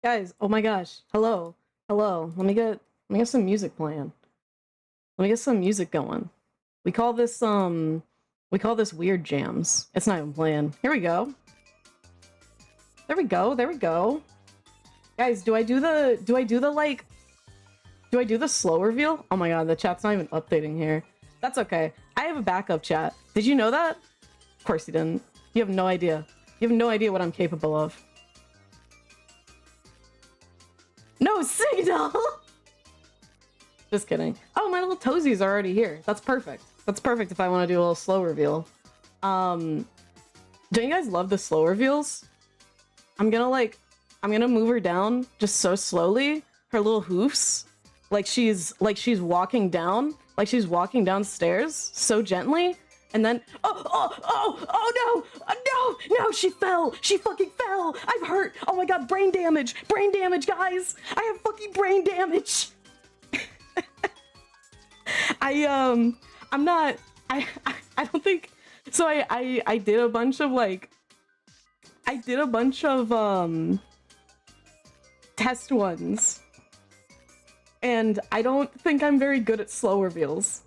Guys, oh my gosh. Hello. Hello. Let me get some music playing. Let me get some music going. We call this weird jams. It's not even playing. Here we go. There we go. There we go. Guys, do I do the slow reveal? Oh my god, the chat's not even updating here. That's okay. I have a backup chat. Did you know that? Of course you didn't. You have no idea. You have no idea what I'm capable of. No signal! Just kidding. Oh, my little toesies are already here. That's perfect. That's perfect if I want to do a little slow reveal. Don't you guys love the slow reveals? I'm gonna move her down just so slowly. Her little hoofs. Like she's walking down. Like she's walking downstairs so gently. And then, oh no, she fell. She fucking fell. I'm hurt. Oh my god, brain damage, guys. I have fucking brain damage. I don't think, so I did a bunch of test ones. And I don't think I'm very good at slow reveals.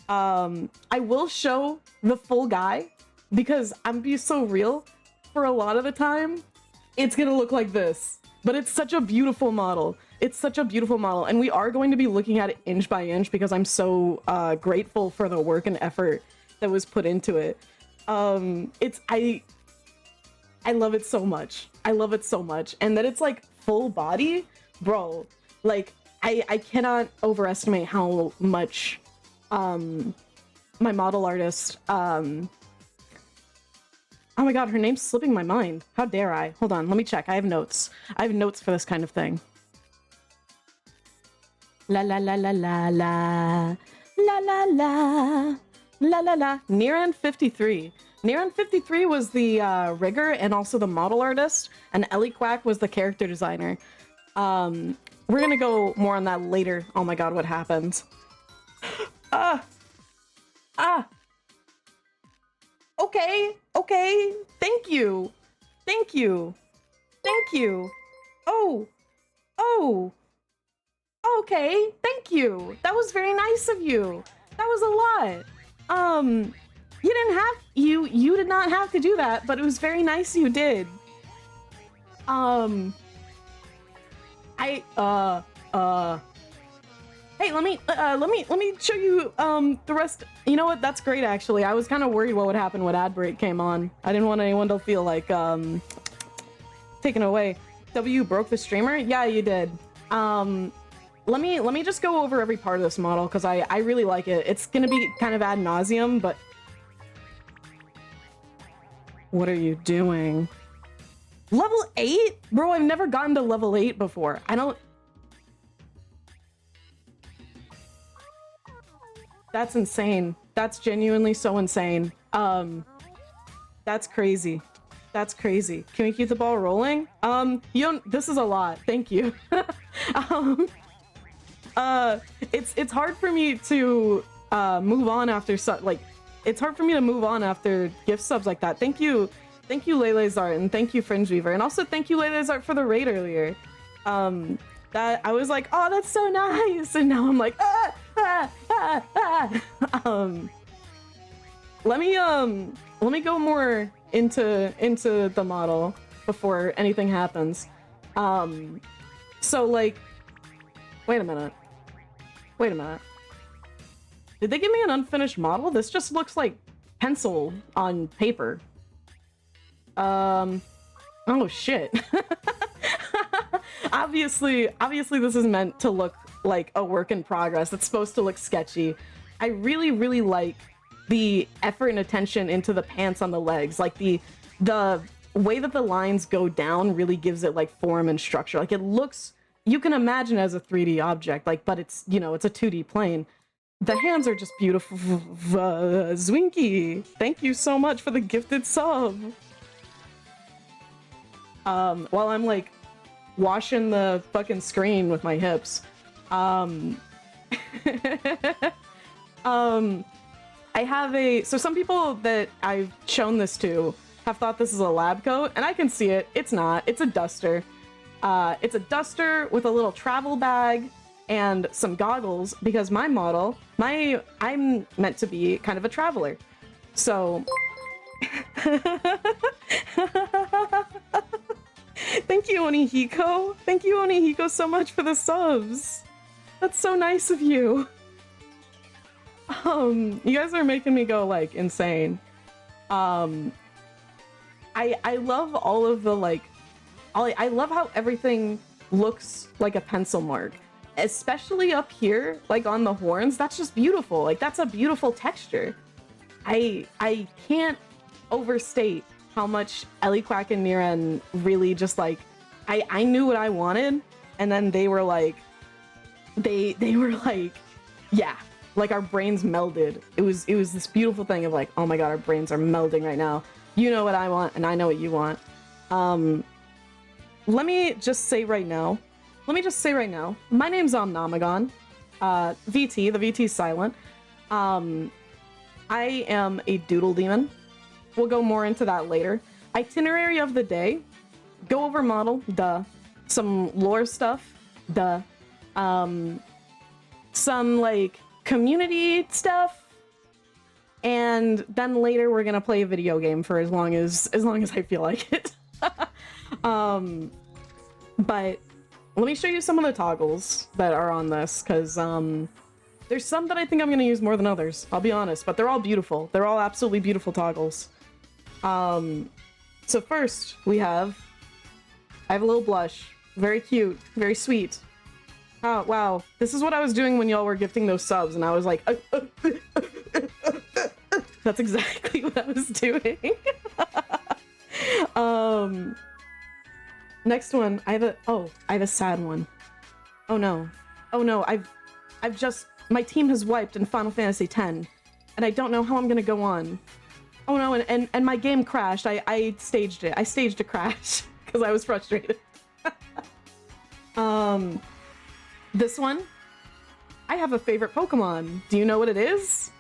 I will show the full guy because I'm being so real. For a lot of the time, it's gonna look like this, but it's such a beautiful model. It's such a beautiful model, and we are going to be looking at it inch by inch because I'm so grateful for the work and effort that was put into it. I love it so much. I love it so much, and that it's like full body, bro. Like I cannot overestimate how much my model artist, oh my god, her name's slipping my mind. How dare I? Hold on, let me check. I have notes. I have notes for this kind of thing. La la la la la la la la la la la la. Niran53. Niran53 was the rigger and also the model artist, and Ellie Quack was the character designer. We're gonna go more on that later. Oh my god, what happened? Okay, thank you. Okay, thank you. That was very nice of you. That was a lot. You did not have to do that, but it was very nice you did. Hey, let me show you the rest. You know what? That's great, actually. I was kind of worried what would happen when ad break came on. I didn't want anyone to feel like taken away. W broke the streamer? Yeah, you did. Let me just go over every part of this model because I really like it. It's gonna be kind of ad nauseum, but what are you doing? Level 8? Bro, I've never gotten to level 8 before. I don't. That's insane. That's genuinely so insane. That's crazy. That's crazy. Can we keep the ball rolling? You don't, this is a lot. Thank you. It's hard for me to move on after it's hard for me to move on after gift subs like that. Thank you Lele's Art, and thank you Fringe Weaver, and also thank you Lele's Art for the raid earlier. That I was like, oh, that's so nice, and now I'm like, let me go more into the model before anything happens. So like, wait a minute. Did they give me an unfinished model? This just looks like pencil on paper. Oh shit. Obviously this is meant to look like a work in progress. It's supposed to look sketchy. I really like the effort and attention into the pants on the legs. Like the way that the lines go down really gives it like form and structure. Like it looks, you can imagine as a 3D object, like, but it's, you know, it's a 2D plane. The hands are just beautiful. Zwinky, thank you so much for the gifted sub. While I'm like washing the fucking screen with my hips. I have so some people that I've shown this to have thought this is a lab coat, and I can see it. It's not. It's a duster. It's a duster with a little travel bag and some goggles, because my model, I'm meant to be kind of a traveler. So thank you, Onihiko. Thank you, Onihiko, so much for the subs. That's so nice of you. You guys are making me go like insane. I love all of the like, I love how everything looks like a pencil mark, especially up here, like on the horns. That's just beautiful. Like that's a beautiful texture. I can't overstate how much Eliquack and Niren really just like, I knew what I wanted, and then they were like, they were like, yeah, like our brains melded. It was this beautiful thing of like, oh my god, our brains are melding right now. You know what I want, and I know what you want. Let me just say right now, my name's Omnomagon. VT, the VT's silent. I am a doodle demon. We'll go more into that later. Itinerary of the day. Go over model, duh. Some lore stuff, duh. Some like community stuff, and then later we're gonna play a video game for as long as I feel like it. But let me show you some of the toggles that are on this, because there's some that I think I'm gonna use more than others, I'll be honest, but they're all beautiful. They're all absolutely beautiful toggles. So first I have a little blush. Very cute, very sweet. Oh, wow. This is what I was doing when y'all were gifting those subs, and I was like, that's exactly what I was doing. Next one, I have a sad one. Oh no, I've just, my team has wiped in Final Fantasy X, and I don't know how I'm gonna go on. Oh no, and my game crashed. I staged it. I staged a crash because I was frustrated. This one, I have a favorite Pokemon. Do you know what it is?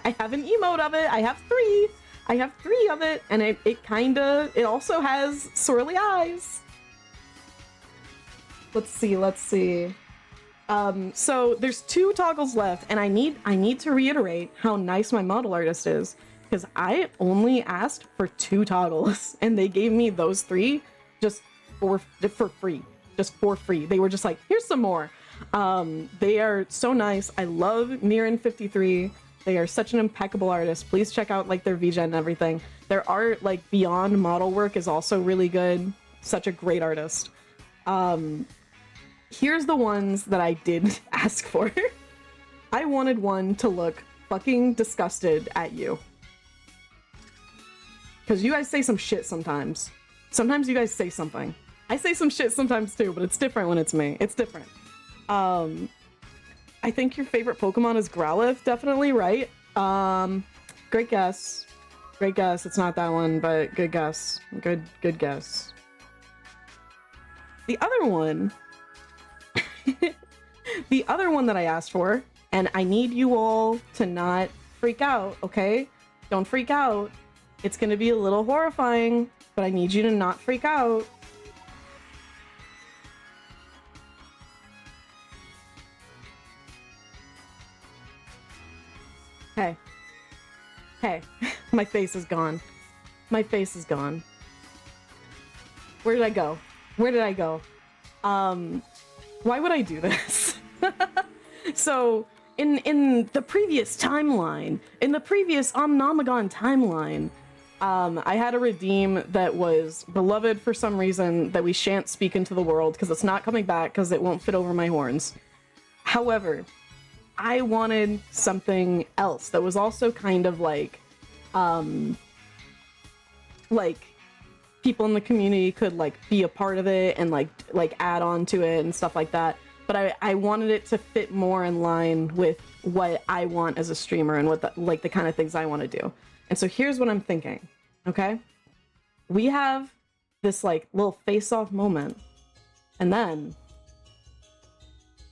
I have an emote of it. I have three of it, and it also has swirly eyes. Let's see. So there's 2 toggles left, and I need to reiterate how nice my model artist is, because I only asked for 2 toggles, and they gave me those 3 just for free. Just for free. They were just like, here's some more. They are so nice. I love Niren53. They are such an impeccable artist. Please check out like their VGen and everything. Their art, like beyond model work, is also really good. Such a great artist. Here's the ones that I did ask for. I wanted one to look fucking disgusted at you. Because you guys say some shit sometimes. Sometimes you guys say something. I say some shit sometimes too, but it's different when it's me. It's different. I think your favorite Pokemon is Growlithe, definitely, right? Great guess. Great guess. It's not that one, but good guess. Good guess. The other one... the other one that I asked for, and I need you all to not freak out, okay? Don't freak out. It's gonna be a little horrifying, but I need you to not freak out. Hey. Hey. My face is gone. My face is gone. Where did I go? Where did I go? Why would I do this? So, in the previous timeline, in the previous Omnomagon timeline, I had a redeem that was beloved for some reason that we shan't speak into the world because it's not coming back because it won't fit over my horns. However, I wanted something else that was also kind of like people in the community could like be a part of it and like add on to it and stuff like that. But I wanted it to fit more in line with what I want as a streamer and what the kind of things I want to do. And so here's what I'm thinking, okay? We have this like little face-off moment, and then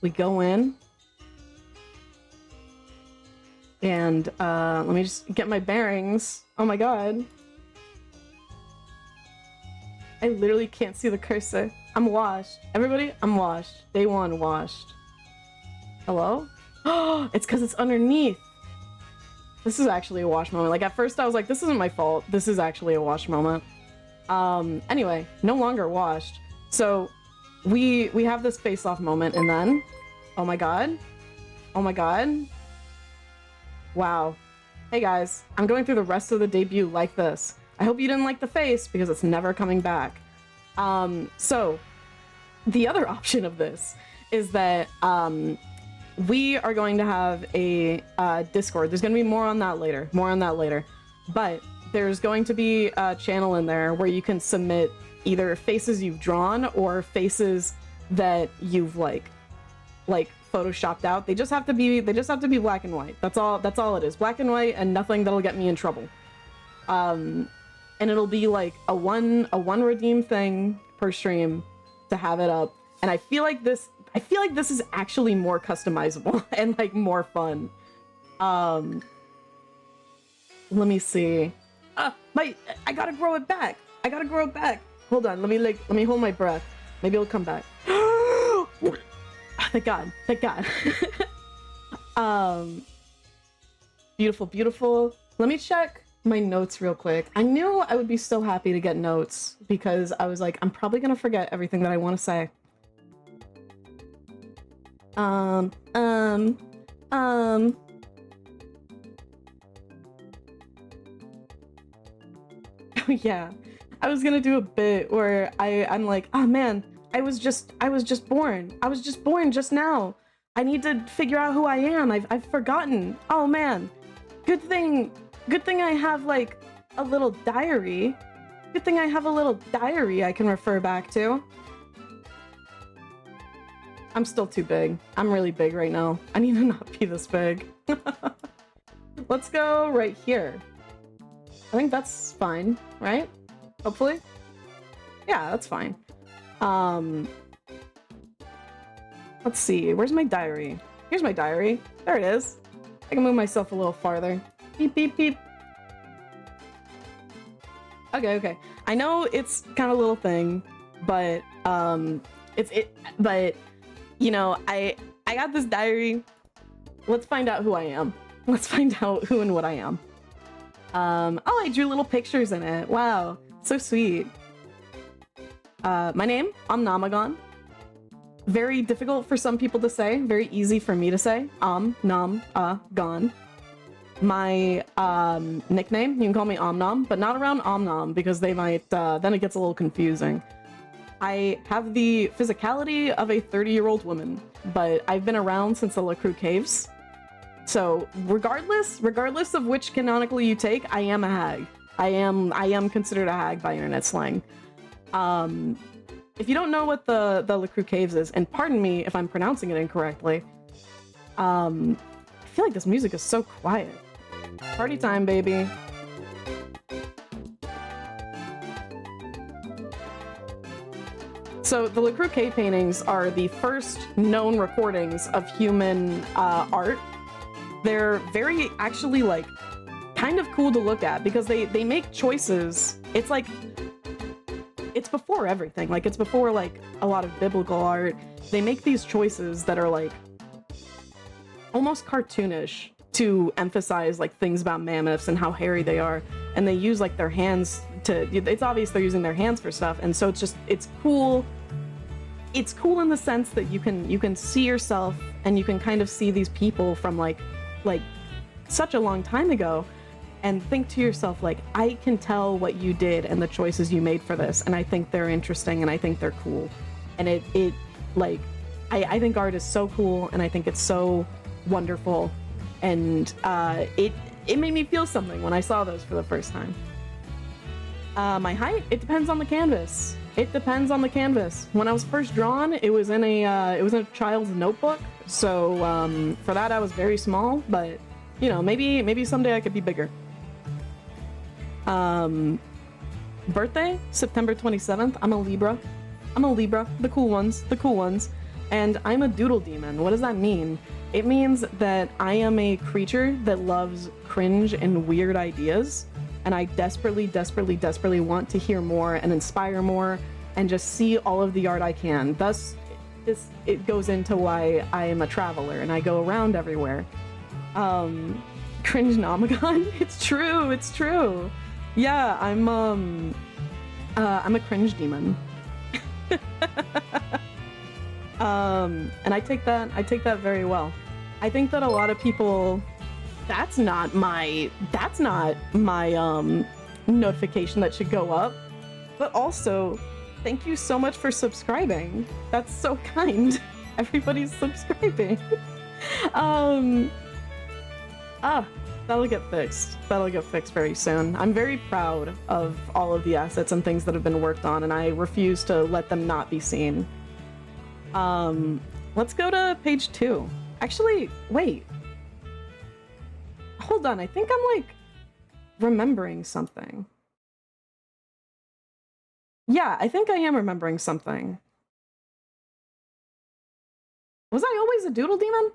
we go in, and let me just get my bearings. Oh my god. I literally can't see the cursor. I'm washed. Everybody, I'm washed. Day one, washed. Hello? Oh, it's because it's underneath. This is actually a wash moment. Like, at first I was like, this isn't my fault. This is actually a wash moment. Anyway, no longer washed. So, we have this face-off moment, and then... Oh my god. Oh my god. Wow. Hey guys, I'm going through the rest of the debut like this. I hope you didn't like the face, because it's never coming back. So, the other option of this is that, we are going to have a Discord. There's going to be more on that later. More on that later. But there's going to be a channel in there where you can submit either faces you've drawn or faces that you've like photoshopped out. They just have to be black and white. That's all it is. Black and white and nothing that'll get me in trouble. And it'll be like a one redeem thing per stream to have it up. And I feel like this is actually more customizable and like more fun. Let me see. I gotta grow it back. Hold on, let me hold my breath. Maybe it'll come back. Thank God. Beautiful, beautiful. Let me check my notes real quick. I knew I would be so happy to get notes because I was like, I'm probably gonna forget everything that I want to say. Oh yeah, I was gonna do a bit where I'm like, oh man, I was just born just now. I need to figure out who I am. I've forgotten. Oh man, good thing I have like a little diary. Good thing I have a little diary I can refer back to. I'm still too big. I'm really big right now. I need to not be this big. Let's go right here. I think that's fine, right? Hopefully? Yeah, that's fine. Let's see. Where's my diary? Here's my diary. There it is. I can move myself a little farther. Beep, beep, beep. Okay. I know it's kind of a little thing, but, but, you know, I got this diary. Let's find out who I am. Let's find out who and what I am. Oh, I drew little pictures in it. Wow, so sweet. My name, Omnomagon. Very difficult for some people to say, very easy for me to say. Gon. My nickname, you can call me Omnom, but not around Omnom because they might, then it gets a little confusing. I have the physicality of a 30-year-old woman, but I've been around since the LaCrue Caves. So regardless of which canonically you take, I am a hag. I am considered a hag by internet slang. If you don't know what the LaCrue Caves is, and pardon me if I'm pronouncing it incorrectly, I feel like this music is so quiet. Party time, baby. So the LaCrue Cave paintings are the first known recordings of human art. They're very actually like kind of cool to look at because they make choices. It's like it's before everything. Like it's before like a lot of biblical art. They make these choices that are like almost cartoonish to emphasize like things about mammoths and how hairy they are, and they use like their hands to, it's obvious they're using their hands for stuff, and so it's cool. It's cool in the sense that you can see yourself, and you can kind of see these people from like such a long time ago, and think to yourself like, I can tell what you did and the choices you made for this, and I think they're interesting, and I think they're cool, and it like I think art is so cool, and I think it's so wonderful, and it made me feel something when I saw those for the first time. My height, it depends on the canvas. It depends on the canvas. When I was first drawn, it was in a child's notebook, so for that I was very small, but you know, maybe someday I could be bigger. Birthday, September 27th. I'm a Libra. The cool ones. And I'm a doodle demon. What does that mean? It means that I am a creature that loves cringe and weird ideas, and I desperately want to hear more and inspire more and just see all of the art I can. Thus, it goes into why I am a traveler and I go around everywhere. Cringe Nomagon? It's true. Yeah, I'm a cringe demon. And I take that very well. I think that a lot of people, that's not my notification that should go up, but also thank you so much for subscribing. That's so kind. Everybody's subscribing. That'll get fixed very soon. I'm very proud of all of the assets and things that have been worked on, and I refuse to let them not be seen. Let's go to page 2. Actually, wait. Hold on, I think I'm like remembering something. Yeah, I think I am remembering something. Was I always a doodle demon?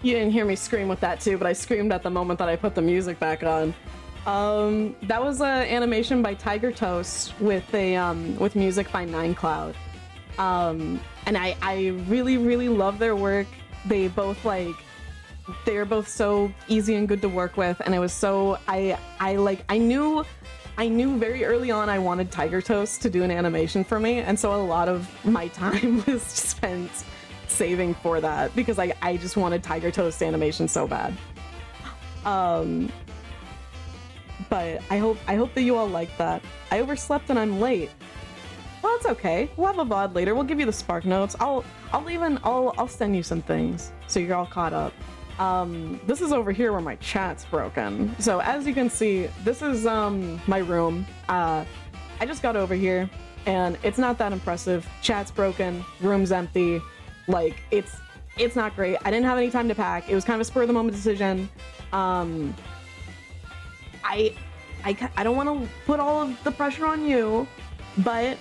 You didn't hear me scream with that too, but I screamed at the moment that I put the music back on. That was an animation by Tiger Toast with music by Nine Cloud. And I really, really love their work. They're both so easy and good to work with, and it was so I knew very early on I wanted Tiger Toast to do an animation for me, and so a lot of my time was spent saving for that because I just wanted Tiger Toast animation so bad. But I hope that you all like that. I overslept and I'm late. Well, it's okay. We'll have a VOD later. We'll give you the Spark Notes. I'll send you some things so you're all caught up. This is over here where my chat's broken. So as you can see, this is my room. I just got over here and it's not that impressive. Chat's broken, room's empty. Like it's not great. I didn't have any time to pack. It was kind of a spur of the moment decision. I don't want to put all of the pressure on you, but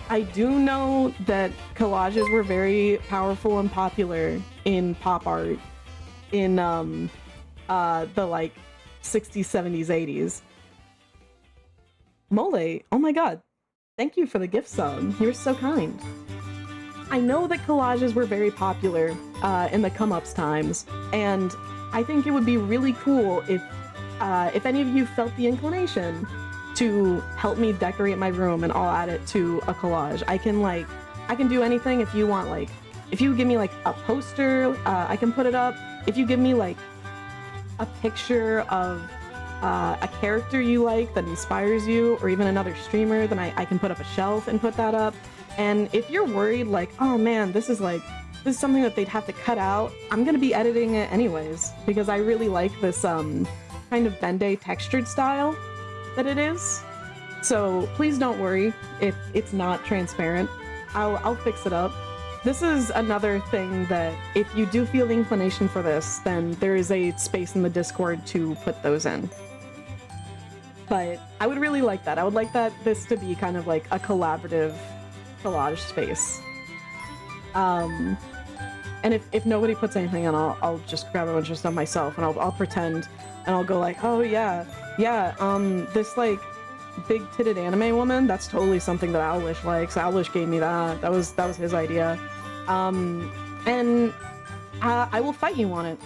I do know that collages were very powerful and popular in pop art in the like 60s, 70s, 80s. Mole, oh my god, thank you for the gift sub. You're so kind. I know that collages were very popular in the come-ups times, and I think it would be really cool if any of you felt the inclination to help me decorate my room and I'll add it to a collage. I can do anything. If you want, like, if you give me like a poster, I can put it up. If you give me like a picture of a character you like that inspires you, or even another streamer, then I can put up a shelf and put that up. And if you're worried like, oh man, this is something that they'd have to cut out, I'm gonna be editing it anyways because I really like this kind of Bende textured style that it is. So please don't worry if it's not transparent. I'll fix it up. This is another thing that if you do feel the inclination for this, then there is a space in the Discord to put those in. But I would really like that. I would like this to be kind of like a collaborative collage space. And if nobody puts anything in, I'll just grab a bunch of stuff myself and I'll pretend and I'll go like, oh yeah, this like big titted anime woman, that's totally something that Owlish likes. Owlish gave me that. That was his idea. And I will fight you on it.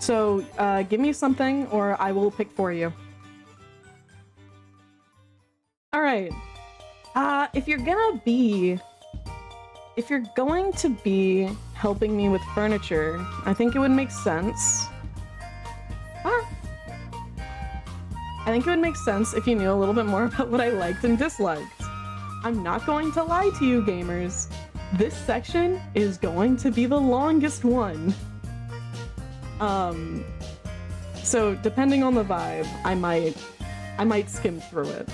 So give me something or I will pick for you. All right. If you're going to be helping me with furniture, I think it would make sense. I think it would make sense if you knew a little bit more about what I liked and disliked. I'm not going to lie to you, gamers. This section is going to be the longest one. So depending on the vibe, I might skim through it.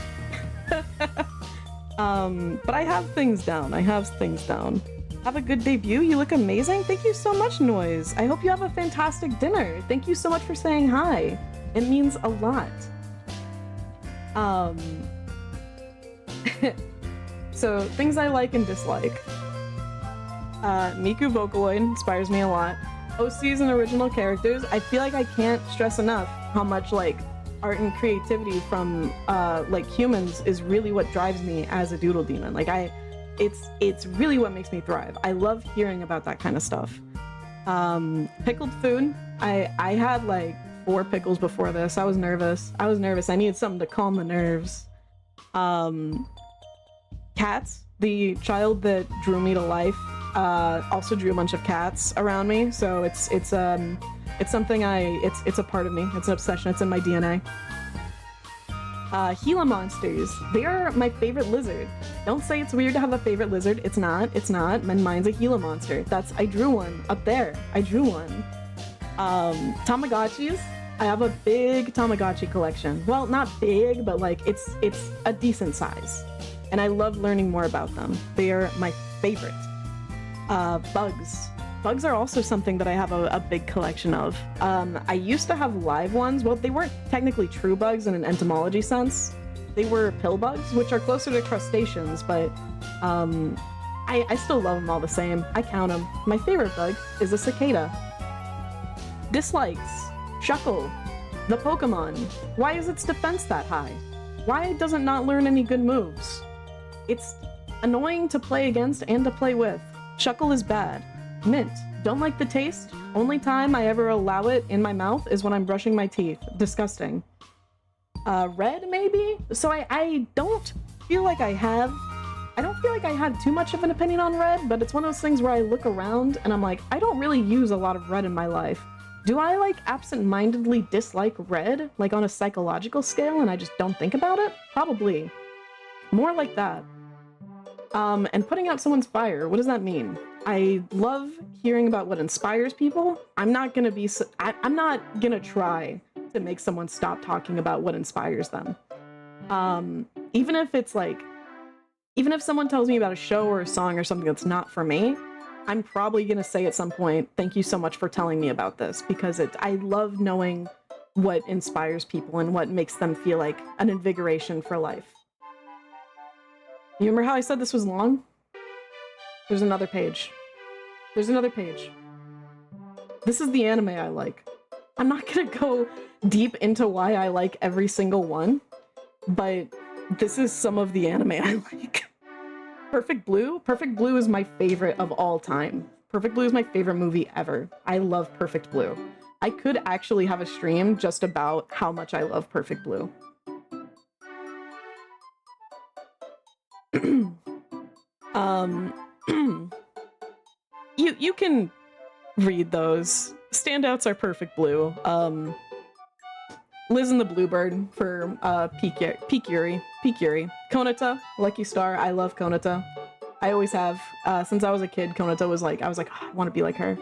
But I have things down. Have a good debut. You look amazing. Thank you so much, Noise. I hope you have a fantastic dinner. Thank you so much for saying hi. It means a lot. So things I like and dislike. Miku Vocaloid inspires me a lot. OCs and original characters. I feel like I can't stress enough how much like art and creativity from like humans is really what drives me as a doodle demon. Like it's really what makes me thrive. I love hearing about that kind of stuff. Pickled food. I had like 4 pickles before this. I was nervous. I needed something to calm the nerves. Cats. The child that drew me to life also drew a bunch of cats around me. So it's something it's a part of me. It's an obsession. It's in my DNA. Gila monsters. They are my favorite lizard. Don't say it's weird to have a favorite lizard. It's not. Mine's a Gila monster. I drew one up there. I drew one. Tamagotchis. I have a big Tamagotchi collection. Well, not big, but like it's a decent size. And I love learning more about them. They are my favorite. Bugs. Bugs are also something that I have a big collection of. I used to have live ones. Well, they weren't technically true bugs in an entomology sense. They were pill bugs, which are closer to crustaceans, but I still love them all the same. I count them. My favorite bug is a cicada. Dislikes. Shuckle. The Pokemon. Why is its defense that high? Why does it not learn any good moves? It's annoying to play against and to play with. Shuckle is bad. Mint. Don't like the taste. Only time I ever allow it in my mouth is when I'm brushing my teeth. Disgusting. Red, maybe? So I don't feel like I have too much of an opinion on red, but it's one of those things where I look around and I'm like, I don't really use a lot of red in my life. Do I like absent-mindedly dislike red, like on a psychological scale, and I just don't think about it? Probably. More like that. And putting out someone's fire, what does that mean? I love hearing about what inspires people. I'm not gonna try to make someone stop talking about what inspires them. Even if someone tells me about a show or a song or something that's not for me, I'm probably gonna say at some point, thank you so much for telling me about this, because I love knowing what inspires people and what makes them feel like an invigoration for life. You remember how I said this was long? There's another page. There's another page. This is the anime I like. I'm not gonna go deep into why I like every single one, but this is some of the anime I like. Perfect Blue? Perfect Blue is my favorite of all time. Perfect Blue is my favorite movie ever. I love Perfect Blue. I could actually have a stream just about how much I love Perfect Blue. You can read those. Standouts are Perfect Blue. Liz and the Bluebird for Peak Yuri. Konata, Lucky Star. I love Konata. I always have. Since I was a kid, Konata was like, I was like, oh, I want to be like her.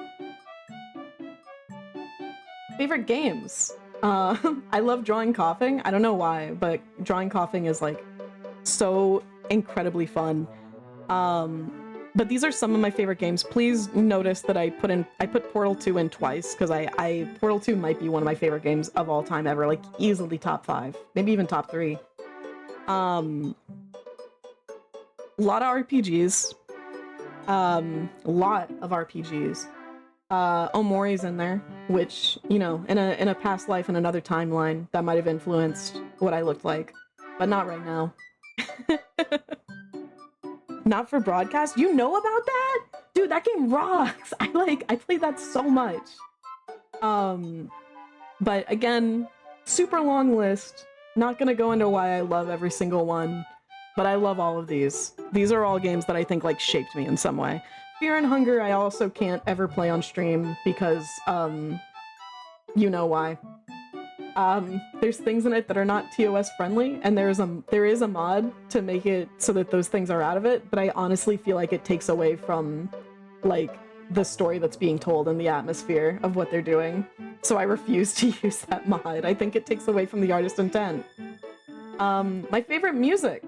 Favorite games. I love Drawing Coughing. I don't know why, but Drawing Coughing is like so incredibly fun. But these are some of my favorite games. Please notice that I put Portal 2 in twice, because Portal 2 might be one of my favorite games of all time ever, like easily top 5, maybe even top 3. A lot of RPGs. Lot of RPGs. Omori's in there, which, you know, in a past life in another timeline, that might have influenced what I looked like, but not right now. Not for broadcast? You know about that? Dude, that game rocks! I played that so much. But again, super long list. Not gonna go into why I love every single one, but I love all of these. These are all games that I think like shaped me in some way. Fear and Hunger I also can't ever play on stream because, you know why. There's things in it that are not TOS friendly, and there is a mod to make it so that those things are out of it, but I honestly feel like it takes away from, like, the story that's being told and the atmosphere of what they're doing. So I refuse to use that mod. I think it takes away from the artist's intent. My favorite music.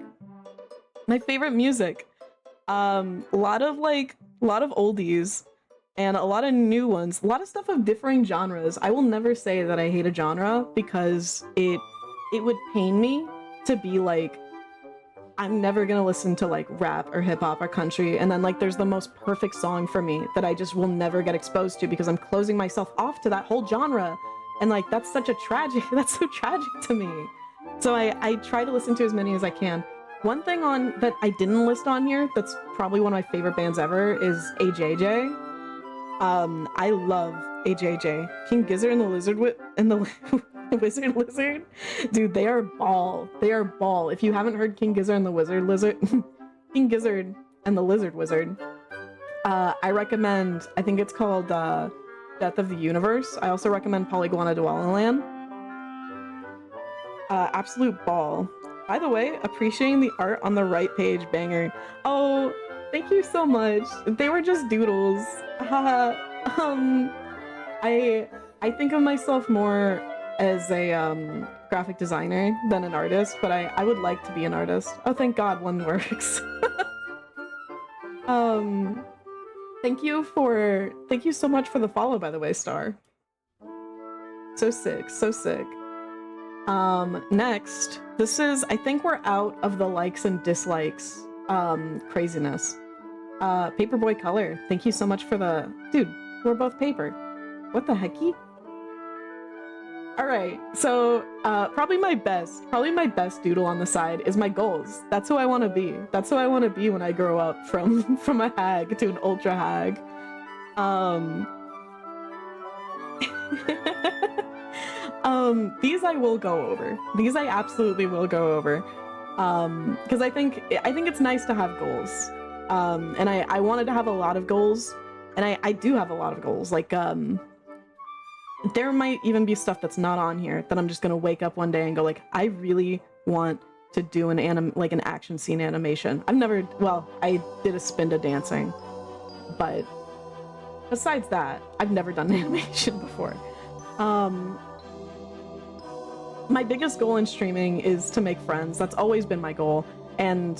A lot of oldies. And a lot of new ones, a lot of stuff of differing genres. I will never say that I hate a genre, because it would pain me to be like, I'm never gonna listen to like rap or hip hop or country, and then like there's the most perfect song for me that I just will never get exposed to because I'm closing myself off to that whole genre. And like that's so tragic to me. So I try to listen to as many as I can. One thing that I didn't list on here that's probably one of my favorite bands ever is AJJ. I love AJJ. King Gizzard and the Wizard Lizard. Dude, they are ball. They are ball. If you haven't heard King Gizzard and the Wizard Lizard, King Gizzard and the Lizard Wizard, I recommend, I think it's called Death of the Universe. I also recommend Polyguana Dwellaland. Absolute ball. By the way, appreciating the art on the right page, banger. Oh, thank you so much. They were just doodles. I think of myself more as a graphic designer than an artist, but I would like to be an artist. Oh, thank God one works. Thank you so much for the follow, by the way, Star. So sick, so sick. Next, I think we're out of the likes and dislikes craziness. Paperboy Color, thank you so much for the... Dude, we're both paper. What the hecky? All right, so probably my best doodle on the side is my goals. That's who I want to be. That's who I want to be when I grow up, from a hag to an ultra hag. These I will go over. These I absolutely will go over. Because I think it's nice to have goals. And I wanted to have a lot of goals, and I do have a lot of goals. Like, there might even be stuff that's not on here that I'm just gonna wake up one day and go like, I really want to do an action scene animation. I did a spin to dancing, but besides that, I've never done an animation before. My biggest goal in streaming is to make friends. That's always been my goal, and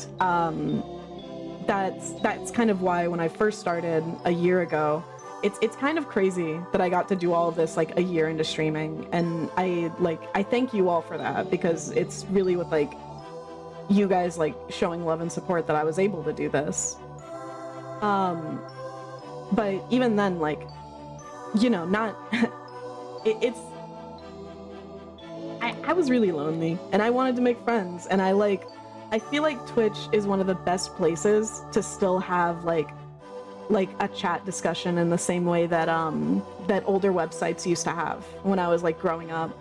that's kind of why when I first started a year ago, it's kind of crazy that I got to do all of this like a year into streaming, and I thank you all for that, because it's really with like you guys like showing love and support that I was able to do this. But even then, like, you know, not I was really lonely, and I wanted to make friends, and I feel like Twitch is one of the best places to still have like a chat discussion in the same way that that older websites used to have when I was like growing up,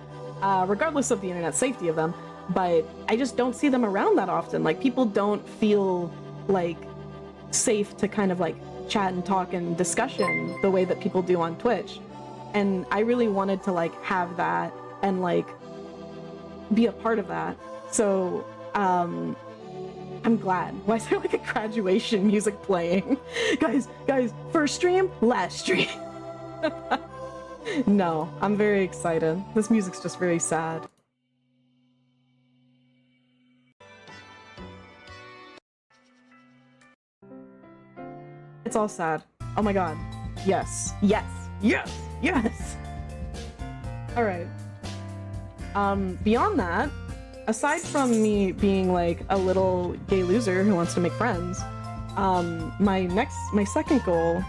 regardless of the internet safety of them. But I just don't see them around that often. Like, people don't feel like safe to kind of like chat and talk and discussion the way that people do on Twitch. And I really wanted to like have that and like be a part of that. So I'm glad. Why is there like a graduation music playing? Guys, first stream, last stream. No, I'm very excited. This music's just very sad. It's all sad. Oh my god. Yes. All right. Beyond that, aside from me being like a little gay loser who wants to make friends, my second goal,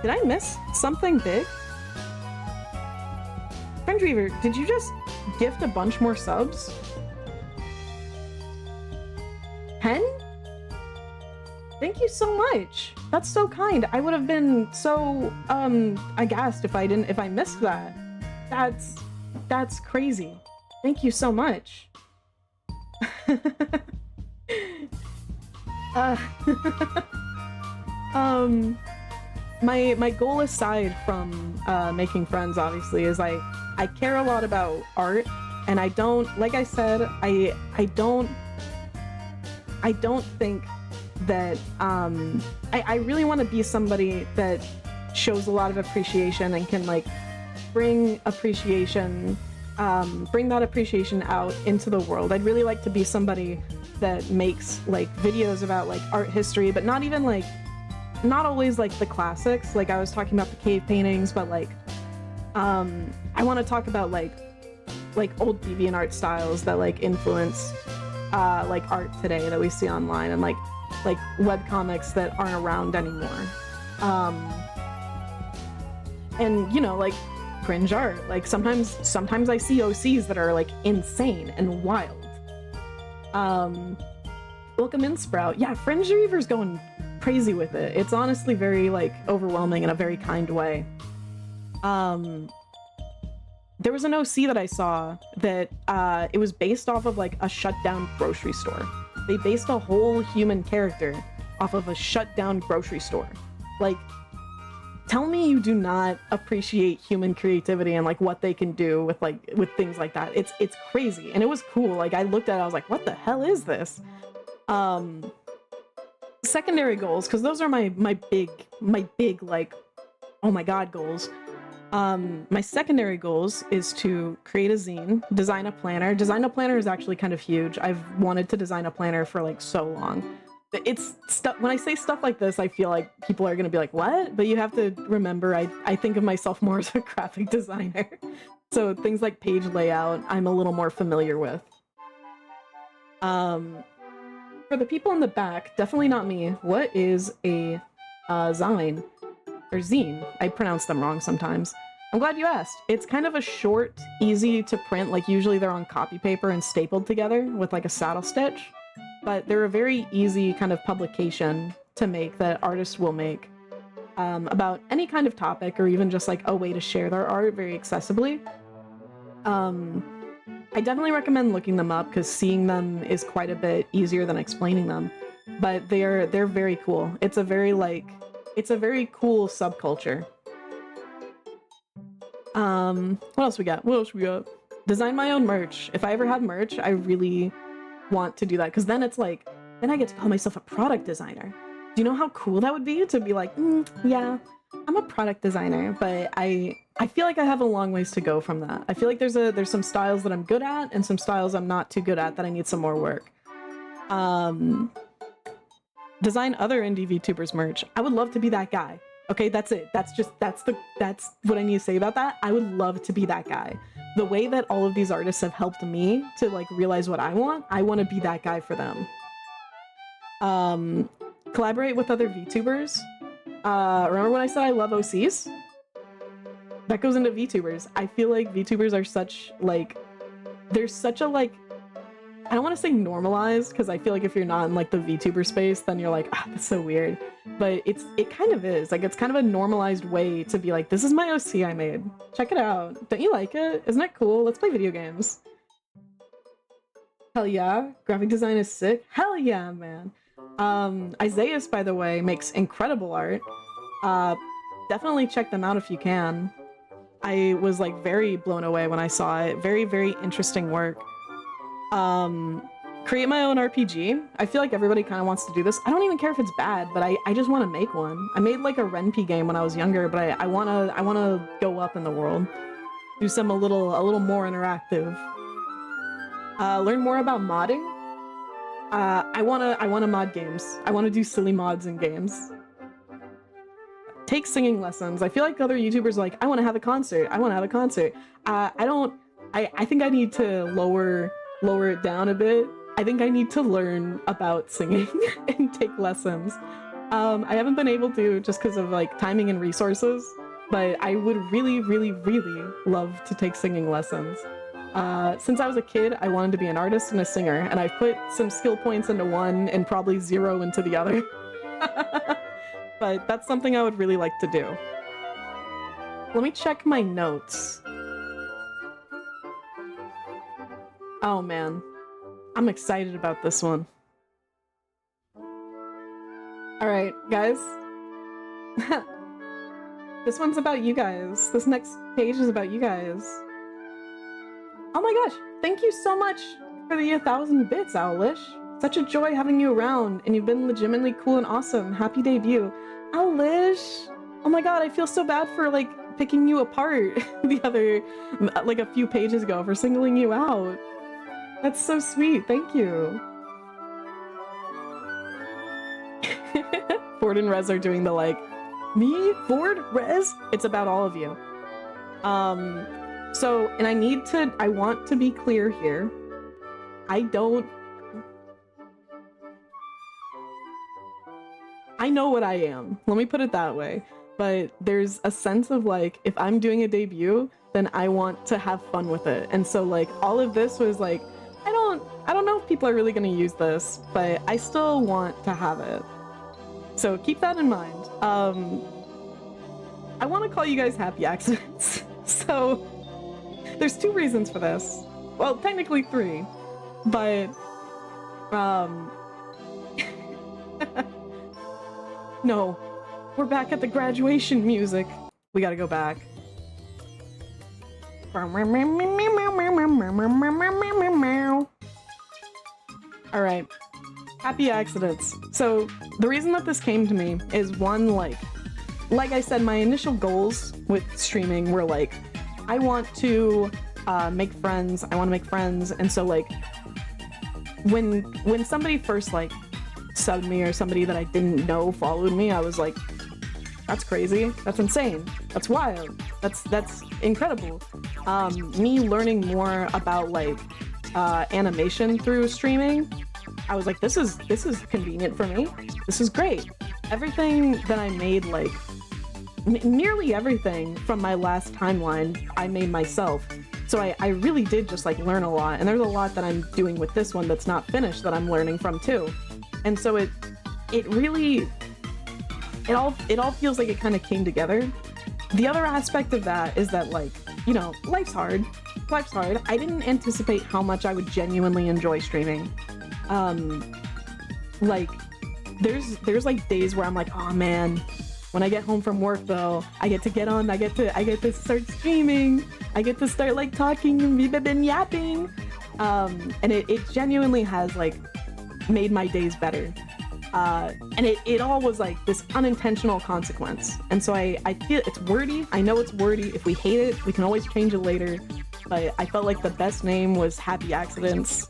did I miss something big? Friend Reaver, did you just gift a bunch more subs? 10? Thank you so much. That's so kind. I would have been so aghast if I missed that. That's crazy. Thank you so much. My goal aside from making friends, obviously, is I care a lot about art, and I don't, like I said, I don't think that I really want to be somebody that shows a lot of appreciation and can like bring that appreciation out into the world. I'd really like to be somebody that makes like videos about like art history, but not always like the classics. Like, I was talking about the cave paintings, but like I want to talk about like old deviant art styles that like influence like art today that we see online, and like webcomics that aren't around anymore. And you know, like cringe art. Like sometimes I see OCs that are like insane and wild. Welcome in, Sprout. Yeah, Fringe Reaver's going crazy with it. It's honestly very like overwhelming in a very kind way. There was an OC that I saw that it was based off of like a shut down grocery store. They based a whole human character off of a shut down grocery store. Like, tell me you do not appreciate human creativity and like what they can do with things like that. It's crazy, and it was cool. Like, I looked at it, I was like, what the hell is this? Secondary goals, because those are my big like, oh my god, goals. My secondary goals is to create a zine, design a planner. Design a planner is actually kind of huge. I've wanted to design a planner for like so long. It's stuff, when I say stuff like this, I feel like people are going to be like, what? But you have to remember, I think of myself more as a graphic designer. So things like page layout, I'm a little more familiar with. For the people in the back, definitely not me. What is a zine? Or zine? I pronounce them wrong sometimes. I'm glad you asked. It's kind of a short, easy to print, like usually they're on copy paper and stapled together with like a saddle stitch, but they're a very easy kind of publication to make that artists will make about any kind of topic or even just like a way to share their art very accessibly. I definitely recommend looking them up because seeing them is quite a bit easier than explaining them, but they're very cool. It's a very cool subculture. What else we got? Design my own merch. If I ever have merch, I really want to do that because then it's like, then I get to call myself a product designer. Do you know how cool that would be to be like, yeah, I'm a product designer, but I feel like I have a long ways to go from that. I feel like there's some styles that I'm good at and some styles I'm not too good at that I need some more work. Design other indie VTubers merch. I would love to be that guy. Okay, that's it. That's what I need to say about that. I would love to be that guy. The way that all of these artists have helped me to like realize what I want to be that guy for them. Collaborate with other VTubers. Remember when I said I love OCs? That goes into VTubers. I feel like VTubers are such like, there's such a like, I don't want to say normalized because I feel like if you're not in like the VTuber space, then you're like, that's so weird. But it kind of is. Like, it's kind of a normalized way to be like, this is my OC I made. Check it out. Don't you like it? Isn't it cool? Let's play video games. Hell yeah. Graphic design is sick. Hell yeah, man. Isaias, by the way, makes incredible art. Definitely check them out if you can. I was like very blown away when I saw it. Very, very interesting work. Create my own RPG. I feel like everybody kind of wants to do this. I don't even care if it's bad, but I just want to make one. I made like a Ren'Py game when I was younger, but I wanna go up in the world. Do some a little more interactive. Learn more about modding. I wanna mod games. I wanna do silly mods in games. Take singing lessons. I feel like other YouTubers are like, I wanna have a concert. I wanna have a concert. I think I need to lower it down a bit. I think I need to learn about singing and take lessons. I haven't been able to just because of like timing and resources, but I would really, really, really love to take singing lessons. Since I was a kid, I wanted to be an artist and a singer, and I've put some skill points into one and probably 0 into the other. But that's something I would really like to do. Let me check my notes. Oh man, I'm excited about this one. Alright, guys. This one's about you guys. This next page is about you guys. Oh my gosh, thank you so much for the 1,000 bits, Owlish. Such a joy having you around, and you've been legitimately cool and awesome. Happy debut. Owlish! Oh my god, I feel so bad for, like, picking you apart the other, like, a few pages ago for singling you out. That's so sweet, thank you. Ford and Rez are doing the, like, me? Ford? Rez? It's about all of you. So, and I want to be clear here. I know what I am. Let me put it that way. But there's a sense of like, if I'm doing a debut, then I want to have fun with it. And so like, all of this was like, I don't know if people are really gonna use this, but I still want to have it. So keep that in mind. I want to call you guys happy accidents. So there's 2 reasons for this. Well, technically 3, but no, we're back at the graduation music. We gotta go back. All right, happy accidents. So the reason that this came to me is one, like I said, my initial goals with streaming were like, I want to make friends. I want to make friends. And so like when somebody first like subbed me or somebody that I didn't know followed me, I was like, that's crazy. That's insane. That's wild. That's incredible. Me learning more about like animation through streaming, I was like, this is convenient for me. This is great. Everything that I made like nearly everything from my last timeline I made myself. So I really did just like learn a lot, and there's a lot that I'm doing with this one that's not finished that I'm learning from too. And so it really, it all feels like it kind of came together. The other aspect of that is that, like, you know, life's hard. Life's hard. I didn't anticipate how much I would genuinely enjoy streaming. Like, there's like days where I'm like, oh man, when I get home from work though, I get to get on, I get to start streaming, I get to start like talking and yapping. And it genuinely has like made my days better. And it all was like this unintentional consequence. And so I feel it's wordy. I know it's wordy. If we hate it, we can always change it later. But I felt like the best name was Happy Accidents.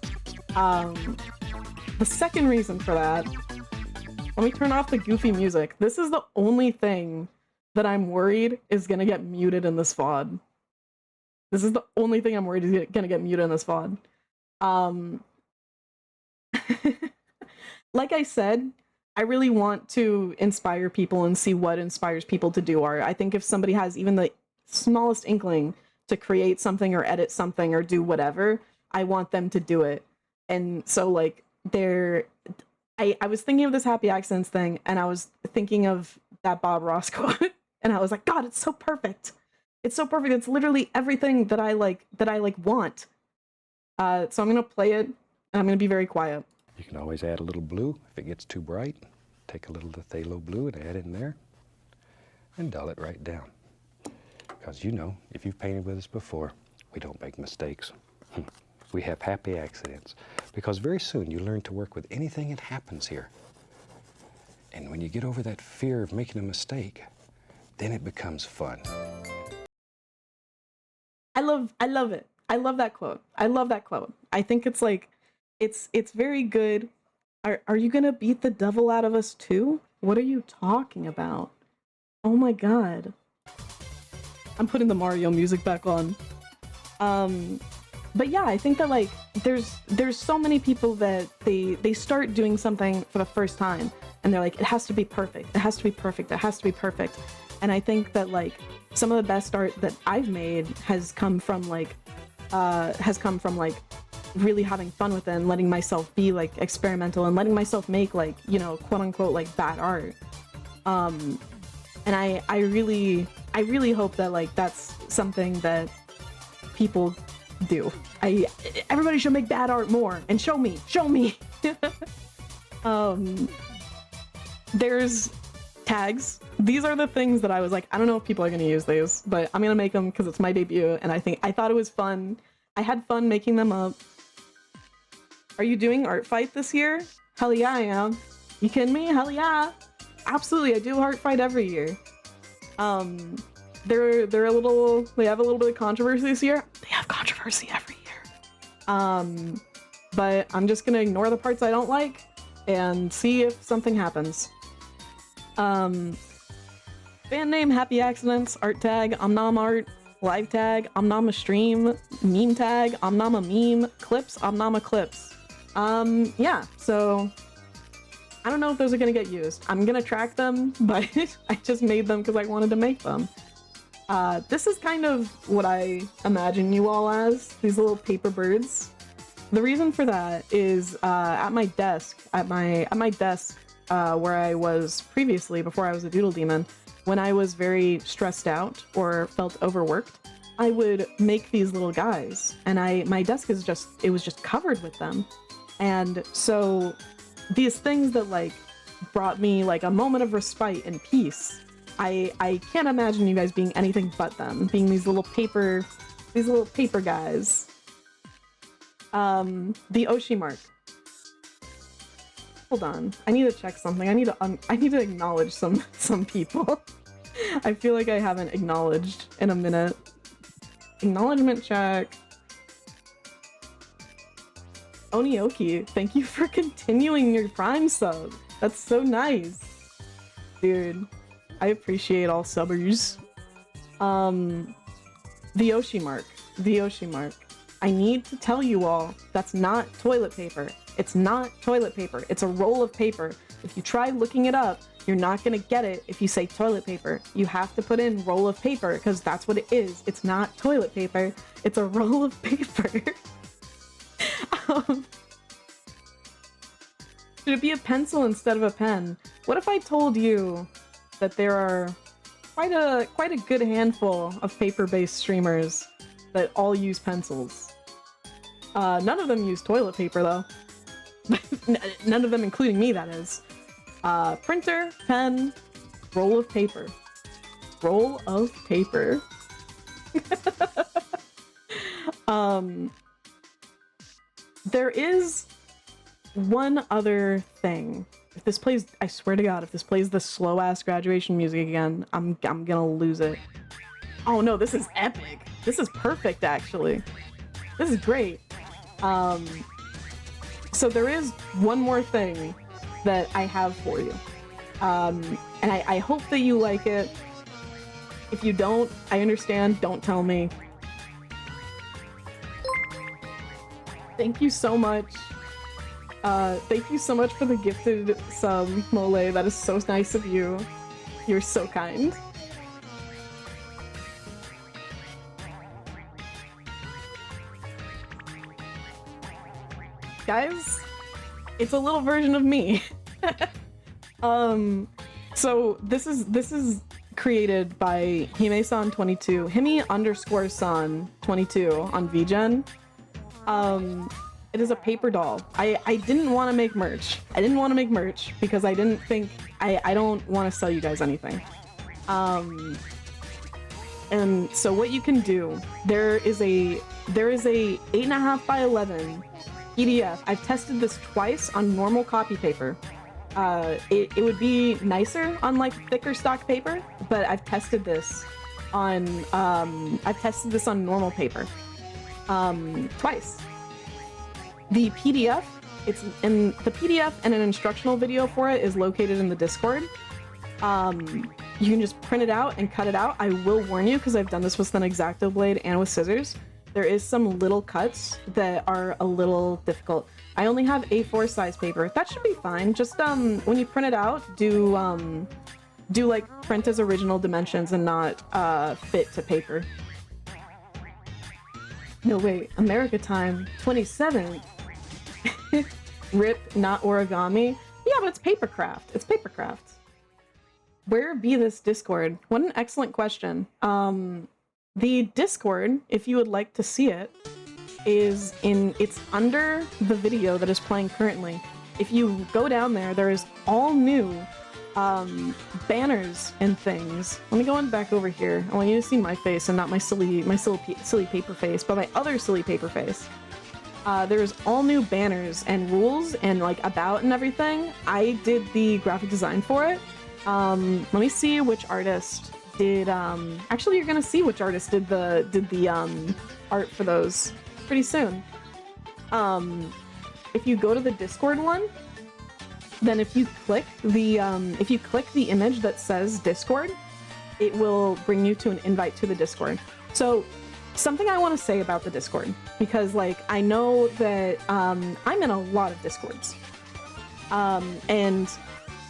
The second reason for that, let me turn off the goofy music. This is the only thing that I'm worried is gonna get muted in this VOD. This is the only thing I'm worried is gonna get muted in this VOD. Like I said, I really want to inspire people and see what inspires people to do art. I think if somebody has even the smallest inkling to create something or edit something or do whatever, I want them to do it. And so like I was thinking of this Happy Accidents thing, and I was thinking of that Bob Ross quote, and I was like, God, it's so perfect. It's so perfect. It's literally everything that I want. So I'm gonna play it, and I'm gonna be very quiet. You can always add a little blue if it gets too bright. Take a little phthalo blue and add it in there, and dull it right down. Because you know, if you've painted with us before, we don't make mistakes. We have happy accidents. Because very soon you learn to work with anything that happens here. And when you get over that fear of making a mistake, then it becomes fun. I love it. I love that quote. I love that quote. I think it's like, it's very good. Are you gonna beat the devil out of us too? What are you talking about? Oh my God. I'm putting the Mario music back on. But yeah, I think that like there's so many people that they start doing something for the first time and they're like, it has to be perfect. It has to be perfect. It has to be perfect. And I think that like some of the best art that I've made has come from like really having fun with it and letting myself be like experimental and letting myself make like, you know, quote unquote like bad art. And I really hope that like that's something that people do. Everybody should make bad art more and show me. There's tags. These are the things that I was like, I don't know if people are gonna use these, but I'm gonna make them because it's my debut and I thought it was fun. I had fun making them up. Are you doing art fight this year? Hell yeah, I am. You kidding me? Hell yeah. Absolutely, I do art fight every year. They have a little bit of controversy this year. They have controversy every year. But I'm just gonna ignore the parts I don't like and see if something happens. Fan name Happy Accidents, art tag Omnomart, live tag Omnomastream, meme tag Omnomameme, clips Omnomaclips. Yeah, so I don't know if those are gonna get used. I'm gonna track them, but I just made them because I wanted to make them. This is kind of what I imagine you all as, these little paper birds. The reason for that is at my desk where I was previously before I was a doodle demon, when I was very stressed out or felt overworked, I would make these little guys, and my desk was just covered with them. And so these things that like brought me like a moment of respite and peace, I can't imagine you guys being anything but them, being these little paper guys. The Oshi mark. Hold on, I need to check something. I need to acknowledge some people. I feel like I haven't acknowledged in a minute. Acknowledgement check. Onioki, thank you for continuing your Prime sub. That's so nice. Dude, I appreciate all subbers. The Oshi mark. The Oshi mark. I need to tell you all, that's not toilet paper. It's not toilet paper. It's a roll of paper. If you try looking it up, You're not gonna get it if you say toilet paper. You have to put in roll of paper because that's what it is. It's not toilet paper, it's a roll of paper. Should it be a pencil instead of a pen? What if I told you that there are quite a good handful of paper-based streamers that all use pencils? None of them use toilet paper though. None of them, including me, that is. Printer, pen, roll of paper. Roll of paper. There is one other thing. If this plays, I swear to God, if this plays the slow-ass graduation music again, I'm gonna lose it. Oh no, this is epic. This is perfect, actually. This is great. So there is one more thing that I have for you. And I hope that you like it. If you don't, I understand. Don't tell me. Thank you so much. Thank you so much for the gifted sub, Mole. That is so nice of you. You're so kind. Guys, it's a little version of me. So this is created by Hime-san22, Hime_san22 on VGen. It is a paper doll. I didn't want to make merch. I didn't want to make merch because I didn't think I don't want to sell you guys anything. And so what you can do, there is a 8.5 by 11 PDF. I've tested this twice on normal copy paper. It would be nicer on like thicker stock paper, but I've tested this on normal paper twice. The PDF, it's in the PDF, and an instructional video for it is located in the Discord. You can just print it out and cut it out. I will warn you, because I've done this with an X-Acto blade and with scissors. There is some little cuts that are a little difficult. I only have A4 size paper. That should be fine. Just when you print it out, do like print as original dimensions and not fit to paper. No wait, America time, 27th. Rip, not origami. Yeah, but it's papercraft. It's papercraft. Where be this Discord? What an excellent question. The Discord, if you would like to see it, it's under the video that is playing currently. If you go down there, there is all new banners and things. Let me go on back over here. I want you to see my face and not my silly paper face, but my other silly paper face. There's all new banners and rules and like about and everything. I did the graphic design for it. Let me see which artist did. Actually, you're gonna see which artist did the art for those pretty soon. If you go to the Discord one, then if you click the image that says Discord, it will bring you to an invite to the Discord. So something I want to say about the Discord, because like I know that I'm in a lot of Discords, and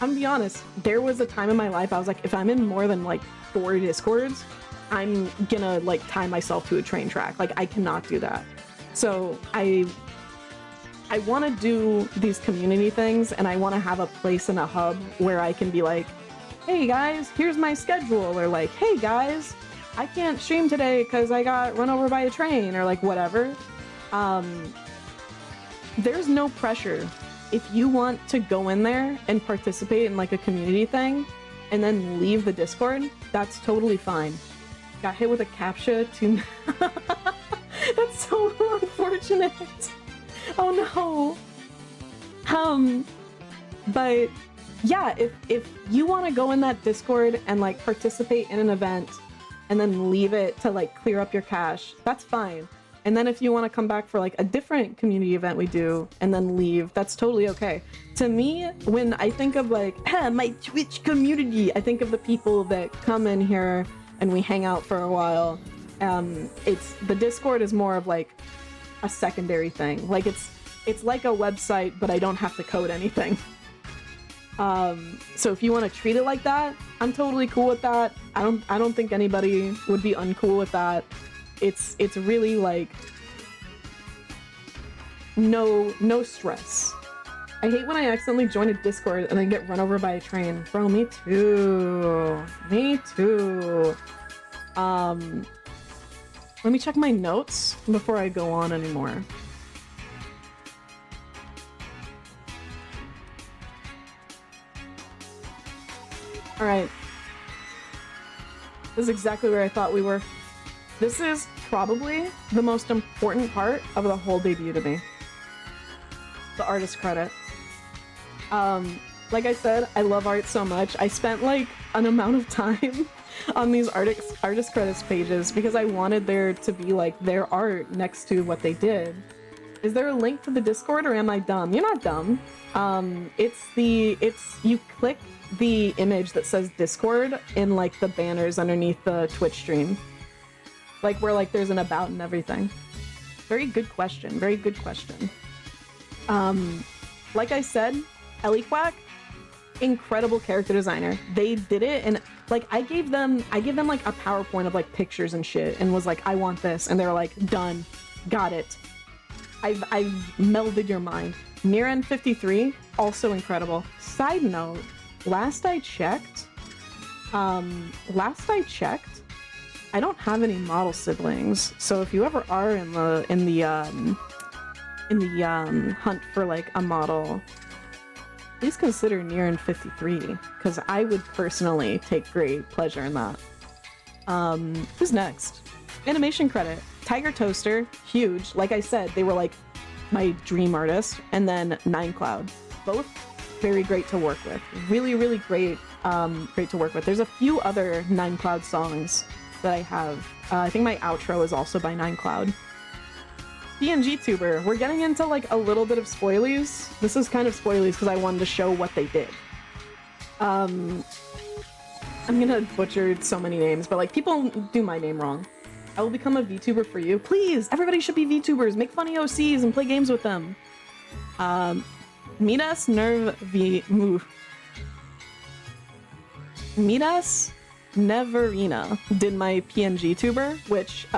I'm gonna be honest, there was a time in my life I was like, if I'm in more than like 4 Discords, I'm gonna like tie myself to a train track. Like I cannot do that. So I want to do these community things, and I want to have a place and a hub where I can be like, hey guys, here's my schedule, or like, hey guys, I can't stream today because I got run over by a train, or like whatever. There's no pressure. If you want to go in there and participate in like a community thing and then leave the Discord, that's totally fine. Got hit with a CAPTCHA to... That's so unfortunate. Oh no. But yeah, if you want to go in that Discord and like participate in an event and then leave it to like clear up your cache, that's fine. And then if you want to come back for like a different community event we do and then leave, that's totally okay. To me, when I think of like, my Twitch community, I think of the people that come in here and we hang out for a while. The Discord is more of like a secondary thing. Like it's like a website, but I don't have to code anything. So if you want to treat it like that, I'm totally cool with that. I don't think anybody would be uncool with that. It's really like no stress. I hate when I accidentally join a Discord and then get run over by a train. Bro, me too. Me too. Let me check my notes before I go on anymore. All right. This is exactly where I thought we were. This is probably the most important part of the whole debut to me. The artist credit. Like I said, I love art so much. I spent like an amount of time on these artist credits pages because I wanted there to be like their art next to what they did. Is there a link to the Discord or am I dumb? You're not dumb. You click the image that says Discord in like the banners underneath the Twitch stream. Like where like there's an about and everything. Very good question. Very good question. Like I said, Eliquack, incredible character designer. They did it and like I gave them like a PowerPoint of like pictures and shit and was like, I want this, and they're like, done, got it. I've melded your mind. Niren 53, also incredible. Side note, last I checked, I don't have any model siblings. So if you ever are in the hunt for like a model, please consider Niren 53, because I would personally take great pleasure in that. Who's next? Animation credit. Tiger Toaster, huge. Like I said, they were like my dream artist. And then Nine Cloud. Both very great to work with. Really, really great, great to work with. There's a few other Nine Cloud songs that I have. I think my outro is also by Nine Cloud. PNG Tuber. We're getting into like a little bit of spoilies. This is kind of spoilies because I wanted to show what they did. I'm gonna butcher so many names, but like people do my name wrong. I will become a VTuber for you. Please, everybody should be VTubers. Make funny OCs and play games with them. Midas Neverina did my PNG tuber, which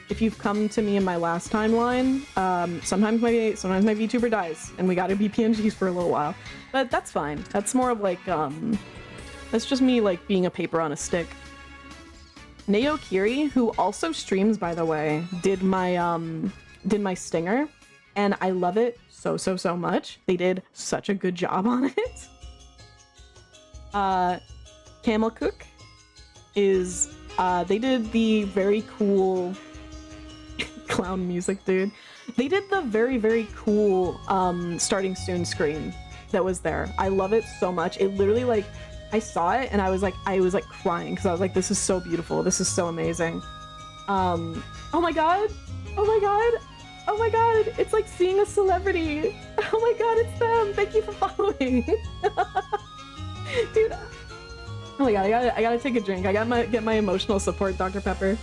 if you've come to me in my last timeline, sometimes my VTuber dies and we gotta be PNGs for a little while. But that's fine. That's more of like that's just me like being a paper on a stick. Neo Kiri, who also streams by the way, did my stinger, and I love it so much. They did such a good job on it. Camel Cook is they did the very cool clown music, dude. They did the very cool starting soon screen that was there. I love it so much. It literally like I saw it and I was like crying because I was like, this is so beautiful. This is so amazing. Oh my god. Oh my god. Oh my god. It's like seeing a celebrity. Oh my god, it's them. Thank you for following. Dude. Oh my god, I gotta take a drink. I gotta get my emotional support, Dr. Pepper.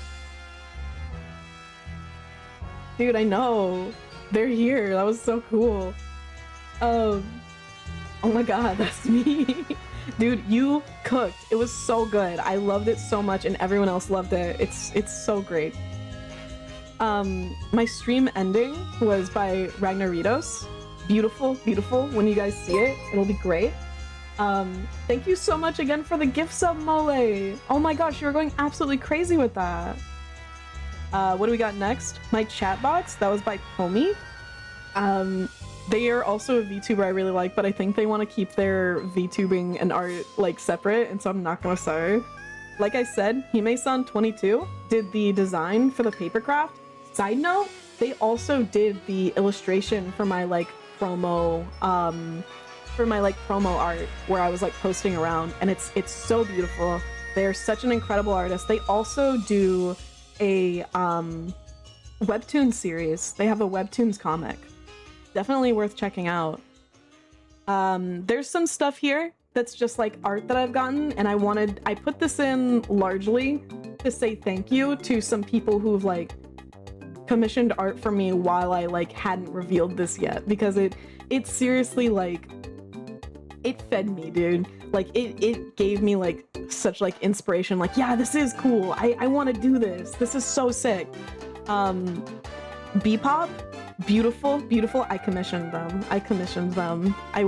Dude, I know. They're here. That was so cool. Oh my god, that's me. Dude, you cooked. It was so good. I loved it so much and everyone else loved it. It's so great. My stream ending was by Ragnaritos. Beautiful, beautiful. When you guys see it, it'll be great. Thank you so much again for the gift sub, Mole. Oh my gosh, you were going absolutely crazy with that. What do we got next? My chat box, that was by Pomi. They are also a VTuber I really like, but I think they want to keep their VTubing and art like separate, and so I'm not gonna say. Like I said, Hime-san 22 did the design for the papercraft. Side note, they also did the illustration for my like promo art where I was like posting around, and it's so beautiful. They're such an incredible artist. They also do a webtoon series. They have a webtoons comic. Definitely worth checking out. There's some stuff here that's just like art that I've gotten, and I put this in largely to say thank you to some people who've like commissioned art for me while I like hadn't revealed this yet, because it's seriously like it fed me, dude. Like it gave me like such like inspiration. Like, yeah, this is cool. I want to do this. This is so sick. Bpop, beautiful. I commissioned them. I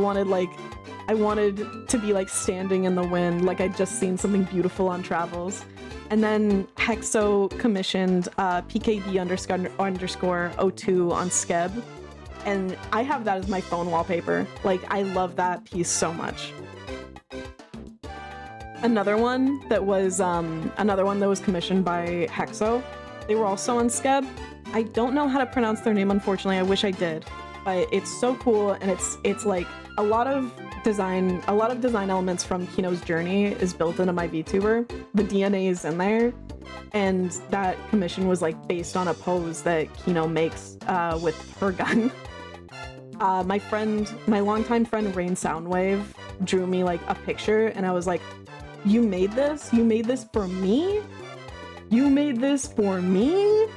wanted to be like standing in the wind, like I'd just seen something beautiful on Travels. And then Hexo commissioned PKD_02 on Skeb. And I have that as my phone wallpaper. Like, I love that piece so much. Another one that was commissioned by Hexo. They were also on Skeb. I don't know how to pronounce their name, unfortunately. I wish I did. But it's so cool, and it's like a lot of design elements from Kino's journey is built into my VTuber. The DNA is in there, and that commission was like based on a pose that Kino makes with her gun. My longtime friend Rain Soundwave drew me like a picture, and I was like, "You made this? You made this for me? You made this for me?"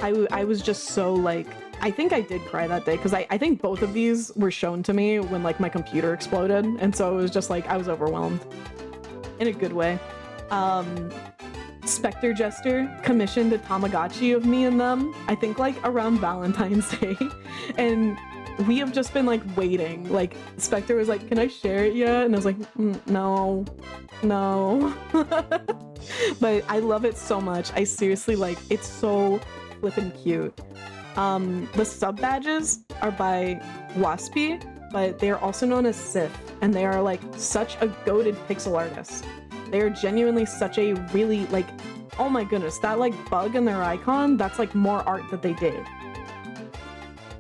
I was just so like, I think I did cry that day because I think both of these were shown to me when like my computer exploded, and so it was just like I was overwhelmed in a good way. Spectre Jester commissioned a Tamagotchi of me and them, I think like around Valentine's Day, and we have just been like waiting. Like Spectre was like, "Can I share it yet?" And I was like, no. But I love it so much. I seriously like, it's so flippin' cute. The sub badges are by Waspy, but they are also known as Sif, and they are like such a goated pixel artist. They are genuinely such a really like, oh my goodness, that like bug in their icon, that's like more art that they did.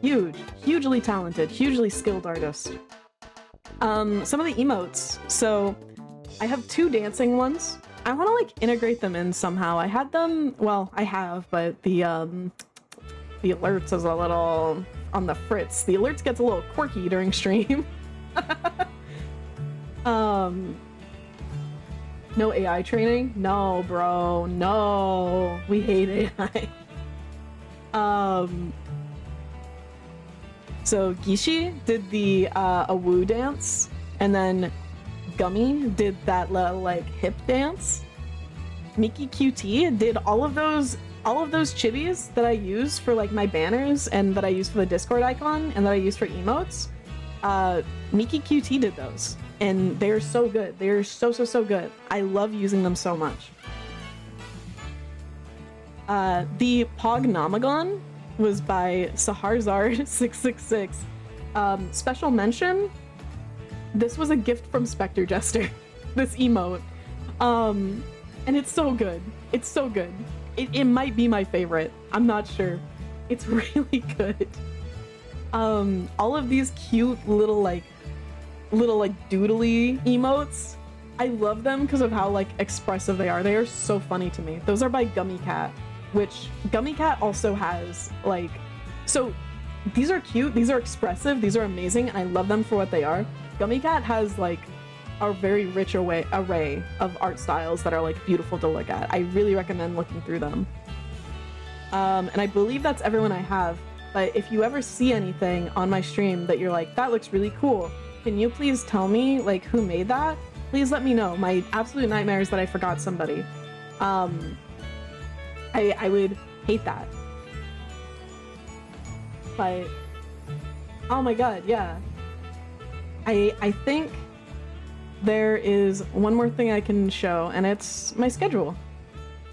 Hugely talented, hugely skilled artist. Some of the emotes. So I have 2 dancing ones. I want to like integrate them in somehow. I had them, well, I have, but the alerts is a little on the fritz. The alerts gets a little quirky during stream. No AI training? No, bro, no. We hate AI. So Gishi did the Awoo dance, and then Gummy did that little like hip dance. Mickey QT did all of those chibis that I use for like my banners and that I use for the Discord icon and that I use for emotes. Mickey QT did those, and they're so good. They're so good. I love using them so much. The Pognomagon was by Saharzard666. Special mention, this was a gift from Spectre Jester, this emote. And it's so good. It's so good. It might be my favorite. I'm not sure. It's really good. All of these cute little doodly emotes, I love them because of how like expressive they are. They are so funny to me. Those are by Gummy Cat, which Gummy Cat also has like, so these are cute, these are expressive, these are amazing, and I love them for what they are. Gummy Cat has like a very rich array of art styles that are like beautiful to look at. I really recommend looking through them. And I believe that's everyone I have, but if you ever see anything on my stream that you're like, that looks really cool, can you please tell me like who made that? Please let me know. My absolute nightmare is that I forgot somebody. I would hate that. But oh my god, yeah. I think there is one more thing I can show, and it's my schedule.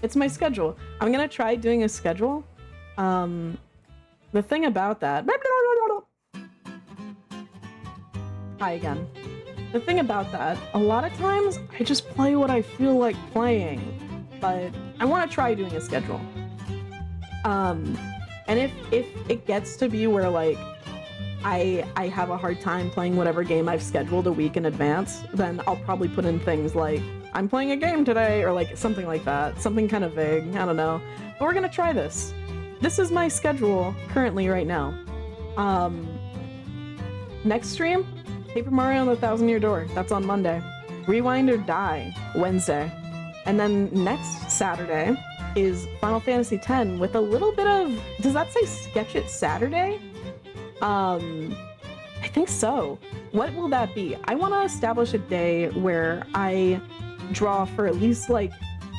It's my schedule. I'm gonna try doing a schedule. The thing about that... Hi again. The thing about that, a lot of times I just play what I feel like playing, but I want to try doing a schedule. And if it gets to be where like I have a hard time playing whatever game I've scheduled a week in advance, then I'll probably put in things like, I'm playing a game today, or like something like that. Something kind of vague, I don't know. But we're gonna try this. This is my schedule currently right now. Next stream, Paper Mario and the Thousand Year Door, that's on Monday. Rewind or Die, Wednesday. And then next Saturday is Final Fantasy X with a little bit of, does that say Sketch It Saturday? I think so. What will that be? I want to establish a day where I draw for at least like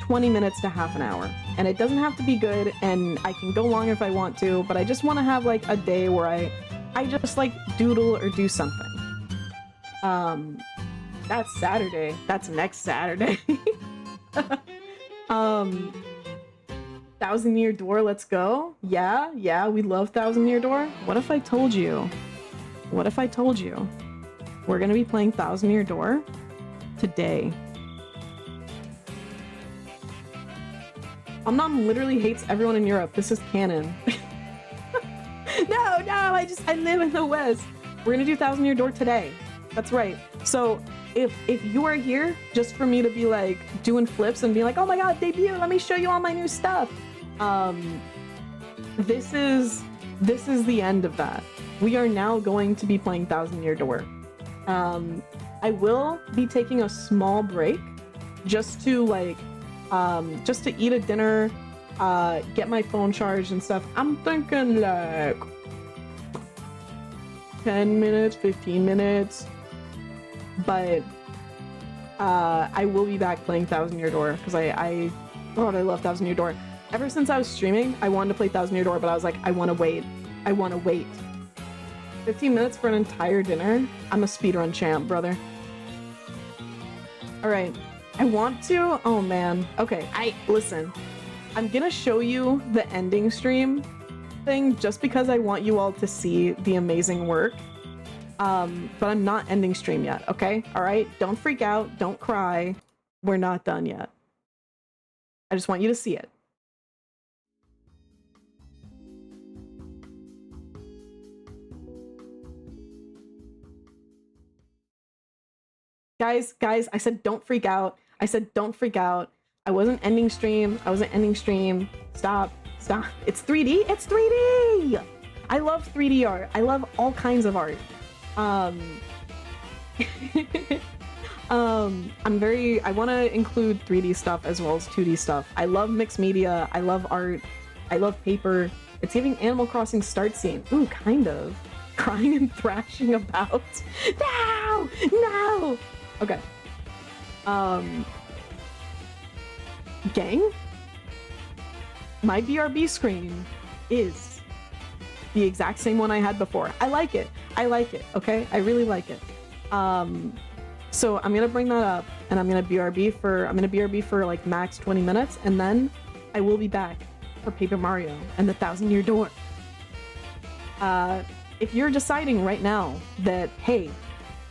20 minutes to half an hour. And it doesn't have to be good, and I can go longer if I want to, but I just want to have like a day where I just like doodle or do something. That's Saturday. That's next Saturday. 1,000-Year Door, let's go. Yeah, we love 1,000-Year Door. What if I told you we're gonna be playing 1,000-Year Door today? Omnom literally hates everyone in Europe. This is canon. No, I live in the West. We're gonna do 1,000-Year Door today. That's right. So if you are here just for me to be like doing flips and be like, oh my god, debut, let me show you all my new stuff. This is the end of that. We are now going to be playing 1,000-Year Door. I will be taking a small break just to like just to eat a dinner, get my phone charged and stuff. I'm thinking like 10 minutes, 15 minutes. But I will be back playing 1,000-Year Door because I love 1,000-Year Door. Ever since I was streaming, I wanted to play 1,000-Year Door, but I was like, I want to wait. 15 minutes for an entire dinner? I'm a speedrun champ, brother. All right. I want to... Oh, man. Okay, listen. I'm gonna show you the ending stream thing just because I want you all to see the amazing work. But I'm not ending stream yet, okay? All right? Don't freak out. Don't cry. We're not done yet. I just want you to see it. Guys, I said don't freak out. I said don't freak out. I wasn't ending stream. Stop. It's 3D? It's 3D! I love 3D art. I love all kinds of art. I want to include 3D stuff as well as 2D stuff. I love mixed media. I love art. I love paper. It's giving Animal Crossing start scene. Ooh, kind of. Crying and thrashing about. No! Okay. Gang? My BRB screen is the exact same one I had before. I like it, okay? I really like it. So I'm gonna bring that up and I'm gonna BRB for like max 20 minutes, and then I will be back for Paper Mario and the 1,000-Year Door. If you're deciding right now that, hey,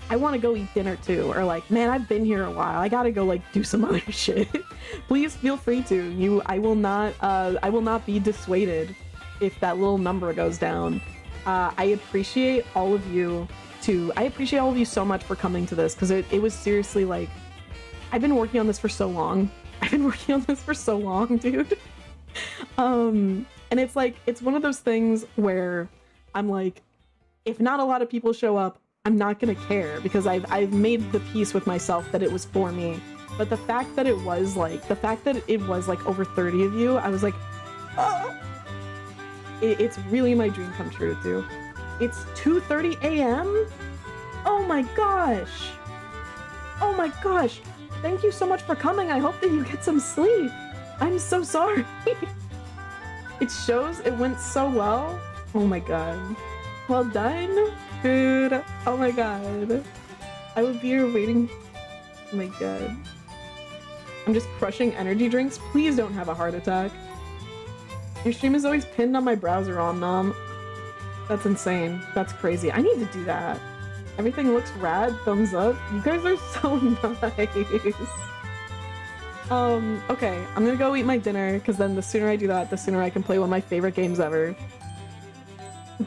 I want to go eat dinner too, or like, man, I've been here a while, I gotta go like do some other shit, please feel free to. I will not be dissuaded if that little number goes down. I appreciate all of you so much for coming to this, because it was seriously like, I've been working on this for so long, dude. And it's like, it's one of those things where I'm like, if not a lot of people show up, I'm not gonna care, because I've made the peace with myself that it was for me. But the fact that it was like over 30 of you, I was like, oh! It's really my dream come true too. It's 2:30 a.m. Oh my gosh, thank you so much for coming. I hope that you get some sleep. I'm so sorry. It shows it went so well. Oh my god, well done, dude. Oh my god, I would be here waiting. Oh my god, I'm just crushing energy drinks. Please don't have a heart attack. Your stream is always pinned on my browser, Omnom. That's insane. That's crazy. I need to do that. Everything looks rad. Thumbs up. You guys are so nice. Okay. I'm gonna go eat my dinner, because then the sooner I do that, the sooner I can play one of my favorite games ever.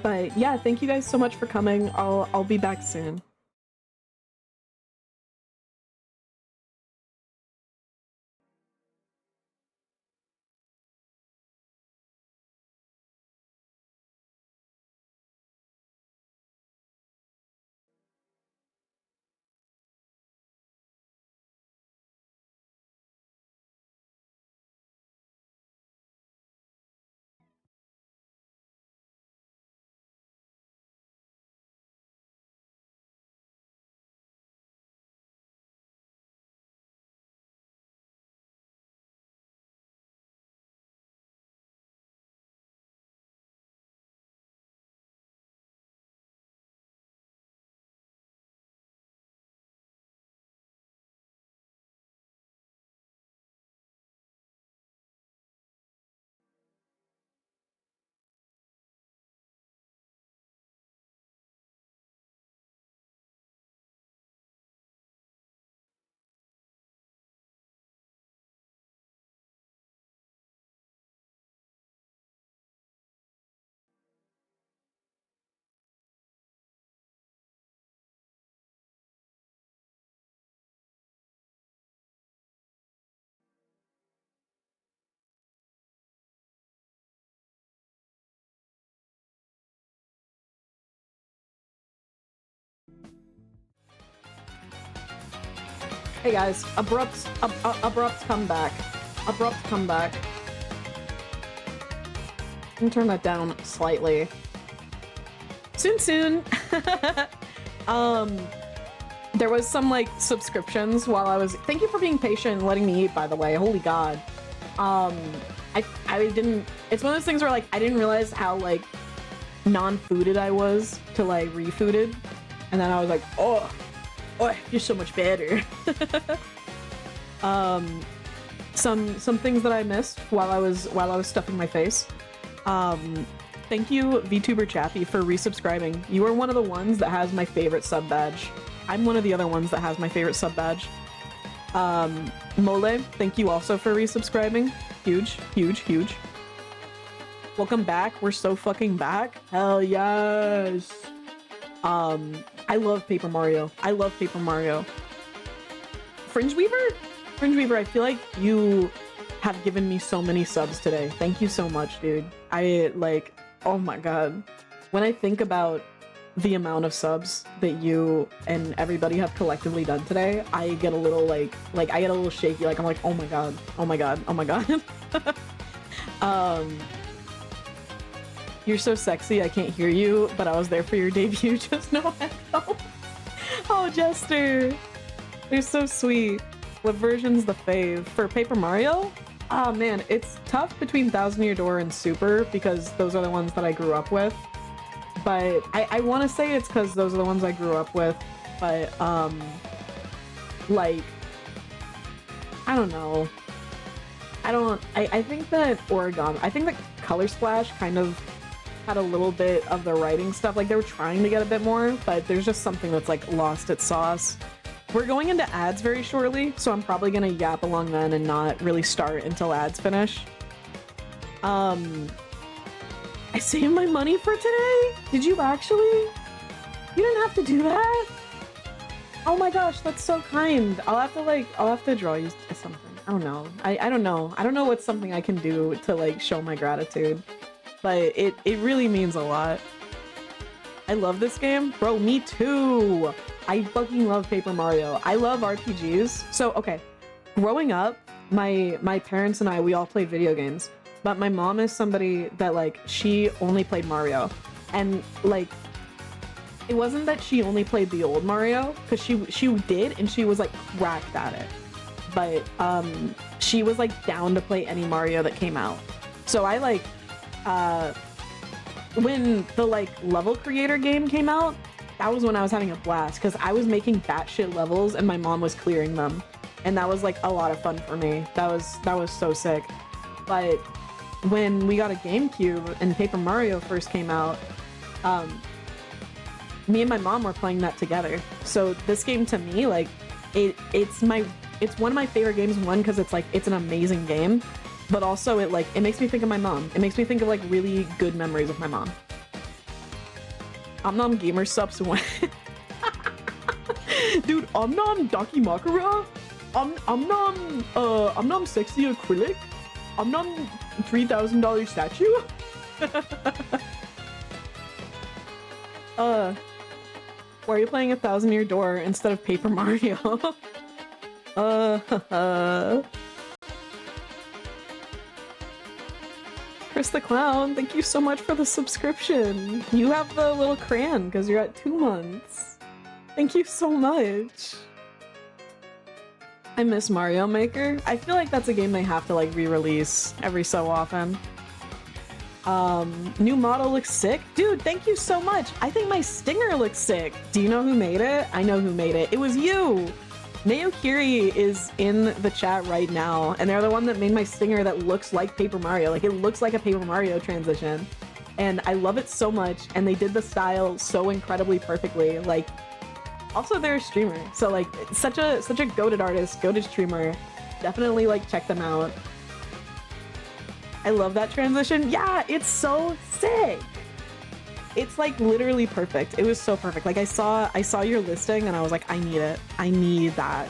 But yeah, thank you guys so much for coming. I'll be back soon. Hey guys, abrupt comeback. Abrupt comeback. I'm gonna turn that down slightly. Soon. There was some like subscriptions while I was. Thank you for being patient and letting me eat, by the way. Holy God. I didn't. It's one of those things where like I didn't realize how like non-fooded I was till I refooded, and then I was like, oh, you're so much better. Some things that I missed while I was stuffing my face. Thank you, VTuber Chappie, for resubscribing. You are one of the ones that has my favorite sub badge. I'm one of the other ones that has my favorite sub badge. Mole, thank you also for resubscribing. Huge. Welcome back. We're so fucking back. Hell yes. I love Paper Mario. Fringe Weaver, I feel like you have given me so many subs today. Thank you so much, dude. I like, oh my God. When I think about the amount of subs that you and everybody have collectively done today, I get a little I get a little shaky. Like, I'm like, oh my God. You're so sexy, I can't hear you, but I was there for your debut, just no echo. Oh, Jester. You're so sweet. What version's the fave? For Paper Mario? Oh man, it's tough between Thousand Year Door and Super because those are the ones that I grew up with. But I want to say it's because those are the ones I grew up with. But, like, I don't know. I think that I think that Color Splash kind of had a little bit of the writing stuff. Like, they were trying to get a bit more, but there's just something that's, like, lost its sauce. We're going into ads very shortly, so I'm probably gonna yap along then and not really start until ads finish. I saved my money for today? Did you actually? You didn't have to do that? Oh my gosh, that's so kind. I'll have to draw you something. I don't know. I don't know. I don't know what's something I can do to like show my gratitude, but it really means a lot. I love this game. Bro, me too. I fucking love Paper Mario. I love RPGs. So, okay. Growing up, my parents and I, we all played video games. But my mom is somebody that, like, she only played Mario. And, like, it wasn't that she only played the old Mario, because she did, and she was, like, cracked at it. But, she was, like, down to play any Mario that came out. So I, like, when the, like, level creator game came out, that was when I was having a blast, because I was making batshit levels, and my mom was clearing them. And that was, like, a lot of fun for me. That was so sick. But when we got a GameCube and Paper Mario first came out, me and my mom were playing that together. So this game to me, like, it's one of my favorite games. One, because it's like it's an amazing game, but also it makes me think of my mom. It makes me think of like really good memories with my mom. Omnom Gamer subs one. Dude, Omnom Dakimakura? Omnom Sexy Acrylic? Omnom $3,000 statue? Why are you playing 1,000 Year Door instead of Paper Mario? Chris the Clown, thank you so much for the subscription. You have the little crayon because you're at 2 months. Thank you so much. I miss Mario Maker. I feel like that's a game they have to like re-release every so often. New model looks sick. Dude, thank you so much. I think my stinger looks sick. Do you know who made it? I know who made it. It was you. Naokiri is in the chat right now, and they're the one that made my stinger that looks like Paper Mario. Like, it looks like a Paper Mario transition. And I love it so much, and they did the style so incredibly perfectly. Like, also they're a streamer, so like such a goated artist, goated streamer. Definitely like check them out. I love that transition. Yeah, it's so sick. It's like literally perfect. It was so perfect. Like I saw your listing and I was like, I need it. I need that.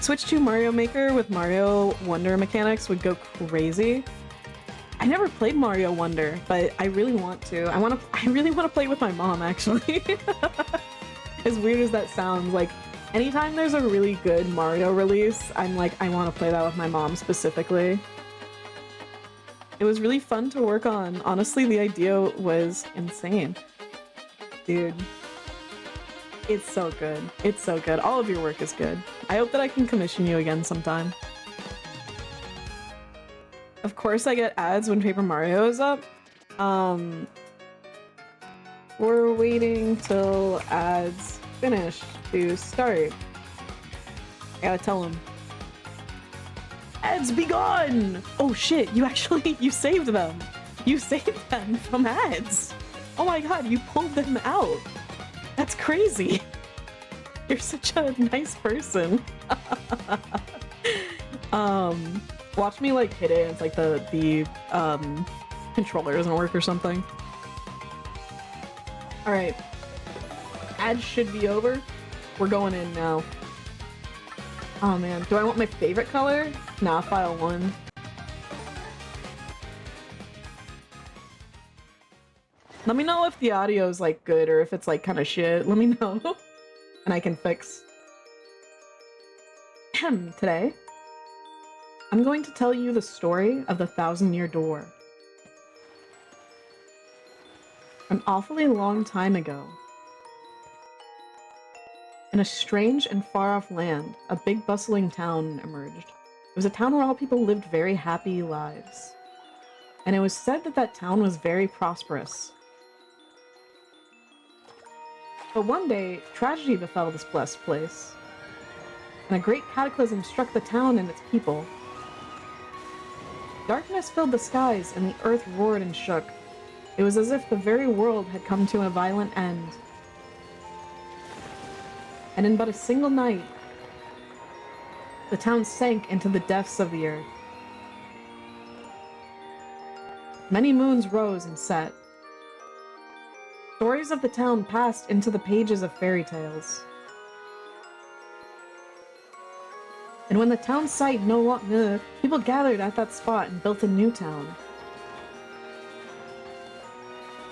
Switch to Mario Maker with Mario Wonder mechanics would go crazy. I never played Mario Wonder, but I really want to. I really want to play it with my mom, actually. As weird as that sounds, like Anytime there's a really good Mario release, I'm like, I want to play that with my mom specifically. It was really fun to work on. Honestly, the idea was insane. Dude. It's so good. It's so good. All of your work is good. I hope that I can commission you again sometime. Of course I get ads when Paper Mario is up. We're waiting till ads finish to start. I gotta tell him. Ads be gone! Oh shit, you actually, you saved them. You saved them from ads. Oh my god, you pulled them out. That's crazy. You're such a nice person. Watch me like hit it. It's like the controller doesn't work or something. All right, ads should be over. We're going in now. Oh man, do I want my favorite color? Nah, file 1. Let me know if the audio is like good or if it's like kind of shit. Let me know and I can fix. Today, I'm going to tell you the story of the 1,000-Year Door. An awfully long time ago, in a strange and far-off land, a big bustling town emerged. It was a town where all people lived very happy lives. And it was said that that town was very prosperous. But one day, tragedy befell this blessed place, and a great cataclysm struck the town and its people. Darkness filled the skies, and the earth roared and shook. It was as if the very world had come to a violent end. And in but a single night, the town sank into the depths of the earth. Many moons rose and set. Stories of the town passed into the pages of fairy tales. And when the town's site no longer, people gathered at that spot and built a new town.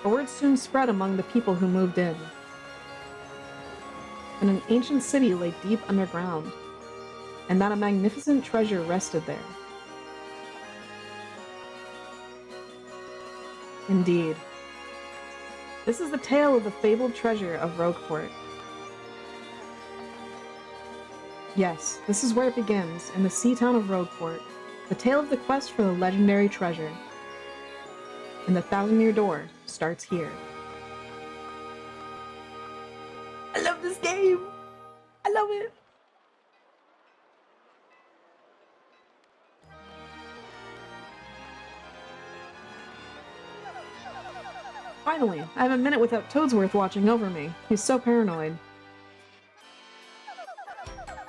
The word soon spread among the people who moved in. And an ancient city lay deep underground, and that a magnificent treasure rested there. Indeed. This is the tale of the fabled treasure of Rogueport. Yes, this is where it begins, in the sea town of Rogueport, the tale of the quest for the legendary treasure. And the 1,000-Year Door starts here. I love this game! I love it! Finally, I have a minute without Toadsworth watching over me. He's so paranoid.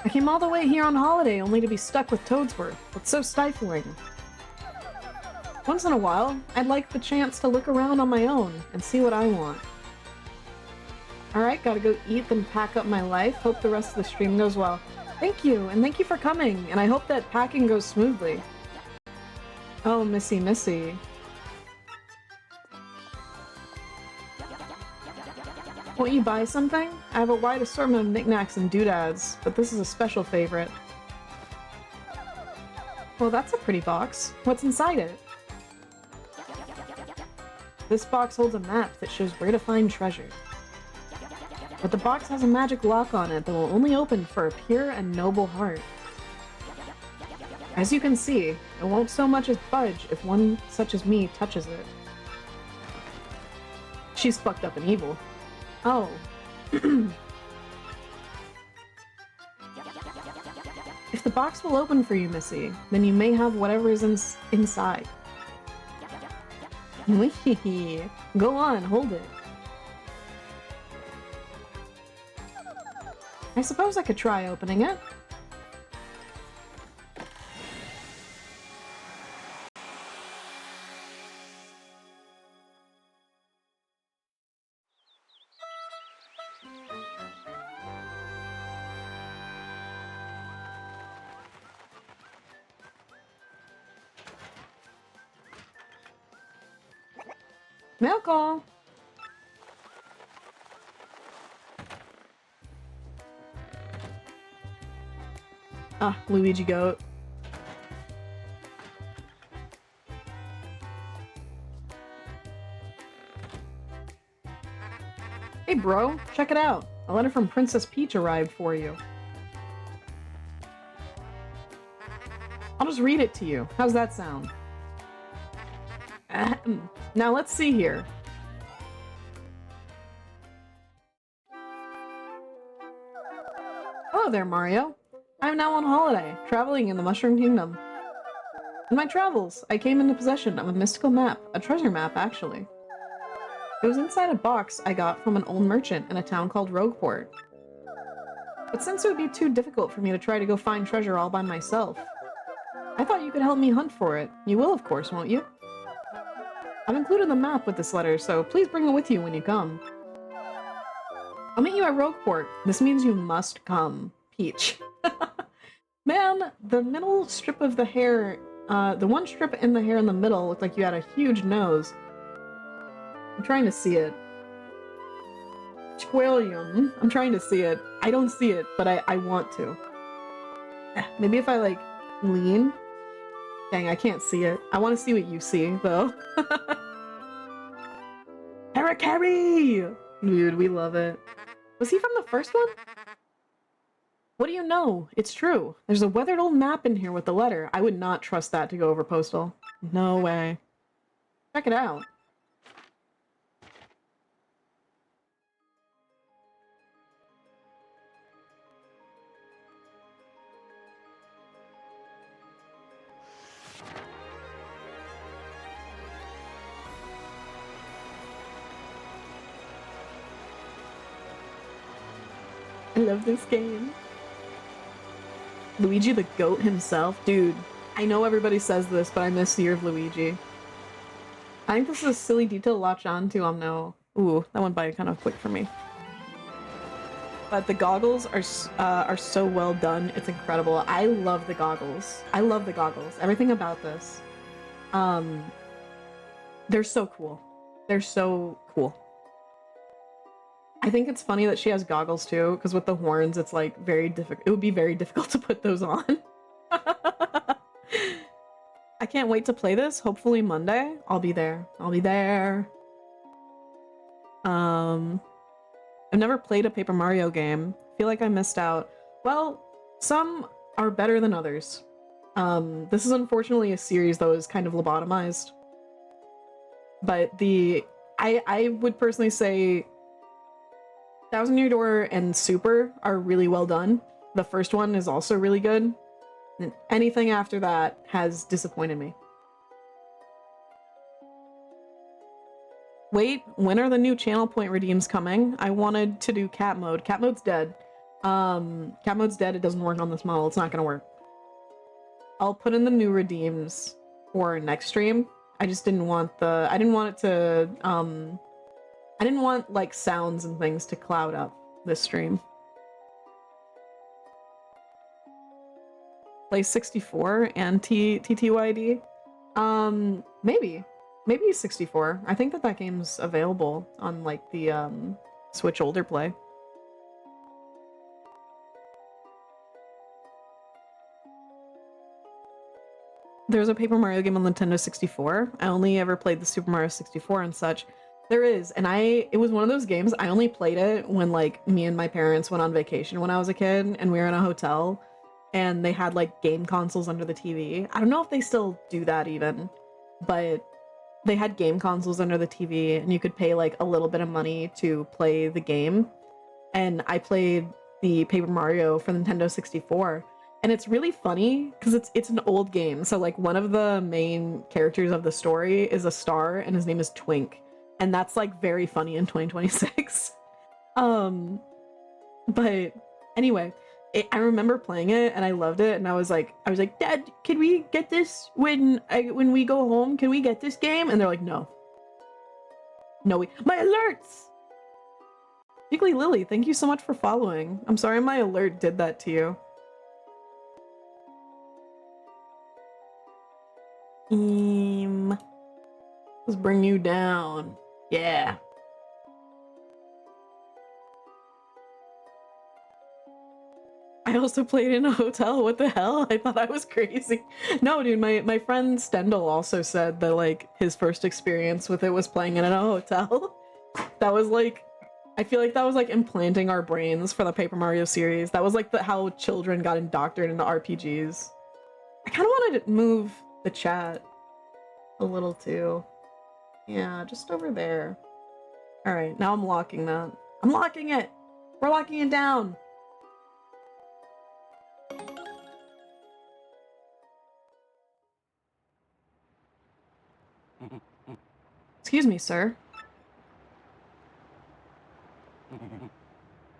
I came all the way here on holiday only to be stuck with Toadsworth. It's so stifling. Once in a while, I'd like the chance to look around on my own and see what I want. Alright, gotta go eat, then pack up my life. Hope the rest of the stream goes well. Thank you, and thank you for coming, and I hope that packing goes smoothly. Oh, Missy. Won't you buy something? I have a wide assortment of knickknacks and doodads, but this is a special favorite. Well, that's a pretty box. What's inside it? This box holds a map that shows where to find treasure. But the box has a magic lock on it that will only open for a pure and noble heart. As you can see, it won't so much as budge if one such as me touches it. She's fucked up and evil. Oh. If the box will open for you, Missy, then you may have whatever is inside. Go on, hold it. I suppose I could try opening it. Mail call. Ah, Luigi Goat. Hey bro, check it out. A letter from Princess Peach arrived for you. I'll just read it to you. How's that sound? Ahem. Now let's see here. Hello there, Mario. I'm now on holiday, traveling in the Mushroom Kingdom. In my travels, I came into possession of a mystical map, a treasure map, actually. It was inside a box I got from an old merchant in a town called Rogueport. But since it would be too difficult for me to try to go find treasure all by myself, I thought you could help me hunt for it. You will, of course, won't you? I've included the map with this letter, so please bring it with you when you come. I'll meet you at Rogueport. This means you must come. Peach. Man, the middle strip of the hair, the one strip in the hair in the middle looked like you had a huge nose. I'm trying to see it. Squillium. I'm trying to see it. I don't see it, but I want to. Maybe if I, like, lean? Dang, I can't see it. I want to see what you see, though. Harry! Dude, we love it. Was he from the first one? What do you know? It's true. There's a weathered old map in here with the letter. I would not trust that to go over postal. No way. Check it out. I love this game. Luigi the goat himself? Dude, I know everybody says this, but I miss Year of Luigi. I think this is a silly detail to latch on to Omno. Ooh, that went by kind of quick for me. But the goggles are so well done. It's incredible. I love the goggles. I love the goggles. Everything about this. They're so cool. They're so cool. I think it's funny that she has goggles too, because with the horns, it's like very difficult. It would be very difficult to put those on. I can't wait to play this. Hopefully Monday. I'll be there. I'll be there. I've never played a Paper Mario game. Feel like I missed out. Well, some are better than others. This is unfortunately a series that was kind of lobotomized. But I would personally say Thousand Year Door and Super are really well done. The first one is also really good. And anything after that has disappointed me. Wait, when are the new channel point redeems coming? I wanted to do cat mode. Cat mode's dead. Cat mode's dead. It doesn't work on this model. It's not gonna work. I'll put in the new redeems for next stream. I just didn't want the... I didn't want it to... I didn't want, like, sounds and things to cloud up this stream. Play 64 and ttyd? Maybe. Maybe 64. I think that game's available on, like, the, Switch Older Play. There's a Paper Mario game on Nintendo 64. I only ever played the Super Mario 64 and such. There is, and it was one of those games, I only played it when, like, me and my parents went on vacation when I was a kid, and we were in a hotel, and they had, like, game consoles under the TV. I don't know if they still do that even, but they had game consoles under the TV, and you could pay, like, a little bit of money to play the game, and I played the Paper Mario for Nintendo 64, and it's really funny, because it's an old game, so, like, one of the main characters of the story is a star, and his name is Twink. And that's, like, very funny in 2026. But anyway, I remember playing it and I loved it, and I was like, Dad, can we get this when we go home? Can we get this game? And they're like, no. No, my alerts! Jiggly Lily, thank you so much for following. I'm sorry my alert did that to you. Let's bring you down. Yeah. I also played in a hotel. What the hell? I thought I was crazy. No, dude, my friend Stendhal also said that, like, his first experience with it was playing it in a hotel. That was, like, I feel like that was, like, implanting our brains for the Paper Mario series. That was, like, how children got indoctrinated into RPGs. I kind of wanted to move the chat a little, too. Yeah, just over there. Alright, now I'm locking that. I'm locking it! We're locking it down! Excuse me, sir.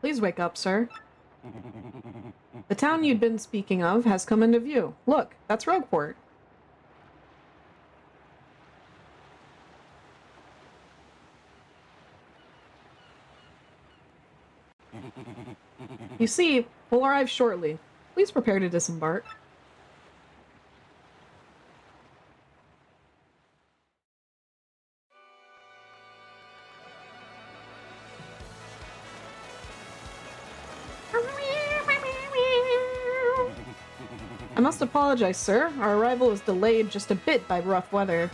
Please wake up, sir. The town you'd been speaking of has come into view. Look, that's Rogueport. You see, we'll arrive shortly. Please prepare to disembark. I must apologize, sir. Our arrival was delayed just a bit by rough weather.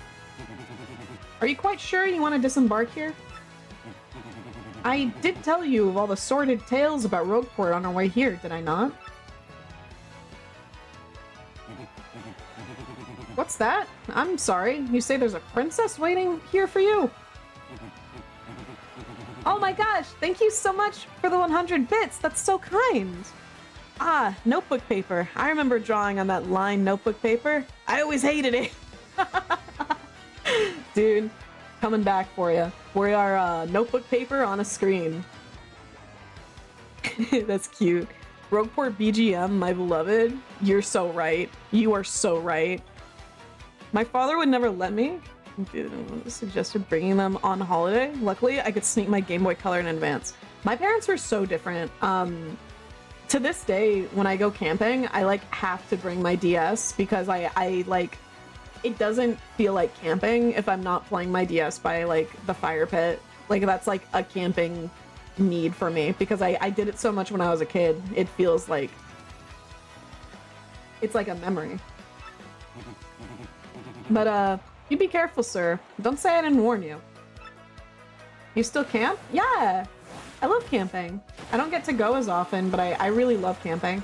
Are you quite sure you want to disembark here? I did tell you of all the sordid tales about Rogueport on our way here, did I not? What's that? I'm sorry. You say there's a princess waiting here for you? Oh my gosh, thank you so much for the 100 bits. That's so kind. Ah, notebook paper. I remember drawing on that lined notebook paper. I always hated it. Dude, coming back for you. We are notebook paper on a screen. That's cute. Rogueport BGM, my beloved. You're so right. You are so right. My father would never let me. Dude, suggested bringing them on holiday. Luckily, I could sneak my Game Boy Color in advance. My parents were so different. To this day, when I go camping, I like have to bring my DS because I like, it doesn't feel like camping if I'm not playing my DS by like the fire pit. Like that's like a camping need for me because I did it so much when I was a kid. It feels like, it's like a memory. But you be careful, sir. Don't say I didn't warn you. You still camp? Yeah! I love camping. I don't get to go as often, but I really love camping.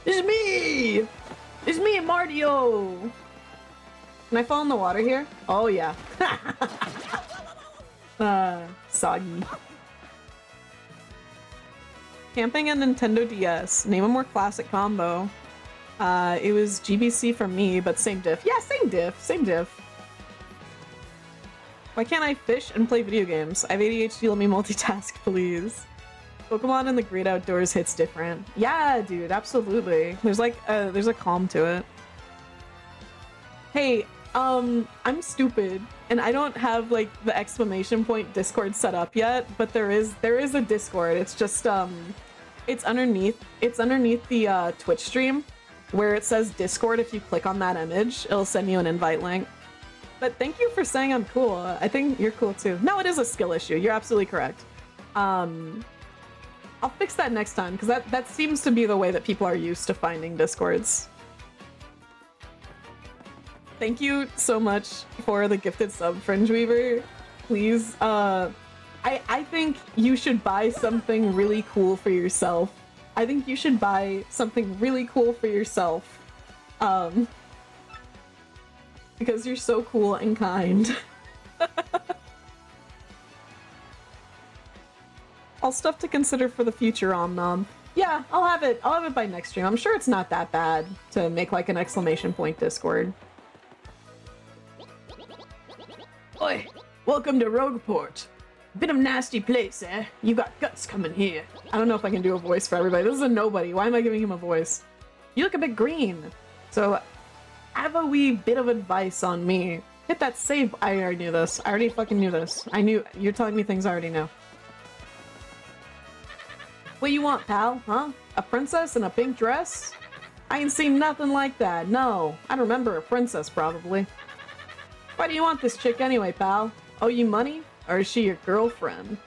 It's me! It's me, Mardio! Can I fall in the water here? Oh, yeah. Soggy. Camping and Nintendo DS. Name a more classic combo. It was GBC for me, but same diff. Yeah, same diff. Same diff. Why can't I fish and play video games? I have ADHD, let me multitask, please. Pokemon in the great outdoors hits different. Yeah, dude, absolutely. There's like, there's a calm to it. Hey, I'm stupid, and I don't have, like, the exclamation point Discord set up yet, but there is a Discord. It's just, it's underneath the, Twitch stream, where it says Discord. If you click on that image, it'll send you an invite link. But thank you for saying I'm cool. I think you're cool too. No, it is a skill issue. You're absolutely correct. I'll fix that next time, because that seems to be the way that people are used to finding Discords. Thank you so much for the gifted sub, Fringe Weaver. Please, I think you should buy something really cool for yourself. I think you should buy something really cool for yourself. Because you're so cool and kind. All stuff to consider for the future, Omnom. Yeah, I'll have it by next stream. I'm sure it's not that bad to make like an exclamation point Discord. Oi, welcome to Rogueport. Bit of nasty place, eh? You got guts coming here. I don't know if I can do a voice for everybody. This is a nobody. Why am I giving him a voice? You look a bit green. So, have a wee bit of advice on me. Hit that save. I already knew this. I already fucking knew this. I knew. You're telling me things I already know. What you want, pal? Huh? A princess in a pink dress? I ain't seen nothing like that. No. I remember a princess, probably. Why do you want this chick anyway, pal? Owe you money? Or is she your girlfriend?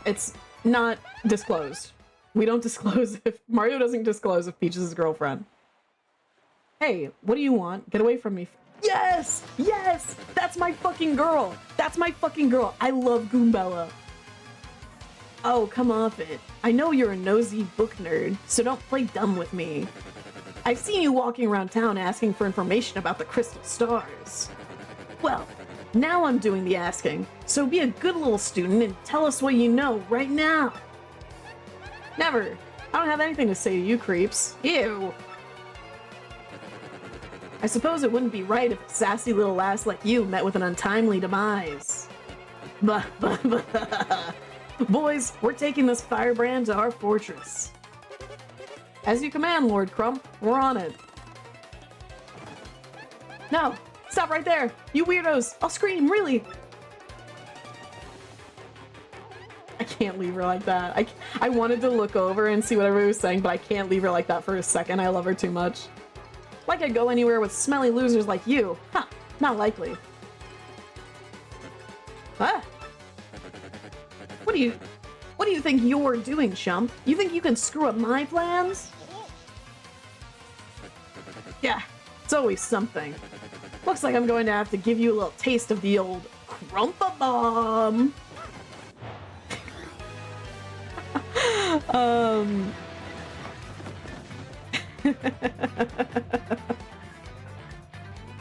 It's Not disclosed. We don't disclose if Mario doesn't disclose if Peach is his girlfriend. Hey, what do you want? Get away from me. Yes! Yes! That's my fucking girl! That's my fucking girl! I love Goombella. Oh, come off it. I know you're a nosy book nerd, so don't play dumb with me. I've seen you walking around town asking for information about the crystal stars. Well, now I'm doing the asking, so be a good little student and tell us what you know right now. Never. I don't have anything to say to you creeps. Ew. I suppose it wouldn't be right if a sassy little lass like you met with an untimely demise. Bah, bah, bah. Boys, we're taking this firebrand to our fortress. As you command, Lord Crump. We're on it. No! Stop right there! You weirdos! I'll scream, really! I can't leave her like that. I wanted to look over and see what everybody was saying, but I can't leave her like that for a second. I love her too much. Like I'd go anywhere with smelly losers like you. Huh, not likely. Huh? What do you think you're doing, chump? You think you can screw up my plans? Yeah, it's always something. Looks like I'm going to have to give you a little taste of the old Crumpa-Bomb.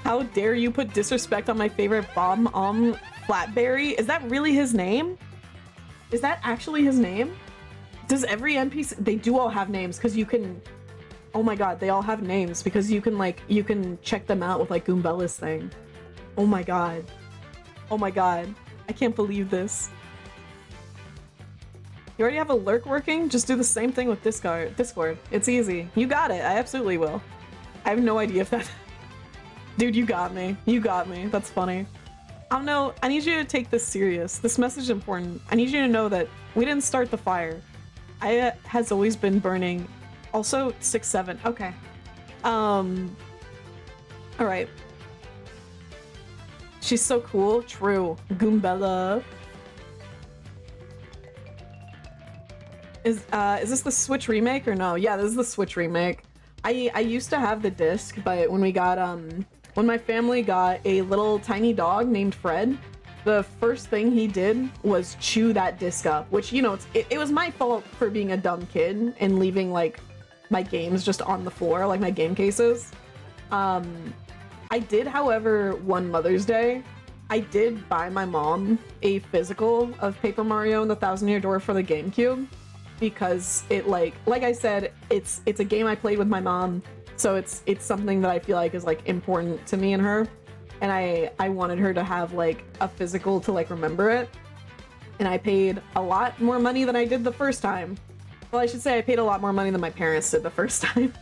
How dare you put disrespect on my favorite bomb, Flatberry? Is that really his name? Is that actually his name? Does every NPC... They do all have names, because you can... Oh my god, they all have names, because you can, like, you can check them out with, like, Goombella's thing. Oh my god. Oh my god. I can't believe this. You already have a lurk working? Just do the same thing with Discord. It's easy. You got it. I absolutely will. I have no idea if that... Dude, you got me. You got me. That's funny. No, I need you to take this serious. This message is important. I need you to know that we didn't start the fire. Aya has always been burning. Also, 6-7. Okay. Alright. She's so cool. True. Goombella. Is this the Switch remake or no? Yeah, this is the Switch remake. I used to have the disc, but when we got, when my family got a little tiny dog named Fred, the first thing he did was chew that disc up, which, you know, it was my fault for being a dumb kid and leaving, like, my games just on the floor, like my game cases. I did, however, one Mother's Day, I did buy my mom a physical of Paper Mario and the Thousand Year Door for the GameCube, because it, like I said, it's a game I played with my mom, so it's something that I feel like is, like, important to me and her, and I wanted her to have, like, a physical to, like, remember it, and I paid a lot more money than I did the first time. Well, I should say I paid a lot more money than my parents did the first time.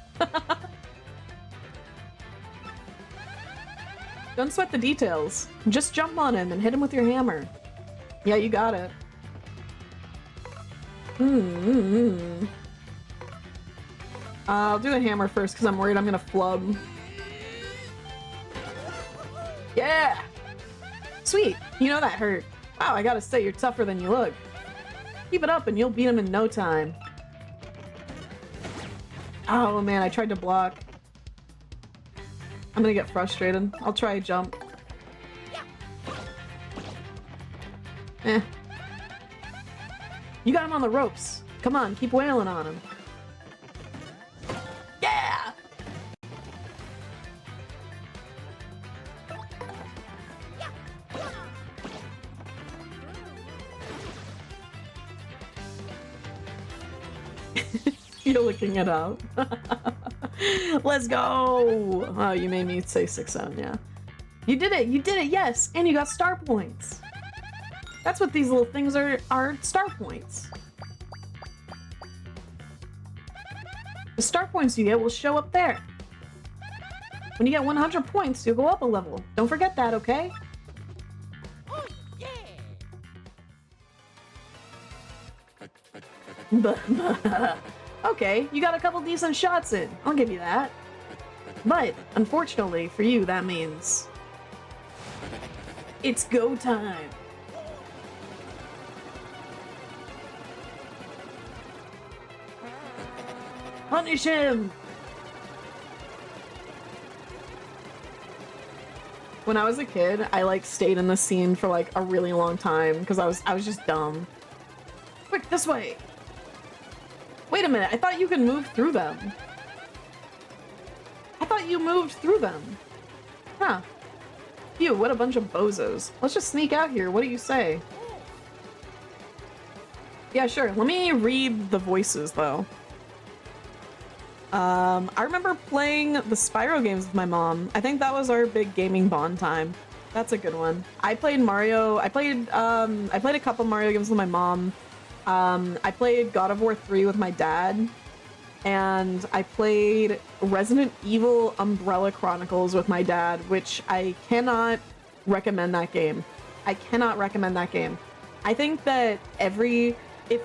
Don't sweat the details. Just jump on him and hit him with your hammer. Yeah, you got it. I'll do the hammer first because I'm worried I'm gonna flub. Yeah! Sweet! You know that hurt. Wow, I gotta say, you're tougher than you look. Keep it up and you'll beat him in no time. Oh man, I tried to block. I'm gonna get frustrated. I'll try a jump. Eh. You got him on the ropes. Come on, keep wailing on him. Yeah! You're looking it up. Let's go! Oh, you made me say 6-7, yeah. You did it, yes! And you got star points! That's what these little things are star points. The star points you get will show up there. When you get 100 points, you'll go up a level. Don't forget that, okay? Oh, yeah! Okay, you got a couple decent shots in. I'll give you that. But, unfortunately for you, that means... it's go time. Punish him! When I was a kid, I like stayed in the scene for like a really long time because I was just dumb. Quick, this way! Wait a minute, I thought you could move through them. I thought you moved through them. Huh. Phew, what a bunch of bozos. Let's just sneak out here, what do you say? Yeah, sure, let me read the voices though. I remember playing the Spyro games with my mom. I think that was our big gaming bond time. That's a good one. I played Mario. I played a couple Mario games with my mom. I played God of War 3 with my dad. And I played Resident Evil Umbrella Chronicles with my dad, which I cannot recommend that game. I cannot recommend that game. I think that if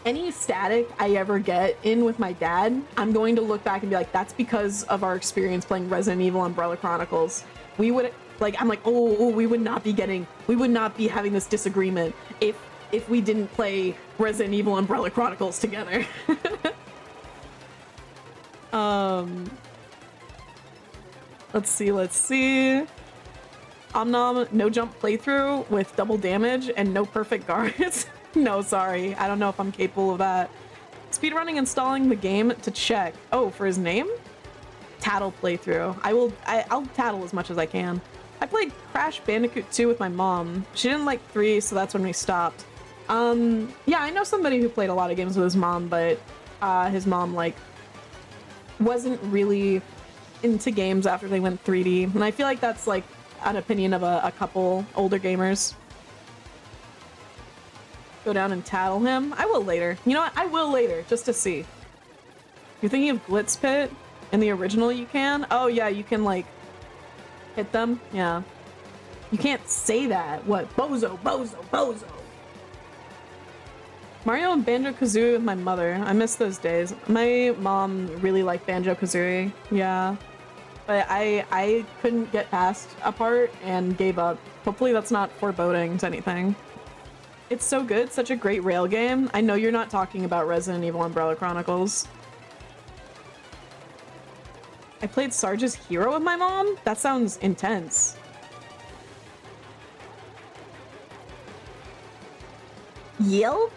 any static I ever get in with my dad, I'm going to look back and be like, that's because of our experience playing Resident Evil Umbrella Chronicles. We would, like, I'm like, we would not be having this disagreement if we didn't play Resident Evil Umbrella Chronicles together. Let's see. Omnom, no jump playthrough with double damage and no perfect guards. No, sorry. I don't know if I'm capable of that. Speedrunning installing the game to check. Oh, for his name? Tattle playthrough. I'll tattle as much as I can. I played Crash Bandicoot 2 with my mom. She didn't like 3, so that's when we stopped. Yeah, I know somebody who played a lot of games with his mom, but his mom, like, wasn't really into games after they went 3D. And I feel like that's, like, an opinion of a couple older gamers. Go down and tattle him? I will later. You know what? I will later, just to see. You're thinking of Glitz Pit? In the original you can? Oh yeah, you can like hit them? Yeah. You can't say that. What? Bozo, bozo, bozo. Mario and Banjo-Kazooie with my mother. I miss those days. My mom really liked Banjo-Kazooie. Yeah. But I couldn't get past a part and gave up. Hopefully that's not foreboding to anything. It's so good, such a great rail game. I know you're not talking about Resident Evil Umbrella Chronicles. I played Sarge's Hero with my mom? That sounds intense. Yell?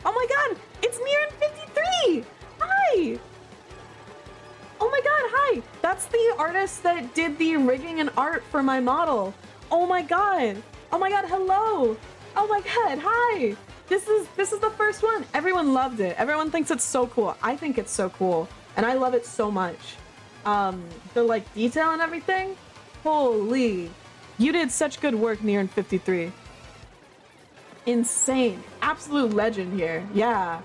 Oh my god, it's Niran53! Hi! Oh my god, hi! That's the artist that did the rigging and art for my model. Oh my god! Oh my god, hello! Oh my god, hi! This is the first one. Everyone loved it. Everyone thinks it's so cool. I think it's so cool. And I love it so much. The like detail and everything. Holy. You did such good work, Niran53. Insane. Absolute legend here. Yeah.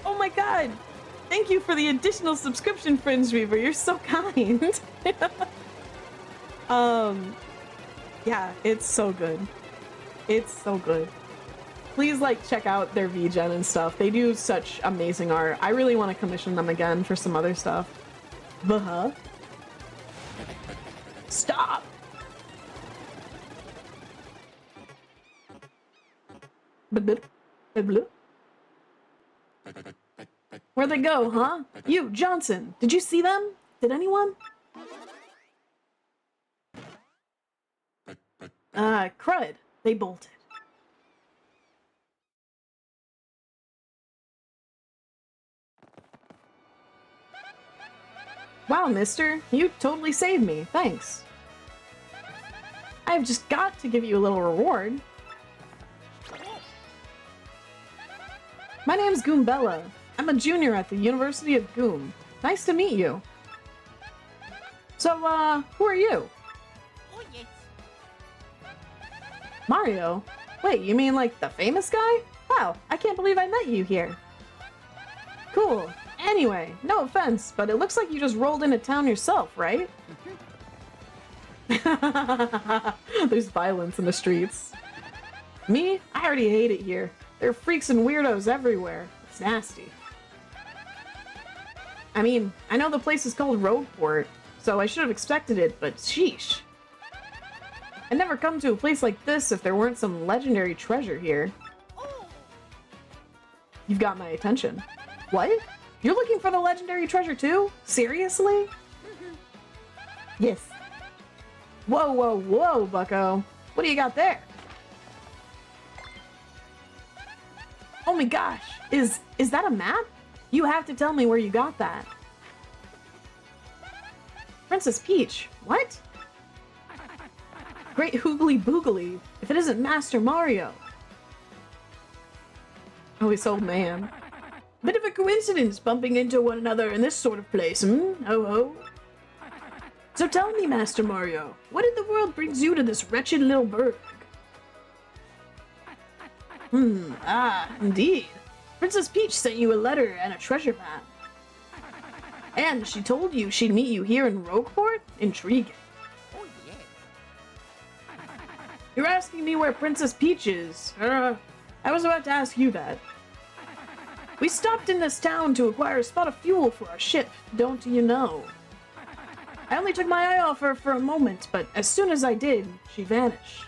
Oh my god. Thank you for the additional subscription, Fringe Reaver. You're so kind. Yeah, it's so good. It's so good. Please, like, check out their VGen and stuff. They do such amazing art. I really want to commission them again for some other stuff. Huh? Stop! Where'd they go, huh? You, Johnson, did you see them? Did anyone? Crud. They bolted. Wow, mister. You totally saved me. Thanks. I've just got to give you a little reward. My name's Goombella. I'm a junior at the University of Goom. Nice to meet you. So, who are you? Mario? Wait, you mean like the famous guy? Wow, I can't believe I met you here. Cool. Anyway, no offense, but it looks like you just rolled into town yourself, right? There's violence in the streets. Me? I already hate it here. There are freaks and weirdos everywhere. It's nasty. I mean, I know the place is called Rogueport, so I should have expected it, but sheesh. I'd never come to a place like this if there weren't some legendary treasure here. You've got my attention. What? You're looking for the legendary treasure too? Seriously? Yes. Whoa, whoa, whoa, bucko. What do you got there? Oh my gosh, is that a map? You have to tell me where you got that. Princess Peach, what? Great hoogly boogly, if it isn't Master Mario. Oh, this old man. Bit of a coincidence bumping into one another in this sort of place, hmm? Ho ho. So tell me, Master Mario, what in the world brings you to this wretched little burg? Indeed. Princess Peach sent you a letter and a treasure map. And she told you she'd meet you here in Rogueport? Intriguing. Oh, yeah. You're asking me where Princess Peach is? I was about to ask you that. We stopped in this town to acquire a spot of fuel for our ship, don't you know? I only took my eye off her for a moment, but as soon as I did, she vanished.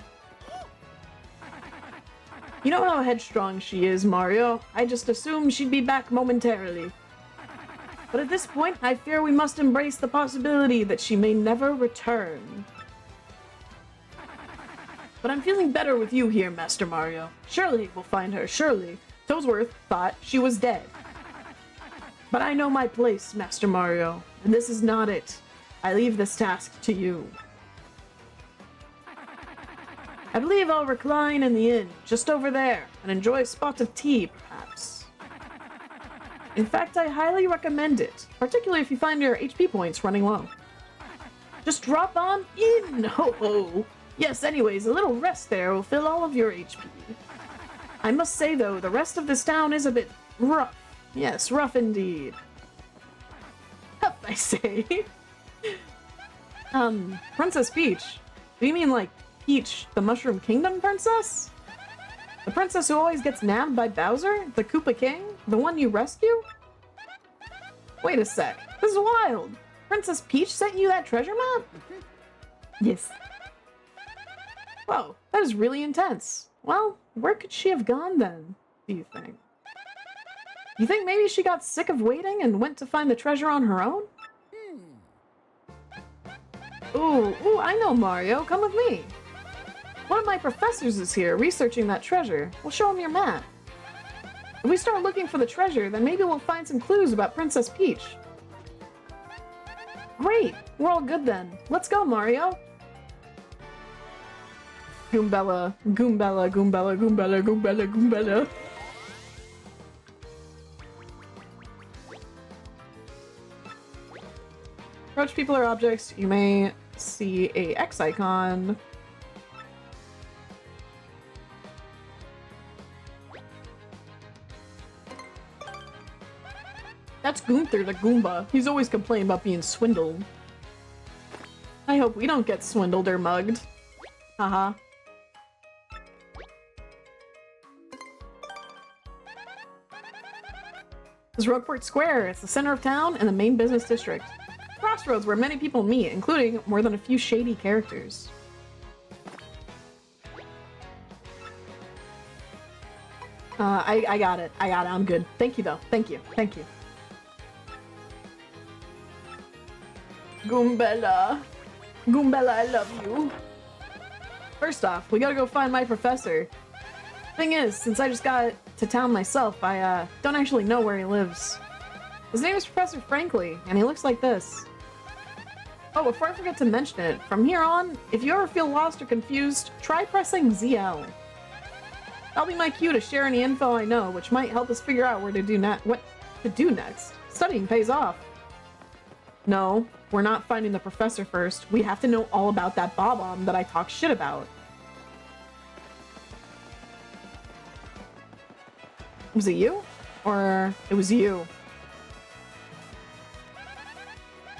You know how headstrong she is, Mario. I just assumed she'd be back momentarily. But at this point, I fear we must embrace the possibility that she may never return. But I'm feeling better with you here, Master Mario. Surely we'll find her, surely. Toadsworth thought she was dead. But I know my place, Master Mario, and this is not it. I leave this task to you. I believe I'll recline in the inn, just over there, and enjoy a spot of tea, perhaps. In fact, I highly recommend it, particularly if you find your HP points running low. Just drop on in, ho-ho! Yes, anyways, a little rest there will fill all of your HP. I must say, though, the rest of this town is a bit rough. Yes, rough indeed. Up, I say. Princess Peach? Do you mean, like, Peach, the Mushroom Kingdom princess? The princess who always gets nabbed by Bowser? The Koopa King? The one you rescue? Wait a sec. This is wild. Princess Peach sent you that treasure map? Yes. Whoa, that is really intense. Well, where could she have gone then, do you think? You think maybe she got sick of waiting and went to find the treasure on her own? Ooh, I know, Mario. Come with me. One of my professors is here researching that treasure. We'll show him your map. If we start looking for the treasure, then maybe we'll find some clues about Princess Peach. Great! We're all good then. Let's go, Mario! Goombella, Goombella, Goombella, Goombella, Goombella, Goombella. Approach people or objects, you may see a X icon. That's Gunther the Goomba. He's always complaining about being swindled. I hope we don't get swindled or mugged. Haha. This is Rogueport Square. It's the center of town and the main business district. Crossroads where many people meet, including more than a few shady characters. I got it. I'm good. Thank you, though. Thank you. Goombella. Goombella, I love you. First off, we gotta go find my professor. Thing is, since I just got to town myself, I don't actually know where he lives. His name is Professor Frankly, and he looks like this. Oh, before I forget to mention it, from here on, if you ever feel lost or confused, try pressing ZL. That'll be my cue to share any info I know, which might help us figure out what to do next. Studying pays off. No, we're not finding the professor first. We have to know all about that Bob-omb that I talk shit about. Was it you? Or it was you?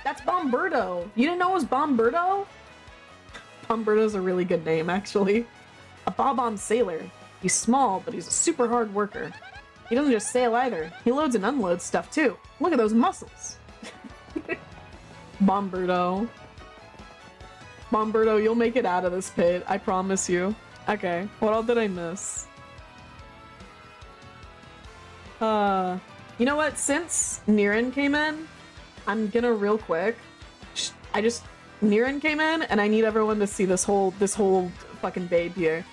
That's Bomberto! You didn't know it was Bomberto? Bomberto's a really good name, actually. A Bob-omb sailor. He's small, but he's a super hard worker. He doesn't just sail either. He loads and unloads stuff, too. Look at those muscles. Bomberto. Bomberto, you'll make it out of this pit. I promise you. Okay, what all did I miss? You know what? Since Niren came in, I'm gonna real quick. Niren came in, and I need everyone to see this whole fucking babe here.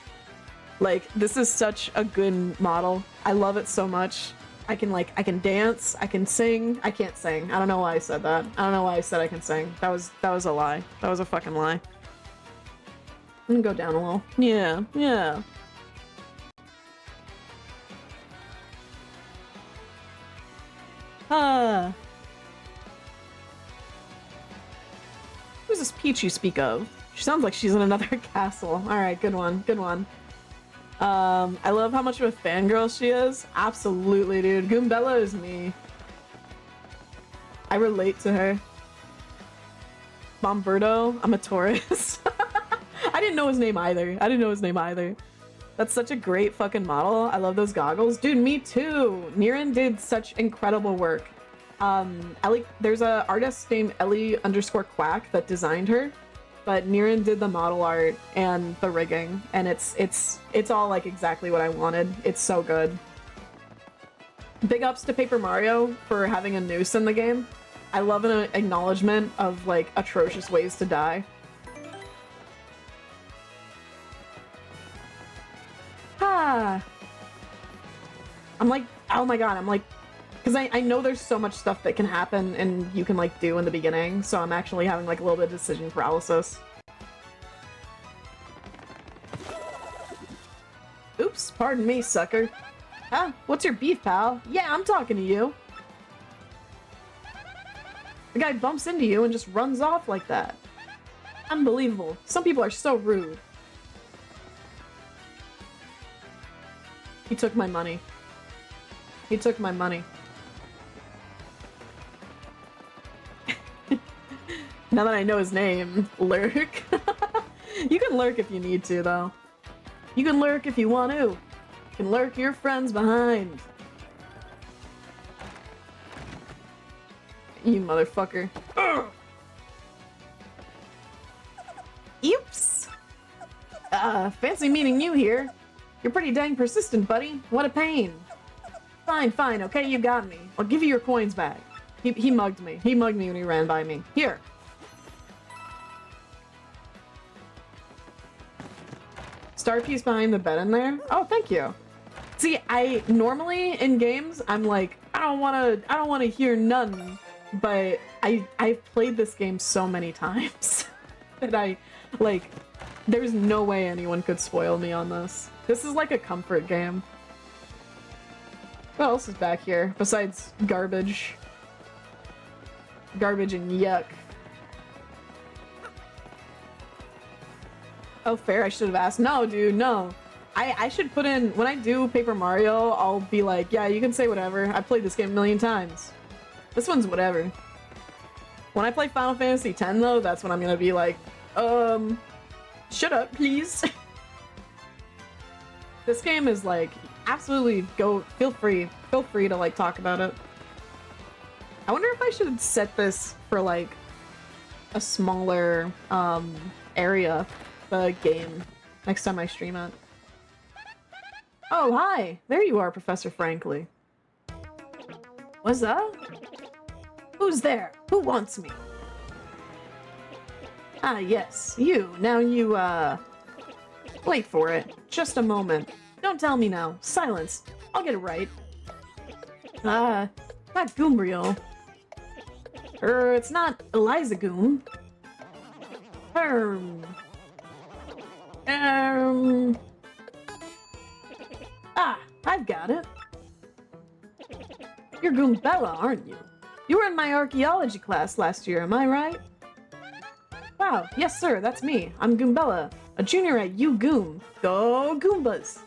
Like, this is such a good model. I love it so much. I can dance, I can sing. I can't sing. I don't know why I said that. I don't know why I said I can sing. That was a lie. That was a fucking lie. I'm gonna go down a little. Yeah, yeah. Who's this Peach you speak of? She sounds like she's in another castle. Alright, good one, good one. I love how much of a fangirl she is. Absolutely, dude. Goombella is me. I relate to her. Bomberto, I'm a Taurus. I didn't know his name either. That's such a great fucking model. I love those goggles. Dude, me too. Niren did such incredible work. Ellie, there's a artist named Ellie_Quack that designed her, but Niren did the model art and the rigging, and it's all like exactly what I wanted. It's so good. Big ups to Paper Mario for having a noose in the game. I love an acknowledgement of like atrocious ways to die. I'm like, oh my god, I'm like, because I know there's so much stuff that can happen and you can like do in the beginning, so I'm actually having like a little bit of decision paralysis. Oops, pardon me, sucker. Huh? What's your beef, pal? Yeah, I'm talking to you. The guy bumps into you and just runs off like that. Unbelievable. Some people are so rude. He took my money. He took my money. Now that I know his name, lurk. You can lurk if you need to, though. You can lurk if you want to. You can lurk your friends behind. You motherfucker. Ugh. Oops. Fancy meeting you here. You're pretty dang persistent, buddy. What a pain. Fine, fine, okay, you got me. I'll give you your coins back. He mugged me. He mugged me when he ran by me. Here. Star piece behind the bed in there? Oh, thank you. See, I normally in games, I'm like, I don't wanna hear none. But I've played this game so many times that there's no way anyone could spoil me on this. This is like a comfort game. What else is back here besides garbage? Garbage and yuck. Oh, fair, I should have asked. No, dude, no. I should put in, when I do Paper Mario, I'll be like, yeah, you can say whatever. I've played this game a million times. This one's whatever. When I play Final Fantasy X, though, that's when I'm gonna be like, shut up, please. This game is like, absolutely feel free to like talk about it. I wonder if I should set this for like a smaller area, the game, next time I stream it. Oh, hi! There you are, Professor Frankly. What's up? Who's there? Who wants me? Ah, yes, you. Now you, wait for it. Just a moment. Don't tell me now. Silence. I'll get it right. Not Goombriel. It's not Eliza Goom. I've got it. You're Goombella, aren't you? You were in my archaeology class last year, am I right? Wow, yes sir, that's me. I'm Goombella, a junior at UGoom. Go Goombas!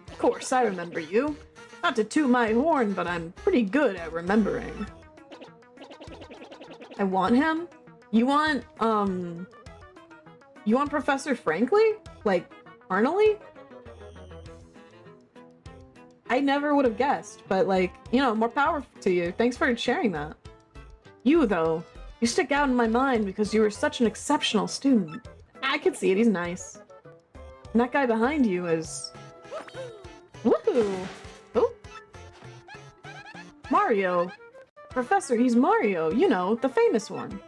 Of course, I remember you. Not to toot my horn, but I'm pretty good at remembering. I want him? You want Professor Frankly? Like, Arnolly? I never would have guessed, but like, you know, more power to you. Thanks for sharing that. You, though, you stick out in my mind because you were such an exceptional student. I could see it, he's nice. And that guy behind you is... Woohoo! Oh, Mario. Professor, he's Mario, you know, the famous one.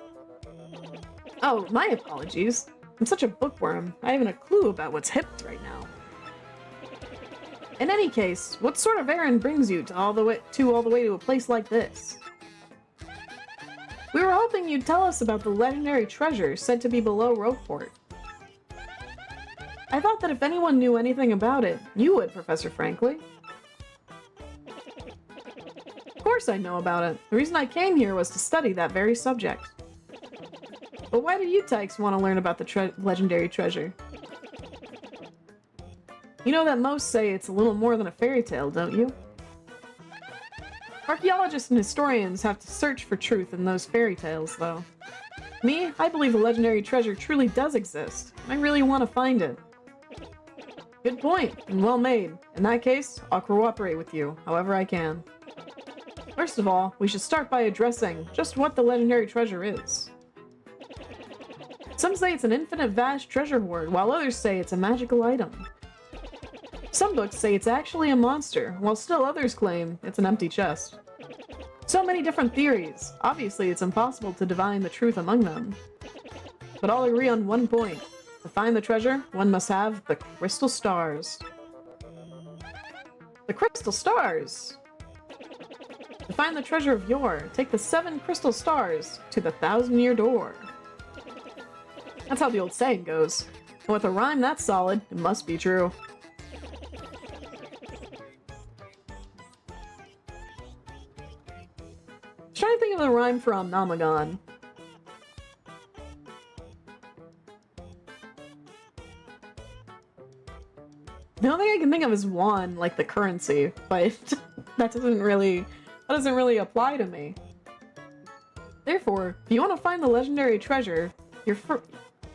Oh, my apologies. I'm such a bookworm, I haven't a clue about what's hip right now. In any case, what sort of errand brings you all the way to a place like this? We were hoping you'd tell us about the legendary treasure said to be below Rogueport. I thought that if anyone knew anything about it, you would, Professor Frankly. Of course I know about it. The reason I came here was to study that very subject. But why do you tykes want to learn about the legendary treasure? You know that most say it's a little more than a fairy tale, don't you? Archaeologists and historians have to search for truth in those fairy tales, though. Me, I believe the legendary treasure truly does exist. I really want to find it. Good point, and well made. In that case, I'll cooperate with you, however I can. First of all, we should start by addressing just what the legendary treasure is. Some say it's an infinite vast treasure hoard, while others say it's a magical item. Some books say it's actually a monster, while still others claim it's an empty chest. So many different theories. Obviously, it's impossible to divine the truth among them. But all agree on one point. To find the treasure, one must have the crystal stars. The crystal stars! To find the treasure of yore, take the 7 crystal stars to the 1,000-year door. That's how the old saying goes. And with a rhyme that solid, it must be true. Trying to think of the rhyme for Omnomagon. The only thing I can think of is won, like the currency, but that doesn't really apply to me. Therefore, if you want to find the legendary treasure,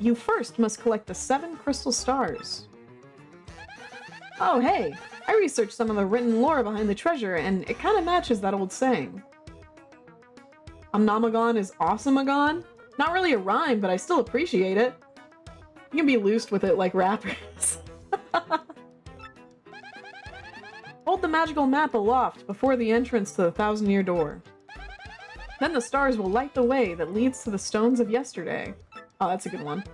you first must collect the 7 crystal stars. Oh hey, I researched some of the written lore behind the treasure, and it kind of matches that old saying. Omnomagon is awesomeagon? Not really a rhyme, but I still appreciate it. You can be loosed with it like rappers. Hold the magical map aloft before the entrance to the 1,000-year door. Then the stars will light the way that leads to the stones of yesterday. Oh, that's a good one.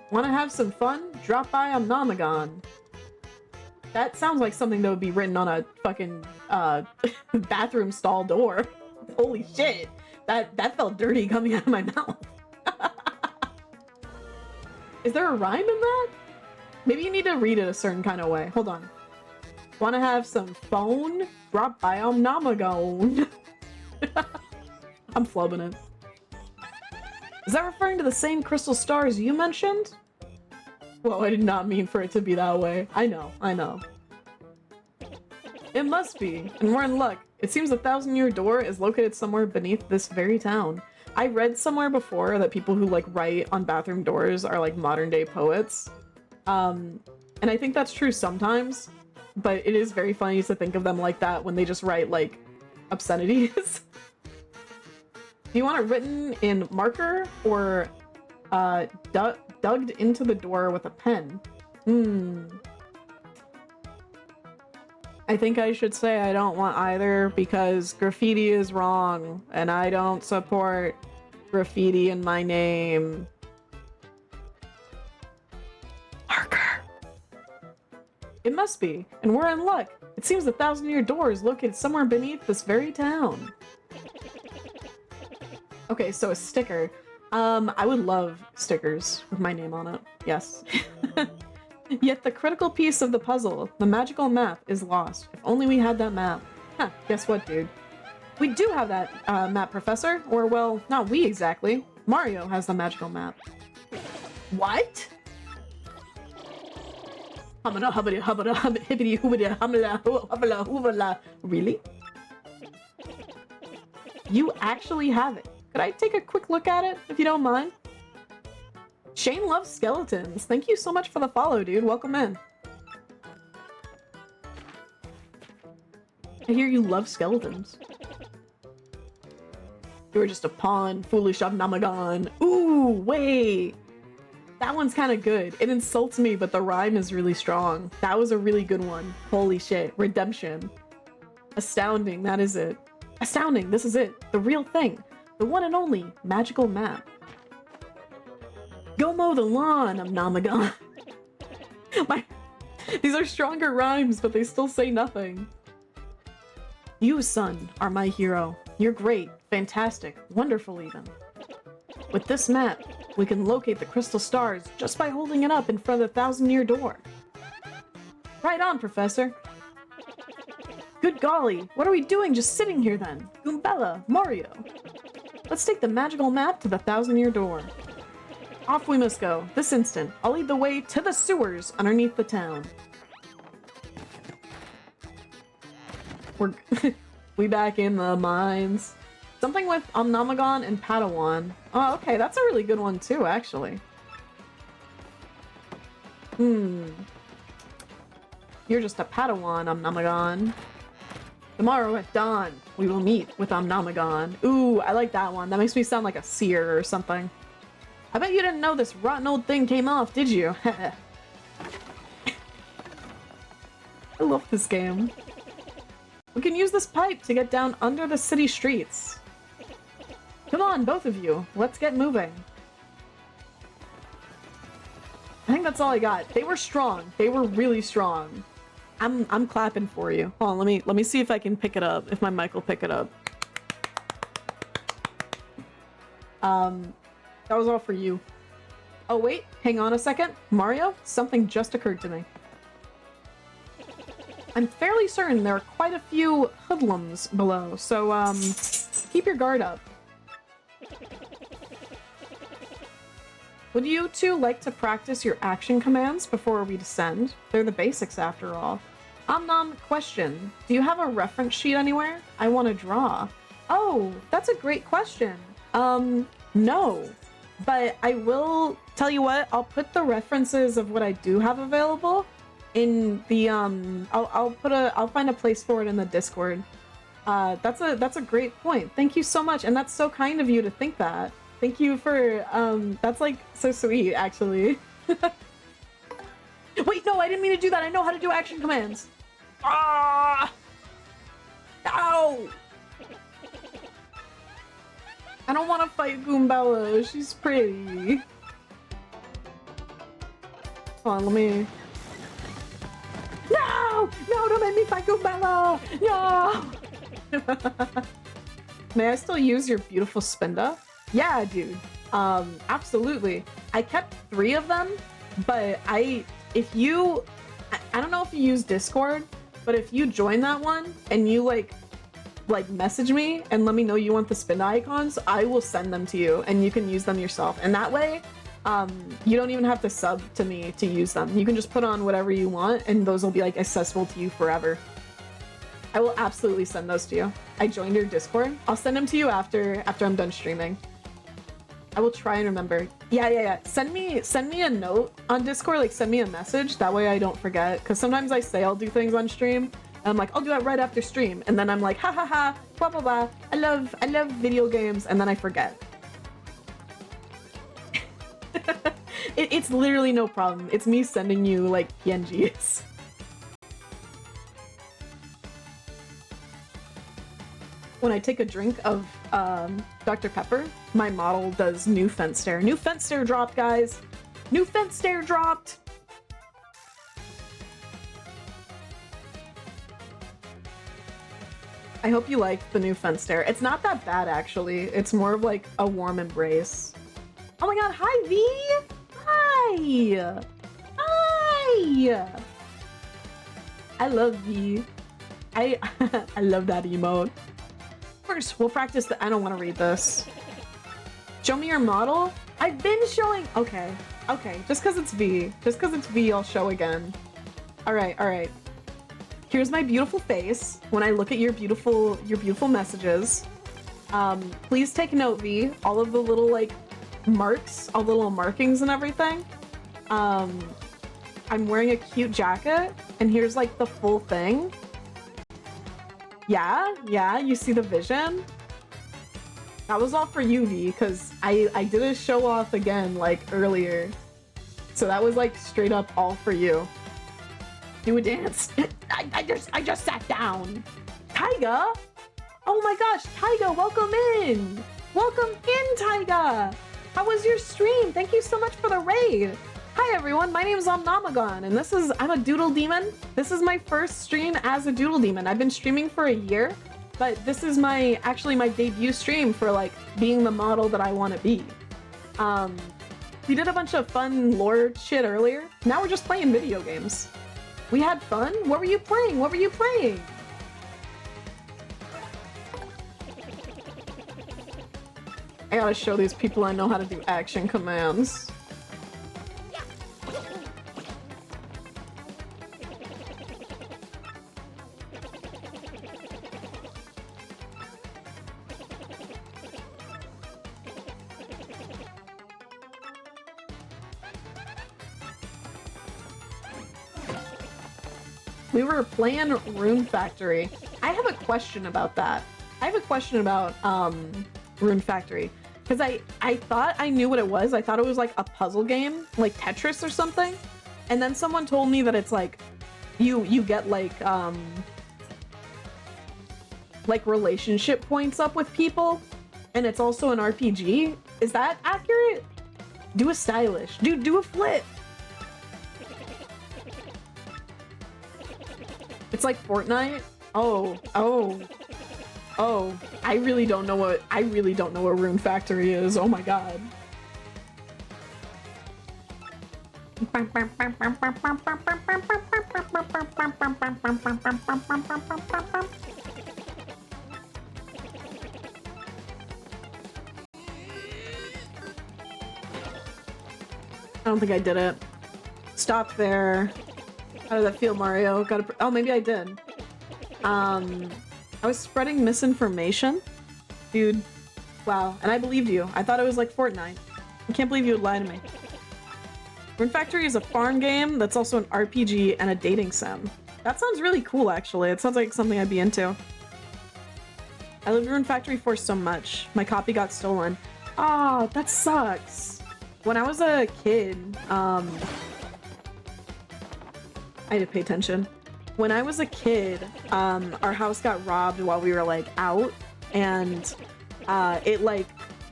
Want to have some fun? Drop by Omnomagon. That sounds like something that would be written on a fucking bathroom stall door. Holy shit. That felt dirty coming out of my mouth. Is there a rhyme in that? Maybe you need to read it a certain kind of way. Hold on. Want to have some phone? Drop by Omnomagon. I'm flubbing it. Is that referring to the same crystal stars you mentioned? Whoa, I did not mean for it to be that way. I know. It must be, and we're in luck. It seems the 1,000-year door is located somewhere beneath this very town. I read somewhere before that people who like write on bathroom doors are like modern day poets. And I think that's true sometimes, but it is very funny to think of them like that when they just write like obscenities. Do you want it written in marker or dug into the door with a pen? I think I should say I don't want either because graffiti is wrong and I don't support graffiti in my name. Marker. It must be, and we're in luck. It seems the 1,000-year door is located somewhere beneath this very town. Okay, so a sticker. I would love stickers with my name on it. Yes. Yet the critical piece of the puzzle, the magical map, is lost. If only we had that map. Huh, guess what, dude? We do have that map, Professor. Or, well, not we exactly. Mario has the magical map. What? Really? You actually have it. Could I take a quick look at it, if you don't mind? Shane loves skeletons. Thank you so much for the follow, dude. Welcome in. I hear you love skeletons. You were just a pawn, foolish Omnomagon. Ooh, wait. That one's kind of good. It insults me, but the rhyme is really strong. That was a really good one. Holy shit. Redemption. Astounding, that is it. Astounding, this is it. The real thing. The one and only magical map. Go mow the lawn, Omnomagon. These are stronger rhymes, but they still say nothing. You, son, are my hero. You're great, fantastic, wonderful even. With this map, we can locate the crystal stars just by holding it up in front of the 1,000-year door. Right on, Professor. Good golly, what are we doing just sitting here then? Goombella, Mario. Let's take the magical map to the 1,000-year door. Off we must go, this instant. I'll lead the way to the sewers underneath the town. We back in the mines. Something with Omnomagon and Padawan. Oh, okay, that's a really good one too, actually. You're just a Padawan, Omnomagon. Tomorrow at dawn, we will meet with Omnomagon. Ooh, I like that one. That makes me sound like a seer or something. I bet you didn't know this rotten old thing came off, did you? I love this game. We can use this pipe to get down under the city streets. Come on, both of you. Let's get moving. I think that's all I got. They were strong. They were really strong. I'm clapping for you. Hold on, let me see if I can pick it up. If my mic will pick it up. That was all for you. Oh wait, hang on a second. Mario, something just occurred to me. I'm fairly certain there are quite a few hoodlums below, so keep your guard up. Would you two like to practice your action commands before we descend? They're the basics after all. Omnom, question. Do you have a reference sheet anywhere? I want to draw. Oh, that's a great question. No. But I will tell you what, I'll put the references of what I do have available in the I'll find a place for it in the Discord. That's a great point. Thank you so much, and that's so kind of you to think that. Thank you for that's like so sweet, actually. Wait, no, I didn't mean to do that. I know how to do action commands. Ah! Ow! I don't want to fight Goombella. She's pretty. Hold on, let me... No! No, don't make me fight Goombella! No! May I still use your beautiful Spinda? Yeah, dude. Absolutely. I kept 3 of them, but I don't know if you use Discord, but if you join that one and you like message me and let me know you want the spin icons, I will send them to you and you can use them yourself. And that way, you don't even have to sub to me to use them. You can just put on whatever you want and those will be like accessible to you forever. I will absolutely send those to you. I joined your Discord. I'll send them to you after I'm done streaming. I will try and remember. Yeah. Send me a note on Discord, like send me a message. That way I don't forget. Because sometimes I say I'll do things on stream. And I'm like, I'll do that right after stream. And then I'm like, ha ha ha, blah blah blah. I love video games, and then I forget. It's literally no problem. It's me sending you like PNGs. When I take a drink of Dr. Pepper, my model does new fence stare. New fence stare dropped, guys. New fence stare dropped. I hope you like the new fence stare. It's not that bad, actually. It's more of like a warm embrace. Oh my god, hi V! Hi! Hi! I love V. I love that emote. First, we'll practice I don't want to read this. Show me your model? I've been showing... Okay. Just because it's V. I'll show again. Alright. Here's my beautiful face when I look at your beautiful messages. Please take note, V. All of the little, like, marks, all the little markings and everything. I'm wearing a cute jacket, and here's, like, the full thing. Yeah, you see the vision? That was all for you, V, because I did a show off again, like, earlier. So that was, like, straight up all for you. Do a dance. I just sat down. Taiga? Oh my gosh, Taiga, welcome in! Welcome in, Taiga! How was your stream? Thank you so much for the raid! Hi everyone, my name is Omnomagonvt, and I'm a doodle demon. This is my first stream as a doodle demon. I've been streaming for a year, but this is actually my debut stream for like being the model that I want to be. We did a bunch of fun lore shit earlier. Now we're just playing video games. We had fun? What were you playing? What were you playing? I gotta show these people I know how to do action commands. We were playing Rune Factory. I have a question about that. I have a question about Rune Factory. Because I thought I knew what it was. I thought it was like a puzzle game, like Tetris or something. And then someone told me that it's like you get like relationship points up with people, and it's also an RPG. Is that accurate? Do a stylish. Dude, do a flip. It's like Fortnite? Oh. I really don't know what Rune Factory is. Oh my god. I don't think I did it. Stop there. How did that feel, Mario? Oh, maybe I did. I was spreading misinformation? Dude. Wow. And I believed you. I thought it was like Fortnite. I can't believe you would lie to me. Rune Factory is a farm game that's also an RPG and a dating sim. That sounds really cool, actually. It sounds like something I'd be into. I loved Rune Factory 4 so much. My copy got stolen. Ah, that sucks. When I was a kid, I had to pay attention. When I was a kid, our house got robbed while we were like out, and it like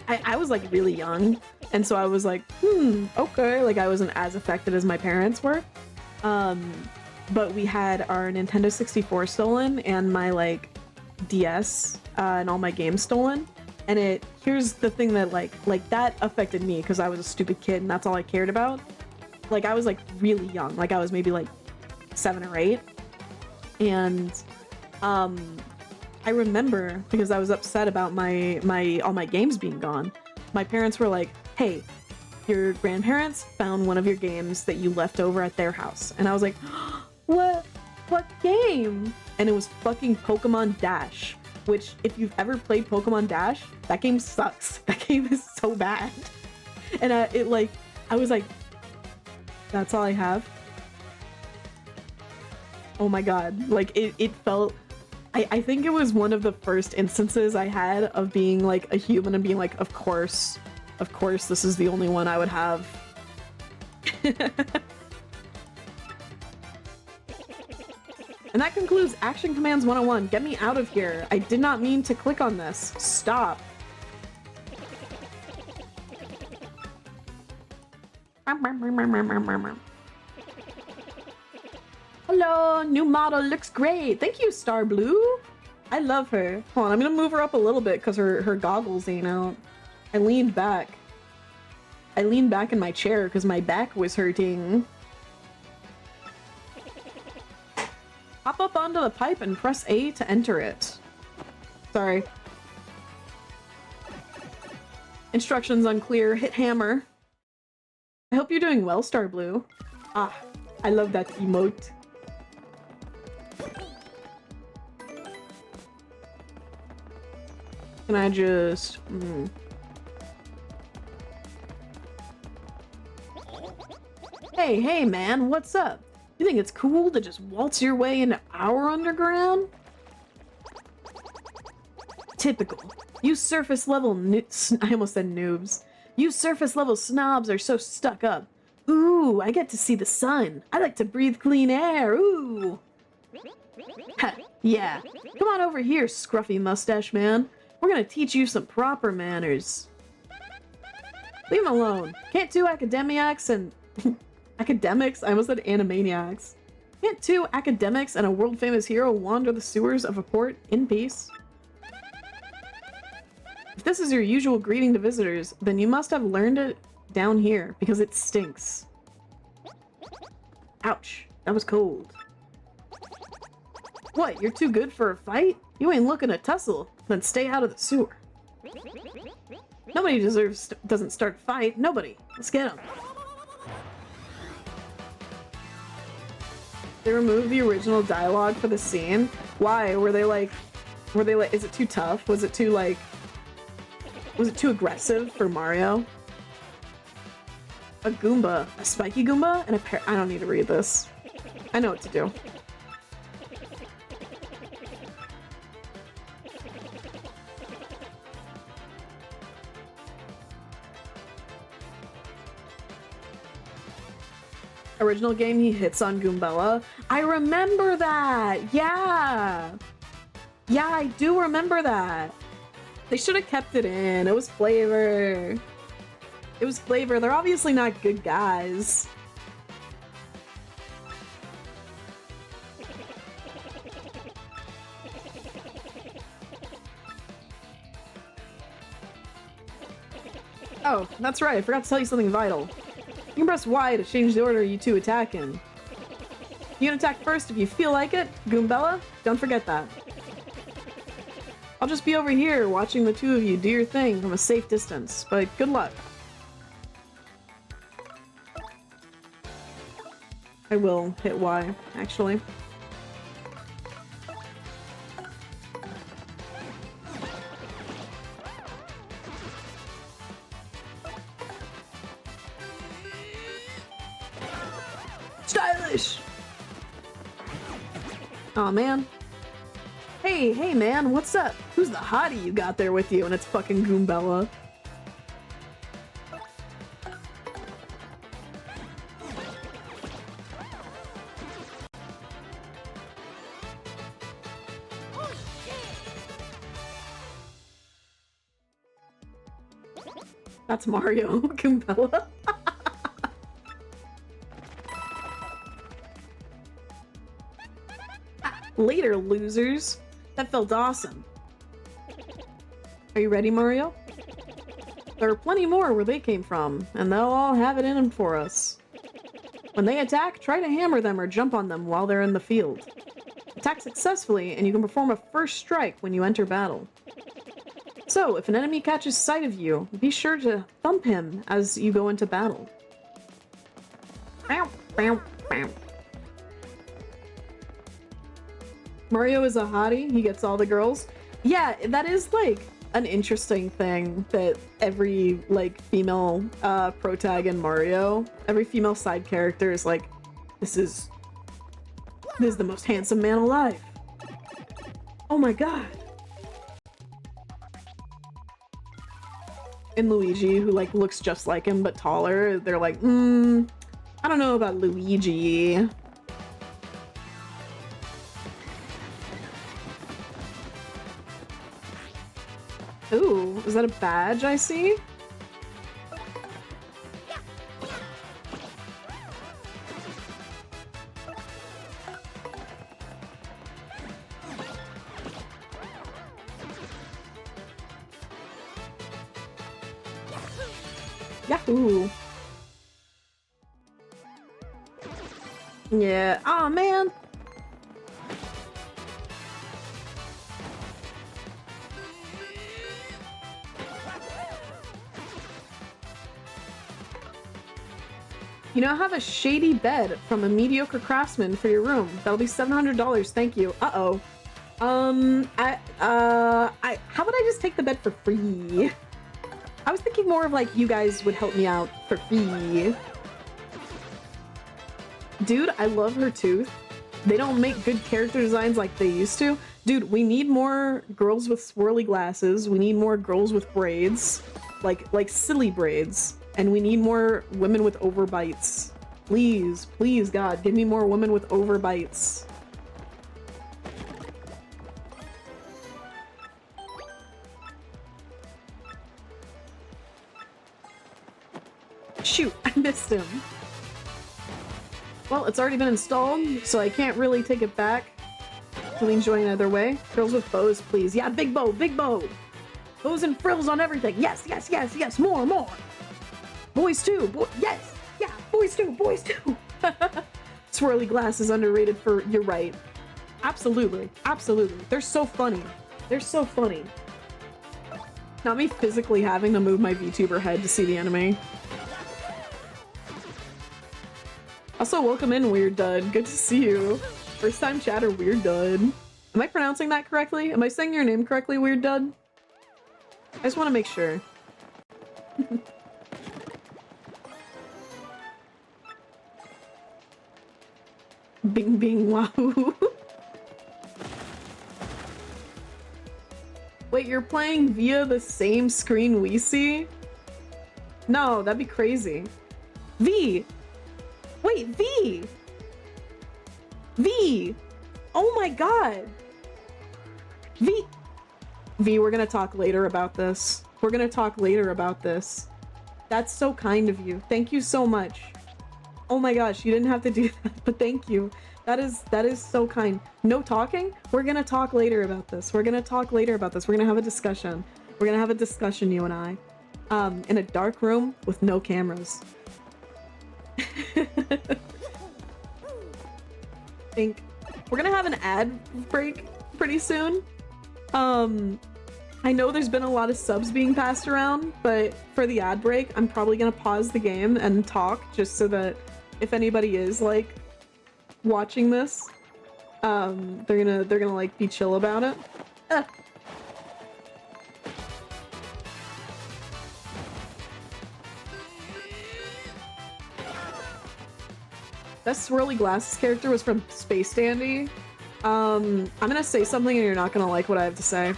I was like really young, and so I was like, okay, like I wasn't as affected as my parents were. But we had our Nintendo 64 stolen and my like DS and all my games stolen. And here's the thing that like that affected me because I was a stupid kid and that's all I cared about. Like I was like really young, like I was maybe like 7 or 8. And I remember because I was upset about all my games being gone. My parents were like, "Hey, your grandparents found one of your games that you left over at their house." And I was like, "What game?" And it was fucking Pokemon Dash, which if you've ever played Pokemon Dash, that game sucks. That game is so bad. And I was like, "That's all I have?" Oh my god, like it felt, I think it was one of the first instances I had of being like a human and being like, of course this is the only one I would have. And that concludes Action Commands 101. Get me out of here. I did not mean to click on this. Stop. Hello, new model looks great. Thank you, Star Blue. I love her. Hold on, I'm gonna move her up a little bit because her goggles ain't out. I leaned back in my chair because my back was hurting. Hop up onto the pipe and press A to enter it. Sorry. Instructions unclear. Hit hammer. I hope you're doing well, Star Blue. Ah, I love that emote. Can I just... Hey man, what's up? You think it's cool to just waltz your way into our underground? Typical. You surface level I almost said noobs. You surface level snobs are so stuck up. Ooh, I get to see the sun. I like to breathe clean air. Ooh. Ha, Yeah. Come on over here, scruffy mustache man. We're gonna teach you some proper manners. Leave him alone. Can't two academics and... academics? I almost said animaniacs. Can't two academics and a world-famous hero wander the sewers of a port in peace? If this is your usual greeting to visitors, then you must have learned it down here, because it stinks. Ouch. That was cold. What, you're too good for a fight? You ain't looking to tussle, then stay out of the sewer. Nobody doesn't start a fight. Nobody. Let's get him. They removed the original dialogue for the scene. Why? Were they like, is it too tough? Was it too aggressive for Mario? A Goomba. A spiky Goomba? And I don't need to read this. I know what to do. Original game, he hits on Goombella. I remember that! Yeah! Yeah, I do remember that. They should have kept it in. It was flavor. It was flavor. They're obviously not good guys. Oh, that's right. I forgot to tell you something vital. You can press Y to change the order you two attack in. You can attack first if you feel like it, Goombella. Don't forget that. I'll just be over here watching the two of you do your thing from a safe distance, but good luck. I will hit Y, actually. Stylish! Aw, man. Hey man, what's up? Who's the hottie you got there with you? And it's fucking Goombella. That's Mario. Goombella. Later, losers. That felt awesome. Are you ready, Mario? There are plenty more where they came from, and they'll all have it in them for us. When they attack, try to hammer them or jump on them while they're in the field. Attack successfully, and you can perform a first strike when you enter battle. So, if an enemy catches sight of you, be sure to thump him as you go into battle. Bow, bow, bow. Mario is a hottie, he gets all the girls. Yeah, that is like an interesting thing that every like female protag in Mario, every female side character is like, this is the most handsome man alive. Oh my god. And Luigi, who like looks just like him but taller, they're like, I don't know about Luigi. Ooh, is that a badge I see? Yahoo! Yeah. Aw, man! You now have a shady bed from a mediocre craftsman for your room. That'll be $700, thank you. Uh-oh. How about I just take the bed for free? I was thinking more of like, you guys would help me out for free. Dude, I love her tooth. They don't make good character designs like they used to. Dude, we need more girls with swirly glasses. We need more girls with braids. Like silly braids. And we need more women with overbites. Please, please, God, give me more women with overbites. Shoot, I missed him. Well, it's already been installed, so I can't really take it back. Really enjoying it either way. Girls with bows, please. Yeah, big bow, big bow. Bows and frills on everything. Yes, yes, yes, yes. More, more. Boys too. Yes. Yeah, boys too, boys too. Swirly glass is underrated for, you're right. Absolutely, absolutely. They're so funny. They're so funny. Not me physically having to move my VTuber head to see the enemy. Also, welcome in, Weird Dud. Good to see you. First time chatter, Weird Dud. Am I pronouncing that correctly? Am I saying your name correctly, Weird Dud? I just want to make sure. Bing bing wahoo. Wait, you're playing via the same screen we see? No, that'd be crazy. V! Wait, V! V! Oh my god! V! V, we're gonna talk later about this. We're gonna talk later about this. That's so kind of you. Thank you so much. Oh my gosh, you didn't have to do that, but thank you. That is so kind. No talking? We're gonna talk later about this. We're gonna talk later about this. We're gonna have a discussion. We're gonna have a discussion, you and I. In a dark room with no cameras. Think we're gonna have an ad break pretty soon. I know there's been a lot of subs being passed around, but for the ad break, I'm probably gonna pause the game and talk just so that if anybody is like watching this, they're gonna like be chill about it. That swirly glasses character was from Space Dandy. I'm gonna say something and you're not gonna like what I have to say.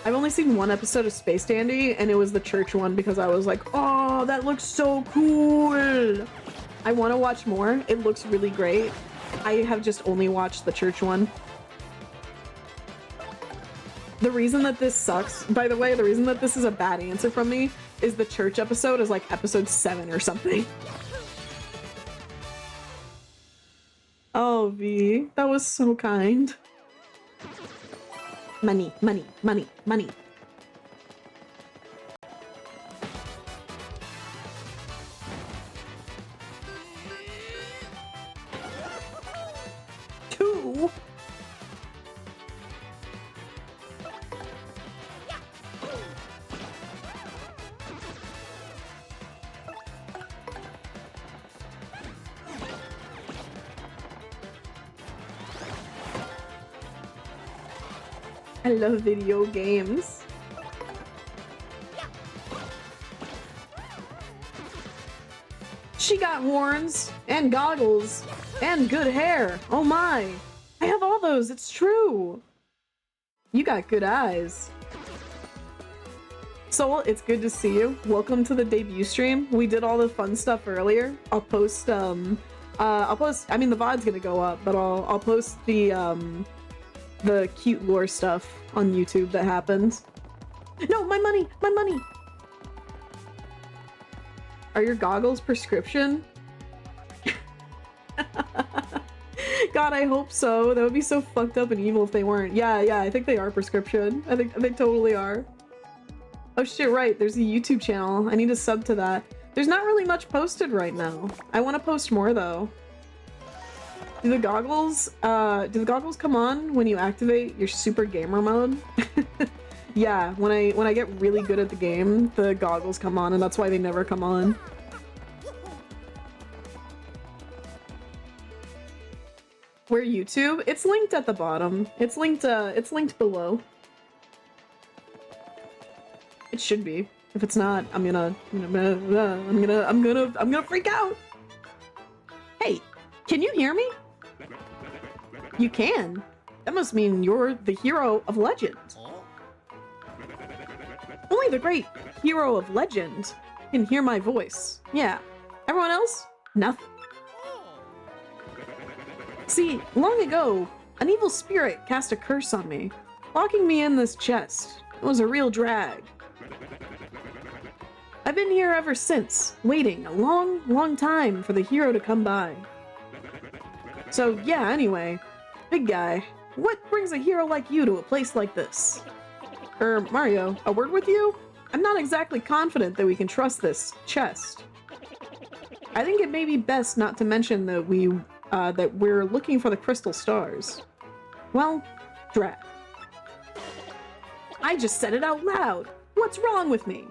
I've only seen one episode of Space Dandy and it was the church one because I was like, oh, that looks so cool. I want to watch more. It looks really great. I have just only watched the church one. The reason that this sucks, by the way, the reason that this is a bad answer from me is the church episode is like episode 7 or something. Oh, V, that was so kind. Money, money, money, money. Two. I love video games. She got horns and goggles and good hair. Oh my. I have all those. It's true. You got good eyes. Soul, it's good to see you. Welcome to the debut stream. We did all the fun stuff earlier. I'll post I mean the VOD's gonna go up, but I'll post the cute lore stuff on YouTube that happens. No, my money! My money! Are your goggles prescription? God, I hope so. That would be so fucked up and evil if they weren't. Yeah, I think they are prescription. I think they totally are. Oh shit, right. There's a YouTube channel. I need to sub to that. There's not really much posted right now. I want to post more though. Do the goggles come on when you activate your super gamer mode? Yeah, when I get really good at the game, the goggles come on and that's why they never come on. Where YouTube? It's linked at the bottom. It's linked below. It should be. If it's not, I'm gonna freak out. Hey, can you hear me? You can. That must mean you're the hero of legend. Only the great hero of legend can hear my voice. Yeah. Everyone else? Nothing. See, long ago, an evil spirit cast a curse on me, locking me in this chest. It was a real drag. I've been here ever since, waiting a long, long time for the hero to come by. So yeah, anyway, big guy, what brings a hero like you to a place like this? Mario, a word with you? I'm not exactly confident that we can trust this chest. I think it may be best not to mention that we're looking for the crystal stars. Well, drat. I just said it out loud. What's wrong with me?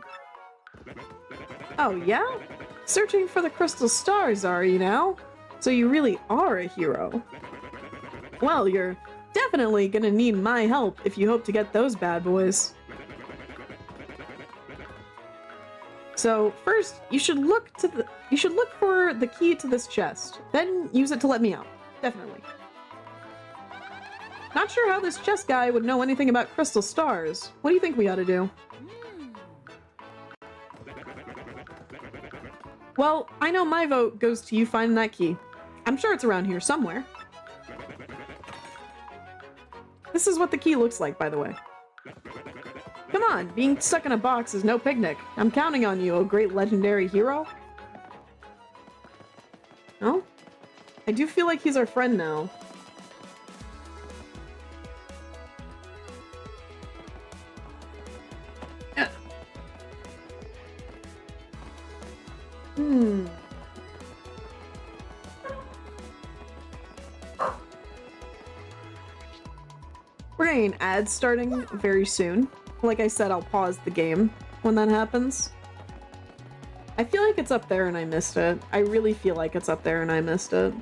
Oh yeah? Searching for the crystal stars, are you now? So you really are a hero. Well, you're definitely gonna need my help if you hope to get those bad boys. So first, you should look for the key to this chest. Then use it to let me out. Definitely. Not sure how this chest guy would know anything about crystal stars. What do you think we ought to do? Well, I know my vote goes to you finding that key. I'm sure it's around here somewhere. This is what the key looks like, by the way. Come on, being stuck in a box is no picnic. I'm counting on you, O great legendary hero. No? I do feel like he's our friend now. We're getting ads starting very soon. Like I said, I'll pause the game when that happens. I feel like it's up there and I missed it. I really feel like it's up there and I missed it.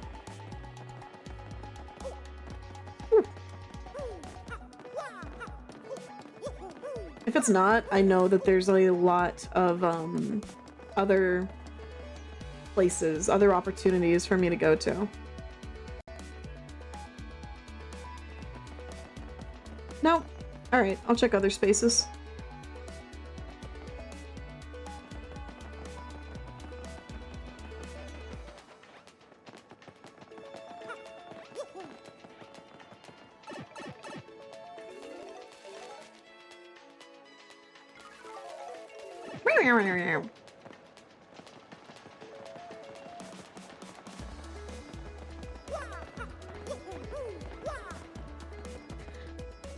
If it's not, I know that there's a lot of other places, other opportunities for me to go to. No. Alright, I'll check other spaces.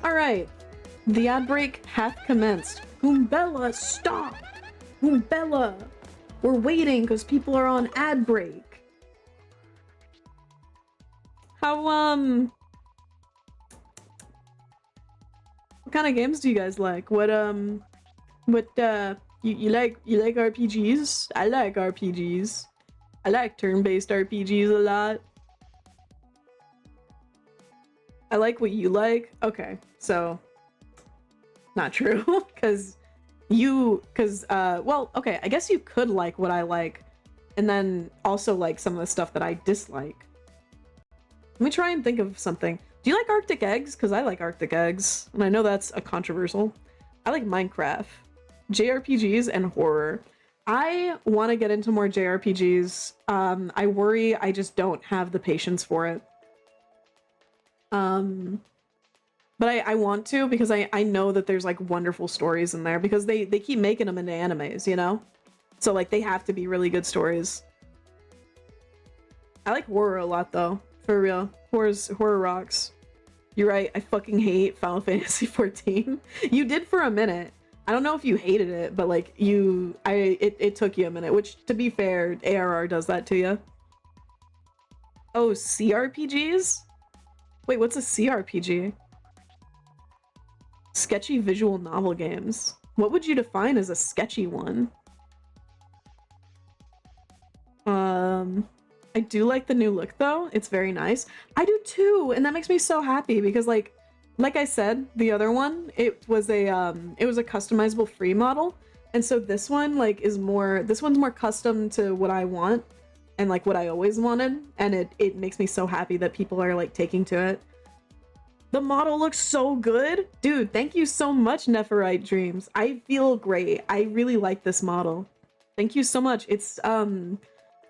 Alright. The ad break hath commenced. Umbella, stop! Umbella! We're waiting because people are on ad break. How, what kind of games do you guys like? You like RPGs? I like RPGs. I like turn-based RPGs a lot. I like what you like. Okay, so not true, well, okay, I guess you could like what I like, and then also like some of the stuff that I dislike. Let me try and think of something. Do you like Arctic eggs? Because I like Arctic eggs, and I know that's a controversial. I like Minecraft, JRPGs, and horror. I want to get into more JRPGs. I worry I just don't have the patience for it. But I want to, because I know that there's like wonderful stories in there, because they keep making them into animes, you know? So like they have to be really good stories. I like horror a lot though, for real. Horror rocks. You're right, I fucking hate Final Fantasy XIV. You did for a minute. I don't know if you hated it, but like it took you a minute, which to be fair, ARR does that to you. Oh, CRPGs? Wait, what's a CRPG? Sketchy visual novel games. What would you define as a sketchy one? I do like the new look though. It's very nice. I do too, and that makes me so happy because like I said, the other one, it was a customizable free model, and so this one this one's more custom to what I want and like what I always wanted, and it makes me so happy that people are like taking to it. The model looks so good. Dude, thank you so much, Nephirite Dreams. I feel great. I really like this model. Thank you so much. It's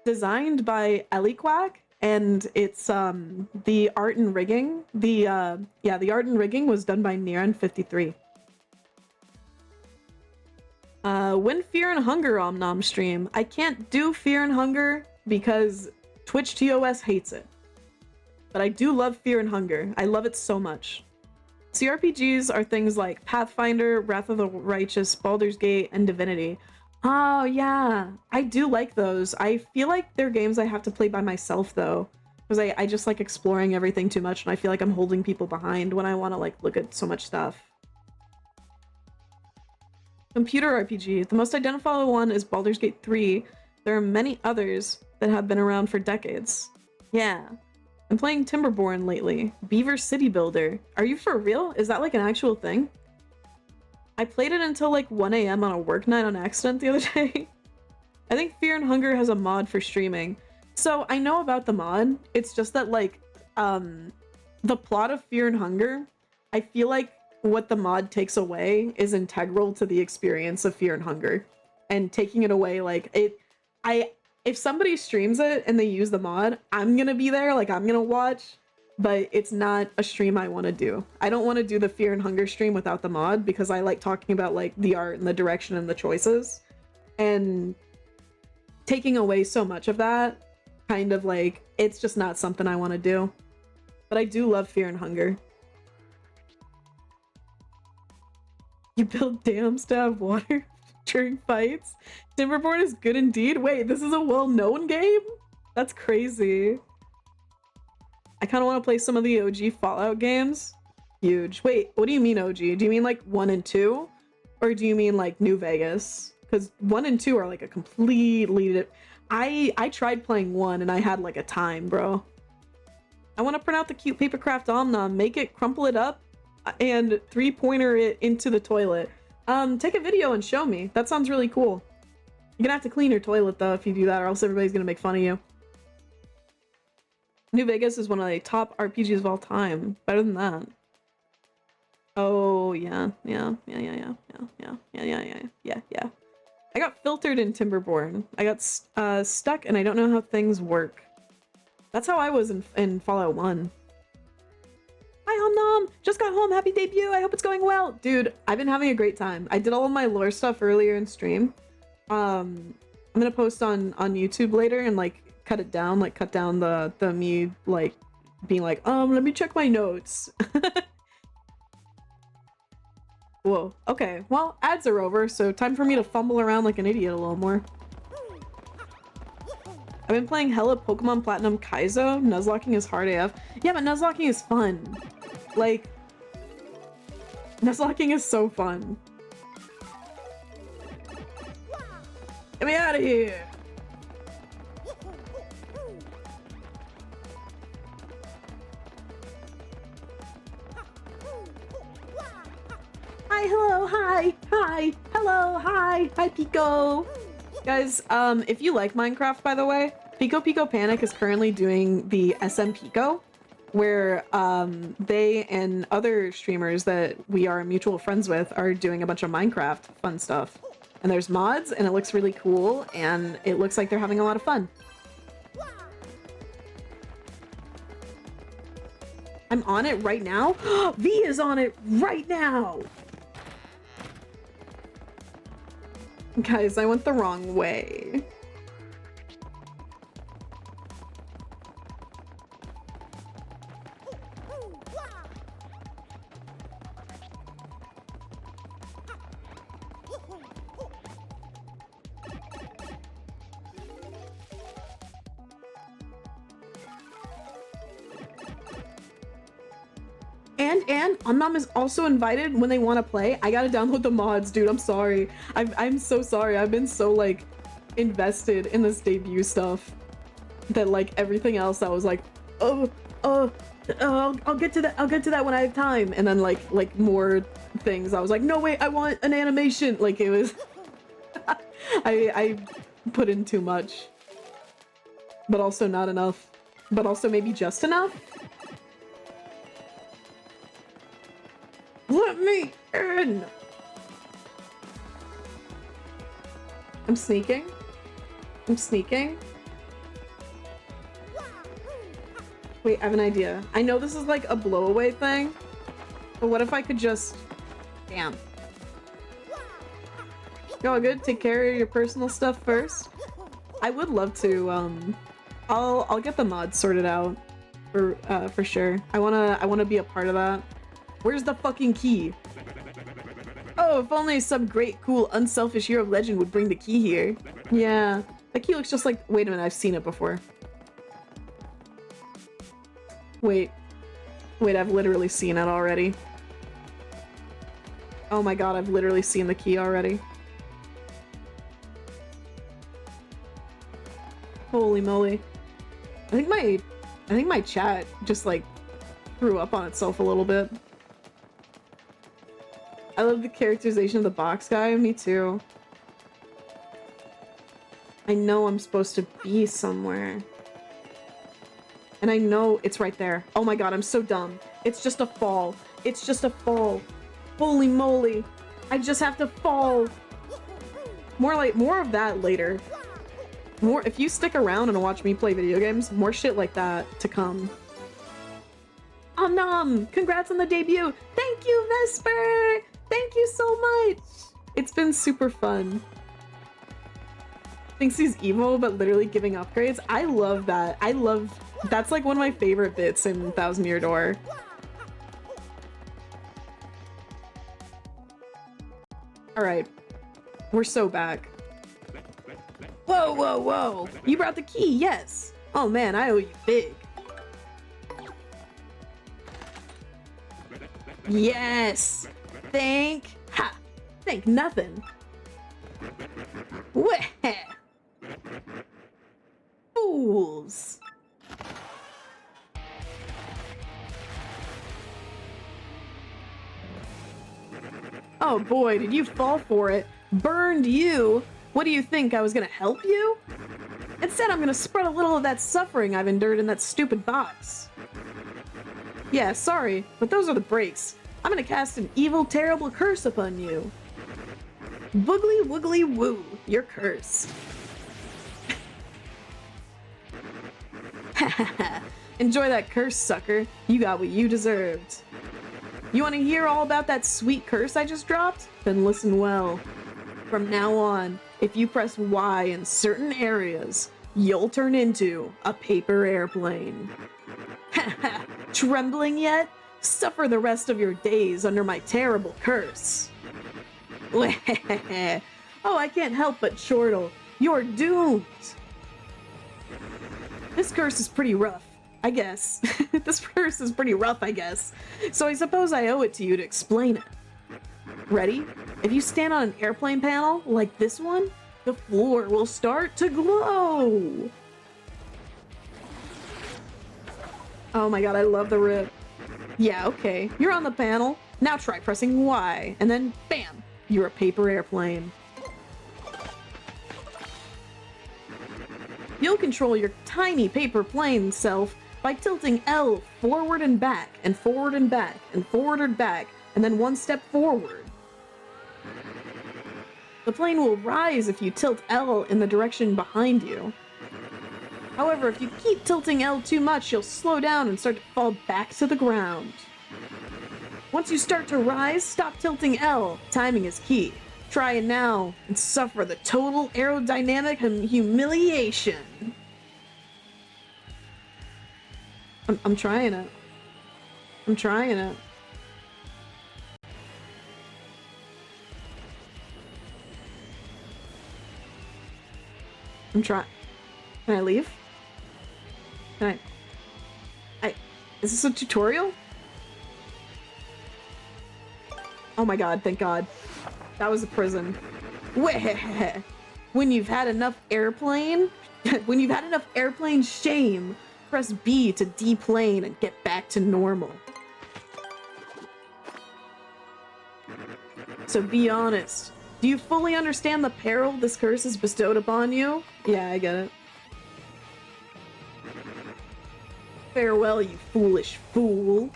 designed by Eliquack, and it's the art and rigging. The art and rigging was done by Niran53. When Fear and Hunger Omnom stream. I can't do Fear and Hunger because Twitch TOS hates it. But I do love Fear and Hunger. I love it so much. CRPGs are things like Pathfinder, Wrath of the Righteous, Baldur's Gate, and Divinity. Oh, yeah. I do like those. I feel like they're games I have to play by myself, though. Because I just like exploring everything too much, and I feel like I'm holding people behind when I want to, like, look at so much stuff. Computer RPG. The most identifiable one is Baldur's Gate 3. There are many others that have been around for decades. Yeah. I'm playing Timberborn lately. Beaver City Builder. Are you for real? Is that like an actual thing? I played it until like 1 AM on a work night on accident the other day. I think Fear and Hunger has a mod for streaming. So I know about the mod. It's just that like the plot of Fear and Hunger, I feel like what the mod takes away is integral to the experience of Fear and Hunger. And taking it away, like if somebody streams it and they use the mod, I'm gonna be there, like I'm gonna watch, but it's not a stream I want to do. I don't want to do the Fear and Hunger stream without the mod because I like talking about like the art and the direction and the choices. And taking away so much of that, kind of like, it's just not something I want to do. But I do love Fear and Hunger. You build dams to have water during fights? Timberborn is good indeed. Wait, this is a well-known game? That's crazy. I kind of want to play some of the OG Fallout games. Huge. Wait, what do you mean OG? Do you mean like 1 and 2? Or do you mean like New Vegas? Because 1 and 2 are like a completely... I tried playing 1 and I had like a time, bro. I want to print out the cute papercraft Omnom, make it, crumple it up, and 3-pointer it into the toilet. Take a video and show me. That sounds really cool. You're gonna have to clean your toilet though if you do that, or else everybody's gonna make fun of you. New Vegas is one of the top RPGs of all time. Better than that. Oh yeah. I got filtered in Timberborn. I got stuck and I don't know how things work. That's how I was in Fallout 1. Hi Omnom! Just got home, happy debut, I hope it's going well! Dude, I've been having a great time. I did all of my lore stuff earlier in stream. I'm gonna post on YouTube later and like cut it down, like cut down the me like being like, let me check my notes. Whoa, okay, well, ads are over, so time for me to fumble around like an idiot a little more. I've been playing hella Pokemon Platinum Kaizo. Nuzlocking is hard AF. Yeah, but Nuzlocking is fun. Like, Nuzlocking is so fun. Get me out of here! Hi, hello, hi, hello, hi, Pico! Guys, if you like Minecraft, by the way, Pico Panic is currently doing the SM Pico, where they and other streamers that we are mutual friends with are doing a bunch of Minecraft fun stuff. And there's mods, and it looks really cool, and it looks like they're having a lot of fun. I'm on it right now? V is on it right now! Guys, I went the wrong way. And Omnom is also invited when they want to play. I gotta download the mods, dude. I'm sorry. I'm so sorry. I've been so like invested in this debut stuff that like everything else I was like, I'll get to that. I'll get to that when I have time. And then like more things I was like, no wait, I want an animation. Like it was I put in too much, but also not enough, but also maybe just enough. Let me in! I'm sneaking. I'm sneaking. Wait, I have an idea. I know this is like a blowaway thing, but what if I could just... Damn. All good. Take care of your personal stuff first. I would love to. I'll get the mods sorted out for sure. I wanna be a part of that. Where's the fucking key? Oh, if only some great, cool, unselfish hero of legend would bring the key here. Yeah, the key looks just like. Wait a minute, I've seen it before. Wait, I've literally seen it already. Oh my god, I've literally seen the key already. Holy moly. I think my chat just like threw up on itself a little bit. I love the characterization of the box guy. Me too. I know I'm supposed to be somewhere. And I know it's right there. Oh my god, I'm so dumb. It's just a fall. It's just a fall. Holy moly. I just have to fall. More of that later. More, if you stick around and watch me play video games, more shit like that to come. Omnom! Congrats on the debut! Thank you, Vesper! Thank you so much! It's been super fun. Thinks he's evil, but literally giving upgrades. I love that. That's like one of my favorite bits in Thousand Year Door. Alright. We're so back. Whoa, whoa, whoa! You brought the key, yes! Oh man, I owe you big. Yes! Thank nothing. Wah! Fools! Oh boy, did you fall for it? Burned you! What do you think, I was gonna help you? Instead, I'm gonna spread a little of that suffering I've endured in that stupid box. Yeah, sorry, but those are the breaks. I'm gonna cast an evil, terrible curse upon you. Boogly woogly woo, your curse. Enjoy that curse, sucker. You got what you deserved. You want to hear all about that sweet curse I just dropped? Then listen well. From now on, if you press Y in certain areas, you'll turn into a paper airplane. Haha, trembling yet? Suffer the rest of your days under my terrible curse. Oh, I can't help but chortle. You're doomed. This curse is pretty rough, I guess. This curse is pretty rough, I guess. So I suppose I owe it to you to explain it. Ready? If you stand on an airplane panel, like this one, the floor will start to glow. Oh my god, I love the rip. Yeah, okay. You're on the panel. Now try pressing Y, and then bam, you're a paper airplane. You'll control your tiny paper plane self by tilting L forward and back, and forward and back, and forward and back, and then one step forward. The plane will rise if you tilt L in the direction behind you. However, if you keep tilting L too much, you'll slow down and start to fall back to the ground. Once you start to rise, stop tilting L. Timing is key. Try it now and suffer the total aerodynamic humiliation. I'm trying it. I'm trying it. I'm trying. Can I leave? Can I? Is this a tutorial? Oh my god, thank god. That was a prison. When you've had enough airplane, shame, press B to deplane and get back to normal. So be honest. Do you fully understand the peril this curse has bestowed upon you? Yeah, I get it. Farewell, you foolish fool.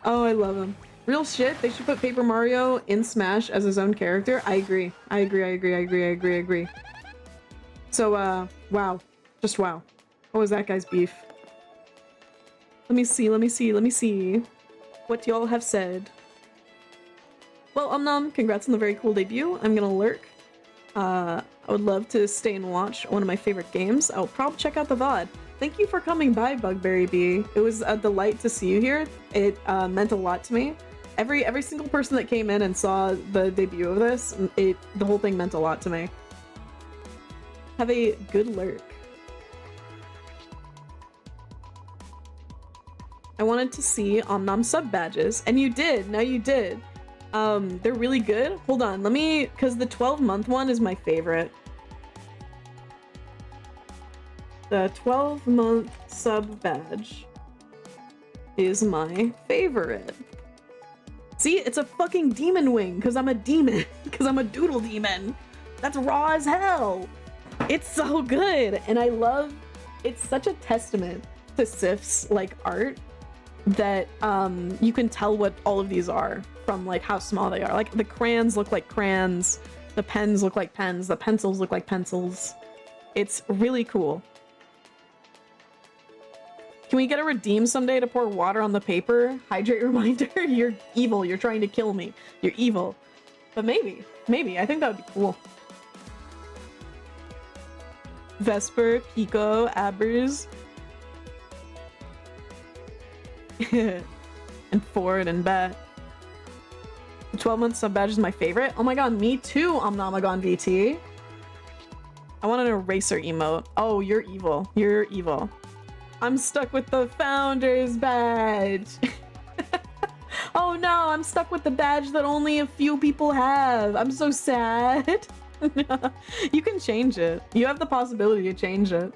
Oh, I love him. Real shit, they should put Paper Mario in Smash as his own character. I agree. I agree. So, wow. Just wow. What was that guy's beef? Let me see what y'all have said. Well, congrats on the very cool debut. I'm gonna lurk. I would love to stay and watch one of my favorite games. I'll probably check out the VOD. Thank you for coming by, Bugberry B. It was a delight to see you here. It meant a lot to me. Every single person that came in and saw the debut of this, the whole thing meant a lot to me. Have a good lurk. I wanted to see Omnom sub badges, and you did. No, you did. They're really good. Hold on, let me, because the 12-month one is my favorite. The 12-month sub badge is my favorite. See, it's a fucking demon wing, because I'm a demon, because I'm a doodle demon. That's raw as hell. It's so good, and I love, it's such a testament to Sif's, like, art that you can tell what all of these are from, like, how small they are. Like, the crayons look like crayons, the pens look like pens, the pencils look like pencils. It's really cool. Can we get a redeem someday to pour water on the paper? Hydrate reminder? You're evil. You're trying to kill me. You're evil. But maybe. Maybe. I think that would be cool. Vesper, Pico, Abers. And Ford and Bet. The 12-month sub badge is my favorite. Oh my god, me too, Omnomagonvt VT. I want an eraser emote. Oh, you're evil. You're evil. I'm stuck with the founder's badge. Oh no, I'm stuck with the badge that only a few people have. I'm so sad. You can change it. You have the possibility to change it.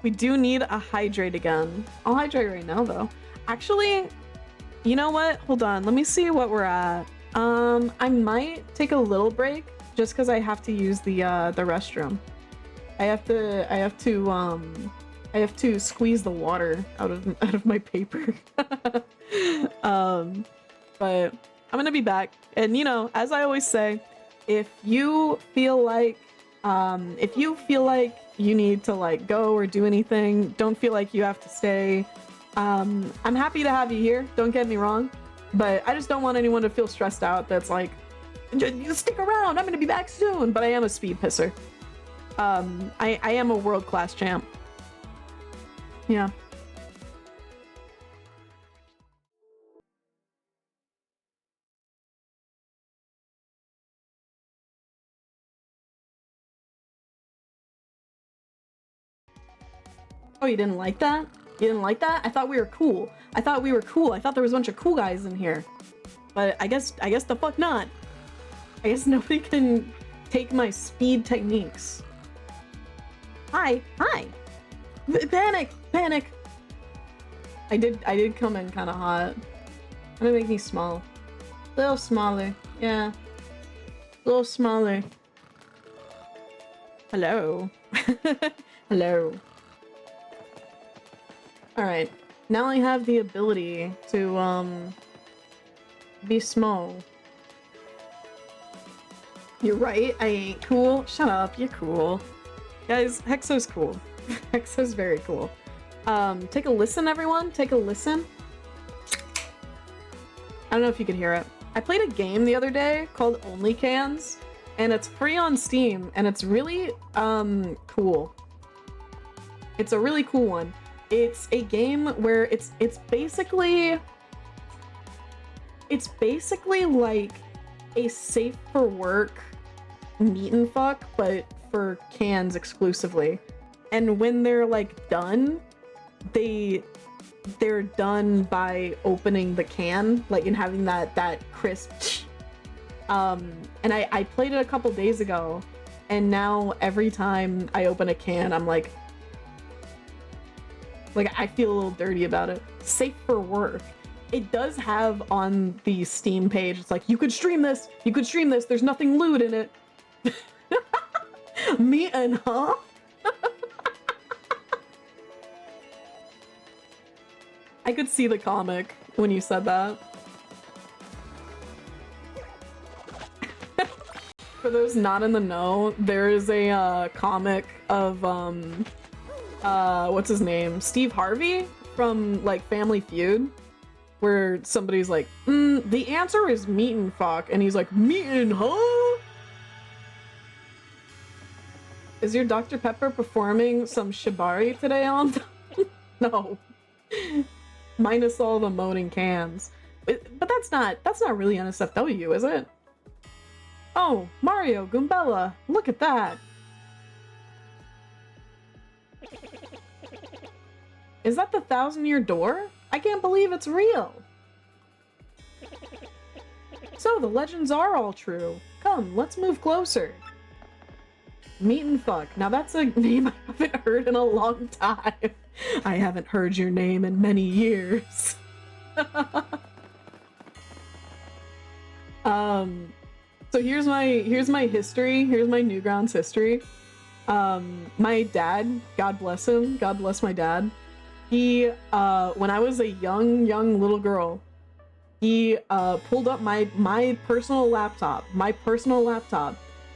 We do need a hydrate again. I'll hydrate right now though. Actually, you know what? Hold on. Let me see what we're at. I might take a little break just because I have to use the restroom. I have to squeeze the water out of my paper. But I'm gonna be back. And you know, as I always say, if you feel like you need to like go or do anything, don't feel like you have to stay. I'm happy to have you here, don't get me wrong, but I just don't want anyone to feel stressed out that's like, you stick around, I'm gonna be back soon. But I am a speed pisser. I am a world-class champ. Yeah. Oh, you didn't like that? You didn't like that? I thought we were cool. I thought we were cool. I thought there was a bunch of cool guys in here. But I guess the fuck not. I guess nobody can take my speed techniques. Hi. Panic. I did come in kind of hot. I'm gonna make me small. A little smaller. Yeah. A little smaller. Hello. Hello. Alright, now I have the ability to, be small. You're right, I ain't cool. Shut up, you're cool. Guys, Hexo's cool. Hexo's very cool. Take a listen, everyone. Take a listen. I don't know if you could hear it. I played a game the other day called Only Cans, and it's free on Steam, and it's really, cool. It's a really cool one. It's a game where it's basically like a safe for work meet and fuck, but for cans exclusively. And when they're like done, they're done by opening the can, like, and having that crisp and I played it a couple days ago, and now every time I open a can, I'm like I feel a little dirty about it. Safe for work. It does have on the Steam page, it's like, you could stream this, there's nothing lewd in it. Me and huh? I could see the comic when you said that. For those not in the know, there is a comic of what's his name? Steve Harvey from like Family Feud, where somebody's like, the answer is meat and fuck, and he's like, meat and huh? Is your Dr. Pepper performing some shibari today on? No. Minus all the moaning cans. But that's not really NSFW, is it? Oh, Mario, Goombella, look at that. Is that the 1,000-year door? I can't believe it's real. So the legends are all true. Come, let's move closer. Meat and fuck. Now that's a name I haven't heard in a long time. I haven't heard your name in many years. So here's my history. Here's my Newgrounds history. My dad, God bless him, God bless my dad. He, when I was a young little girl, he pulled up my personal laptop,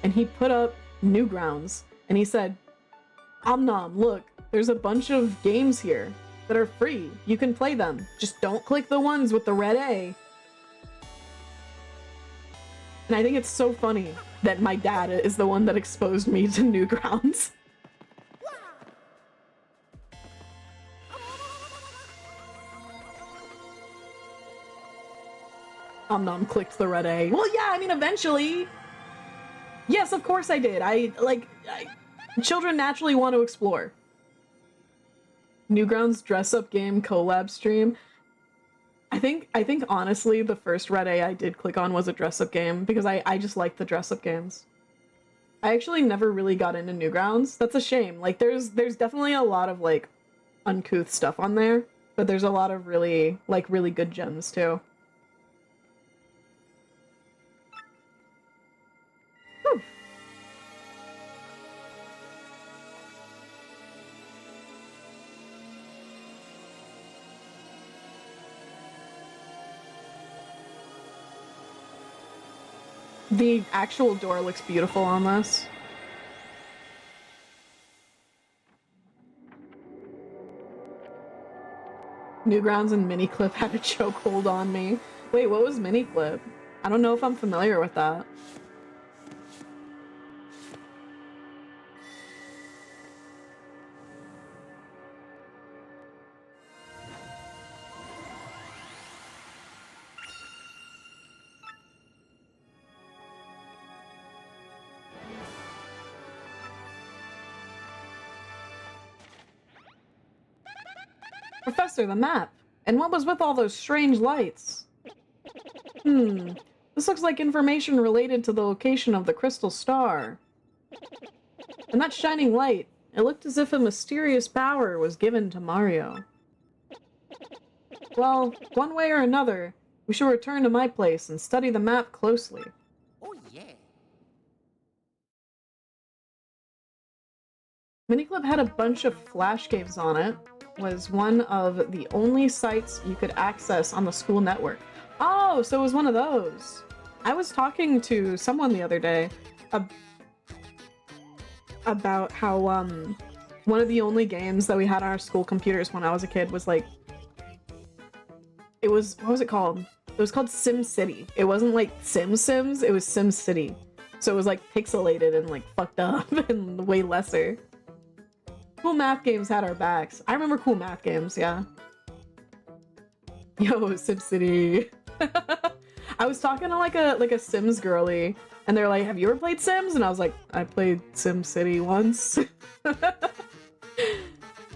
and he put up Newgrounds, and he said, Omnom, look, there's a bunch of games here that are free. You can play them. Just don't click the ones with the red A. And I think it's so funny that my dad is the one that exposed me to Newgrounds. Omnom clicked the red A. Well, yeah, I mean, eventually. Yes, of course I did. Children naturally want to explore. Newgrounds dress-up game collab stream. I think honestly the first red A I did click on was a dress-up game because I just like the dress-up games. I actually never really got into Newgrounds. That's a shame. Like there's definitely a lot of like uncouth stuff on there, but there's a lot of really good gems too. Whew. The actual door looks beautiful on this. Newgrounds and Miniclip had a chokehold on me. Wait, what was Miniclip? I don't know if I'm familiar with that. Professor, the map. And what was with all those strange lights? This looks like information related to the location of the crystal star. And that shining light, it looked as if a mysterious power was given to Mario. Well, one way or another, we should return to my place and study the map closely. Oh yeah. Miniclip had a bunch of flash games on it. Was one of the only sites you could access on the school network. Oh, so it was one of those. I was talking to someone the other day about how one of the only games that we had on our school computers when I was a kid was like, it was, what was it called? It was called Sim City. It wasn't like Sims, it was Sim City. So it was like pixelated and like fucked up and way lesser. Cool math games had our backs. I remember cool math games, yeah. Yo, SimCity. I was talking to like a Sims girly, and they're like, "Have you ever played Sims?" And I was like, "I played SimCity once."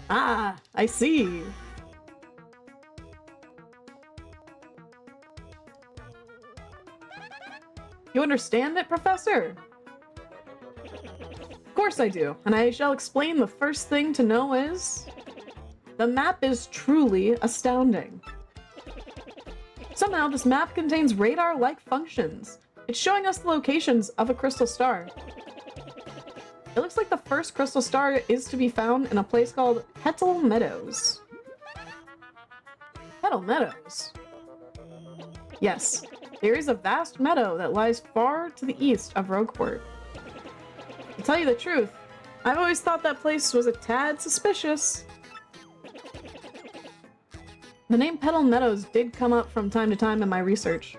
Ah, I see. You understand it, Professor? Of course I do, and I shall explain. The first thing to know is the map is truly astounding. Somehow this map contains radar-like functions. It's showing us the locations of a crystal star. It looks like the first crystal star is to be found in a place called Petal Meadows. Petal Meadows? Yes, there is a vast meadow that lies far to the east of Rogueport. To tell you the truth, I've always thought that place was a tad suspicious. The name Petal Meadows did come up from time to time in my research.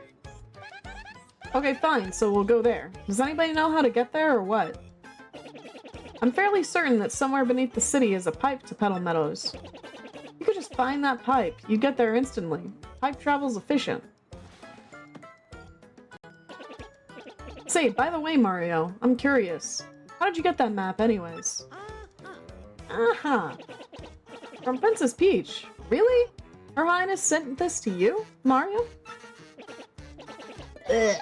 Okay, fine, so we'll go there. Does anybody know how to get there or what? I'm fairly certain that somewhere beneath the city is a pipe to Petal Meadows. You could just find that pipe. You'd get there instantly. Pipe travel's efficient. Say, by the way, Mario, I'm curious. How did you get that map anyways? Uh-huh. From Princess Peach. Really? Her Highness sent this to you, Mario? Ugh.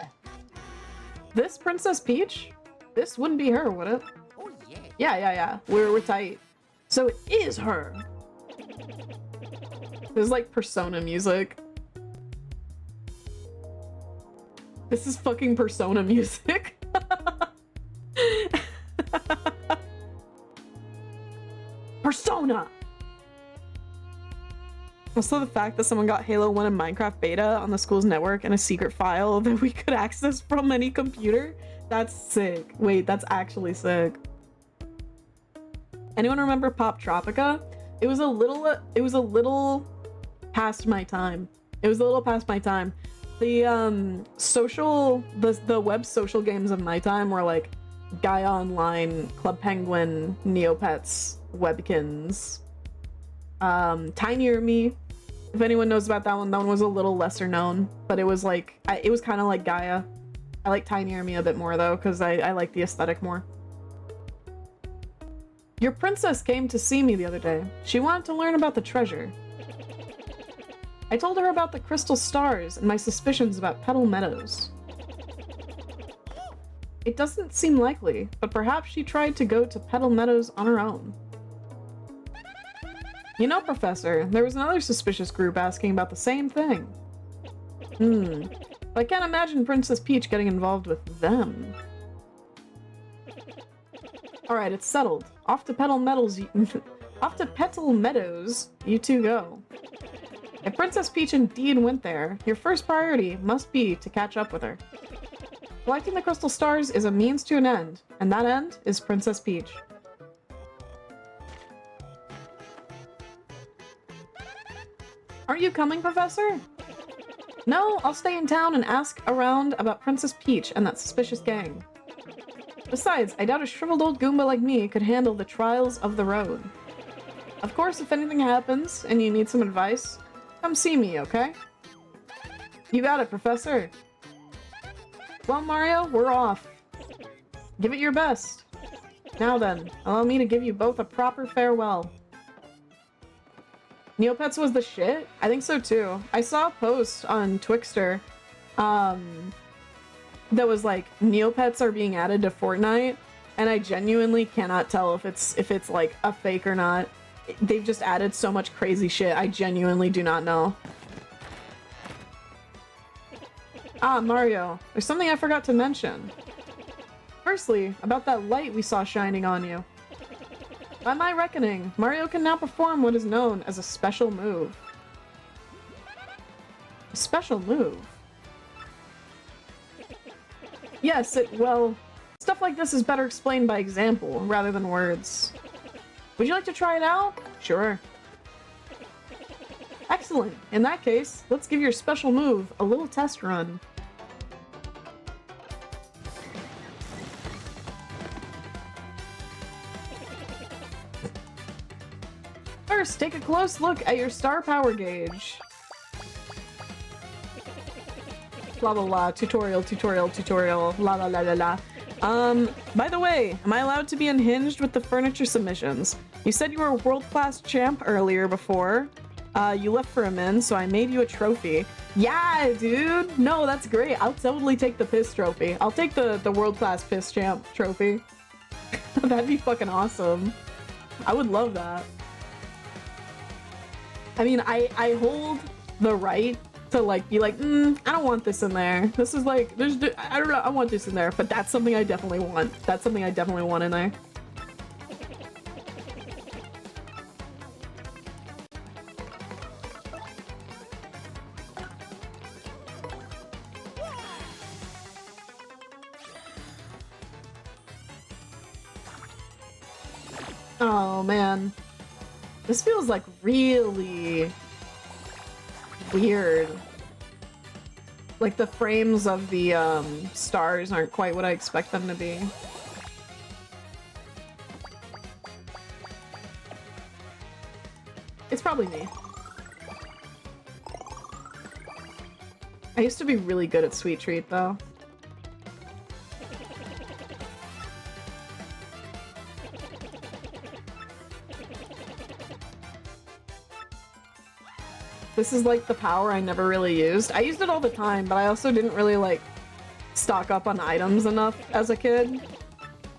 This Princess Peach? This wouldn't be her, would it? Oh, yeah. Yeah. We're tight. So it is her. There's like Persona music. This is fucking Persona music. Persona! Also, the fact that someone got Halo 1 and Minecraft beta on the school's network and a secret file that we could access from any computer, that's sick. Wait, that's actually sick. Anyone remember Pop Tropica? It was a little past my time. The the web social games of my time were like Gaia Online, Club Penguin, Neopets, Webkins, Tinier Me. If anyone knows about that one was a little lesser known, but it was like it was kind of like Gaia. I like Tinier Me a bit more though, because I like the aesthetic more. Your princess came to see me the other day. She wanted to learn about the treasure. I told her about the crystal stars and my suspicions about Petal Meadows. It doesn't seem likely, but perhaps she tried to go to Petal Meadows on her own. You know, Professor, there was another suspicious group asking about the same thing. I can't imagine Princess Peach getting involved with them. Alright, it's settled. Off to Petal Meadows, you two go. If Princess Peach indeed went there, your first priority must be to catch up with her. Collecting the crystal stars is a means to an end, and that end is Princess Peach. Aren't you coming, Professor? No, I'll stay in town and ask around about Princess Peach and that suspicious gang. Besides, I doubt a shriveled old Goomba like me could handle the trials of the road. Of course, if anything happens and you need some advice, come see me, okay? You got it, Professor. Well, Mario, we're off. Give it your best. Now then, allow me to give you both a proper farewell. Neopets was the shit? I think so too. I saw a post on Twixter that was like, Neopets are being added to Fortnite, and I genuinely cannot tell if it's like a fake or not. They've just added so much crazy shit. I genuinely do not know. Ah, Mario, there's something I forgot to mention. Firstly, about that light we saw shining on you. By my reckoning, Mario can now perform what is known as a special move. A special move? Yes, well, stuff like this is better explained by example rather than words. Would you like to try it out? Sure. Excellent. In that case, let's give your special move a little test run. First, take a close look at your star power gauge. Blah blah blah, tutorial, la la la la la. By the way, am I allowed to be unhinged with the furniture submissions? You said you were a world-class champ earlier before. You left for a min, so I made you a trophy. Yeah, dude! No, that's great. I'll totally take the piss trophy. I'll take the world-class piss champ trophy. That'd be fucking awesome. I would love that. I mean, I hold the right to like be like, I don't want this in there. This is like, I don't know, I want this in there, but that's something I definitely want. That's something I definitely want in there. Oh man. This feels like really weird. Like, the frames of the, stars aren't quite what I expect them to be. It's probably me. I used to be really good at Sweet Treat, though. This is like the power I never really used. I used it all the time, but I also didn't really like stock up on items enough as a kid.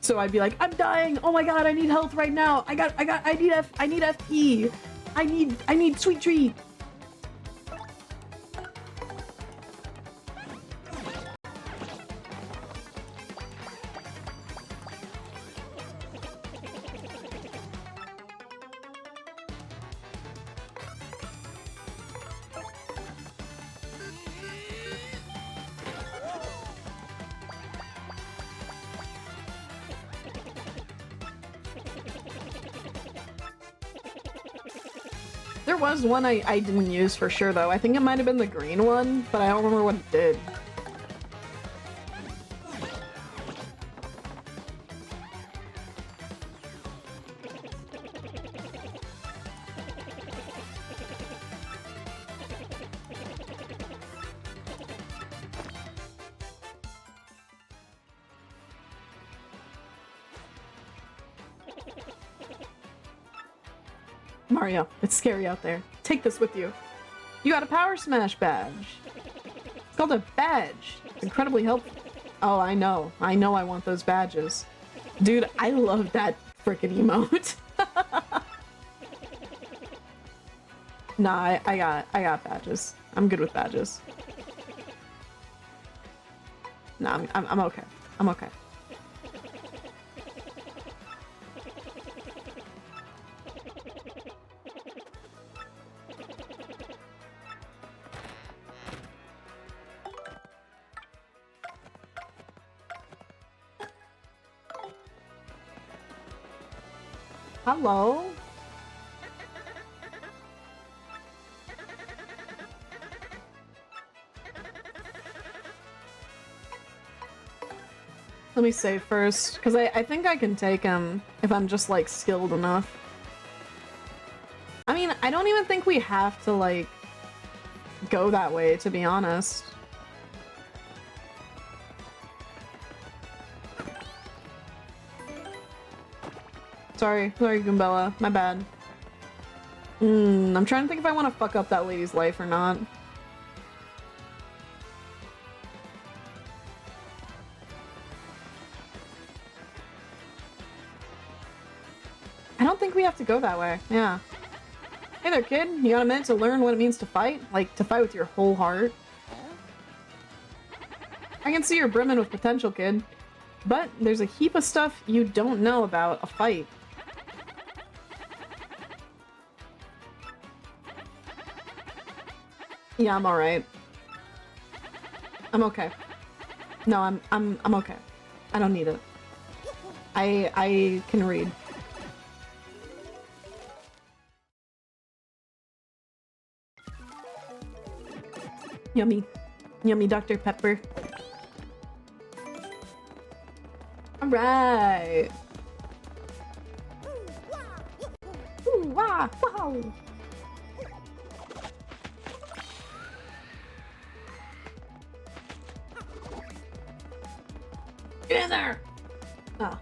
So I'd be like, I'm dying. Oh my god, I need health right now. I need FP. I need Sweet Treat. There was one I didn't use for sure, though. I think it might have been the green one, but I don't remember what it did. Mario, it's scary out there. Take this with you. You got a Power Smash badge. It's called a badge. It's incredibly helpful. Oh, I know. I know I want those badges. Dude, I love that frickin' emote. Nah, I got badges. I'm good with badges. Nah, I'm okay. I'm okay. Hello? Let me save first, because I think I can take him if I'm just, like, skilled enough. I mean, I don't even think we have to, like, go that way, to be honest. Sorry, Goombella. My bad. I'm trying to think if I want to fuck up that lady's life or not. I don't think we have to go that way. Yeah. Hey there, kid. You got a minute to learn what it means to fight? Like, to fight with your whole heart? I can see you're brimming with potential, kid. But there's a heap of stuff you don't know about a fight. Yeah, I'm alright. I'm okay. No, I'm okay. I don't need it. I can read. Yummy. Yummy Dr. Pepper. Alright. Ooh, wah, wow. Get in there! Oh.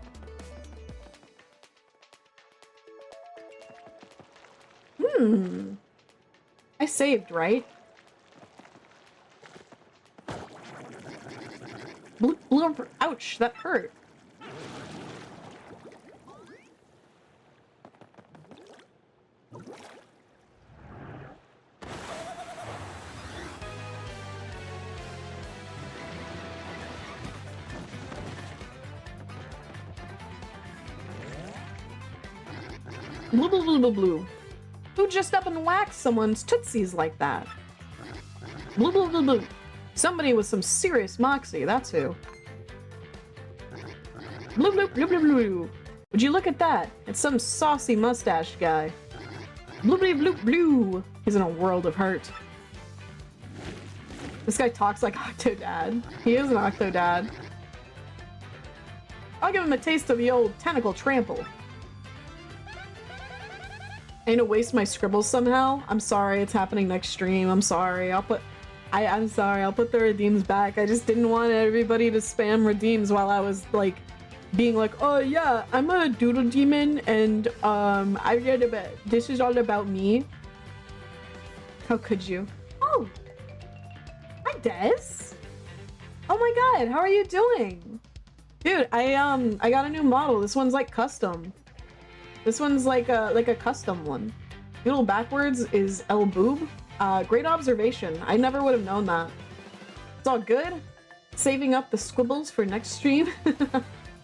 I saved, right? Ouch, that hurt. Blue, blue, blue, blue, blue. Who just up and whacked someone's tootsies like that? Blue, blue, blue, blue. Somebody with some serious moxie, that's who. Blue, blue, blue, blue, blue. Would you look at that? It's some saucy mustache guy. Blue, blue, blue, blue. He's in a world of hurt. This guy talks like Octodad. He is an Octodad. I'll give him a taste of the old tentacle trample. I need to waste my scribbles somehow. I'm sorry, it's happening next stream. I'm sorry. I'm sorry, I'll put the redeems back. I just didn't want everybody to spam redeems while I was like being like, oh yeah, I'm a doodle demon and I read about this is all about me. How could you? Oh, hi Des. Oh my god, how are you doing? Dude, I got a new model. This one's like custom. This one's like a custom one. Doodle backwards is El Boob. Great observation. I never would have known that. It's all good. Saving up the squibbles for next stream.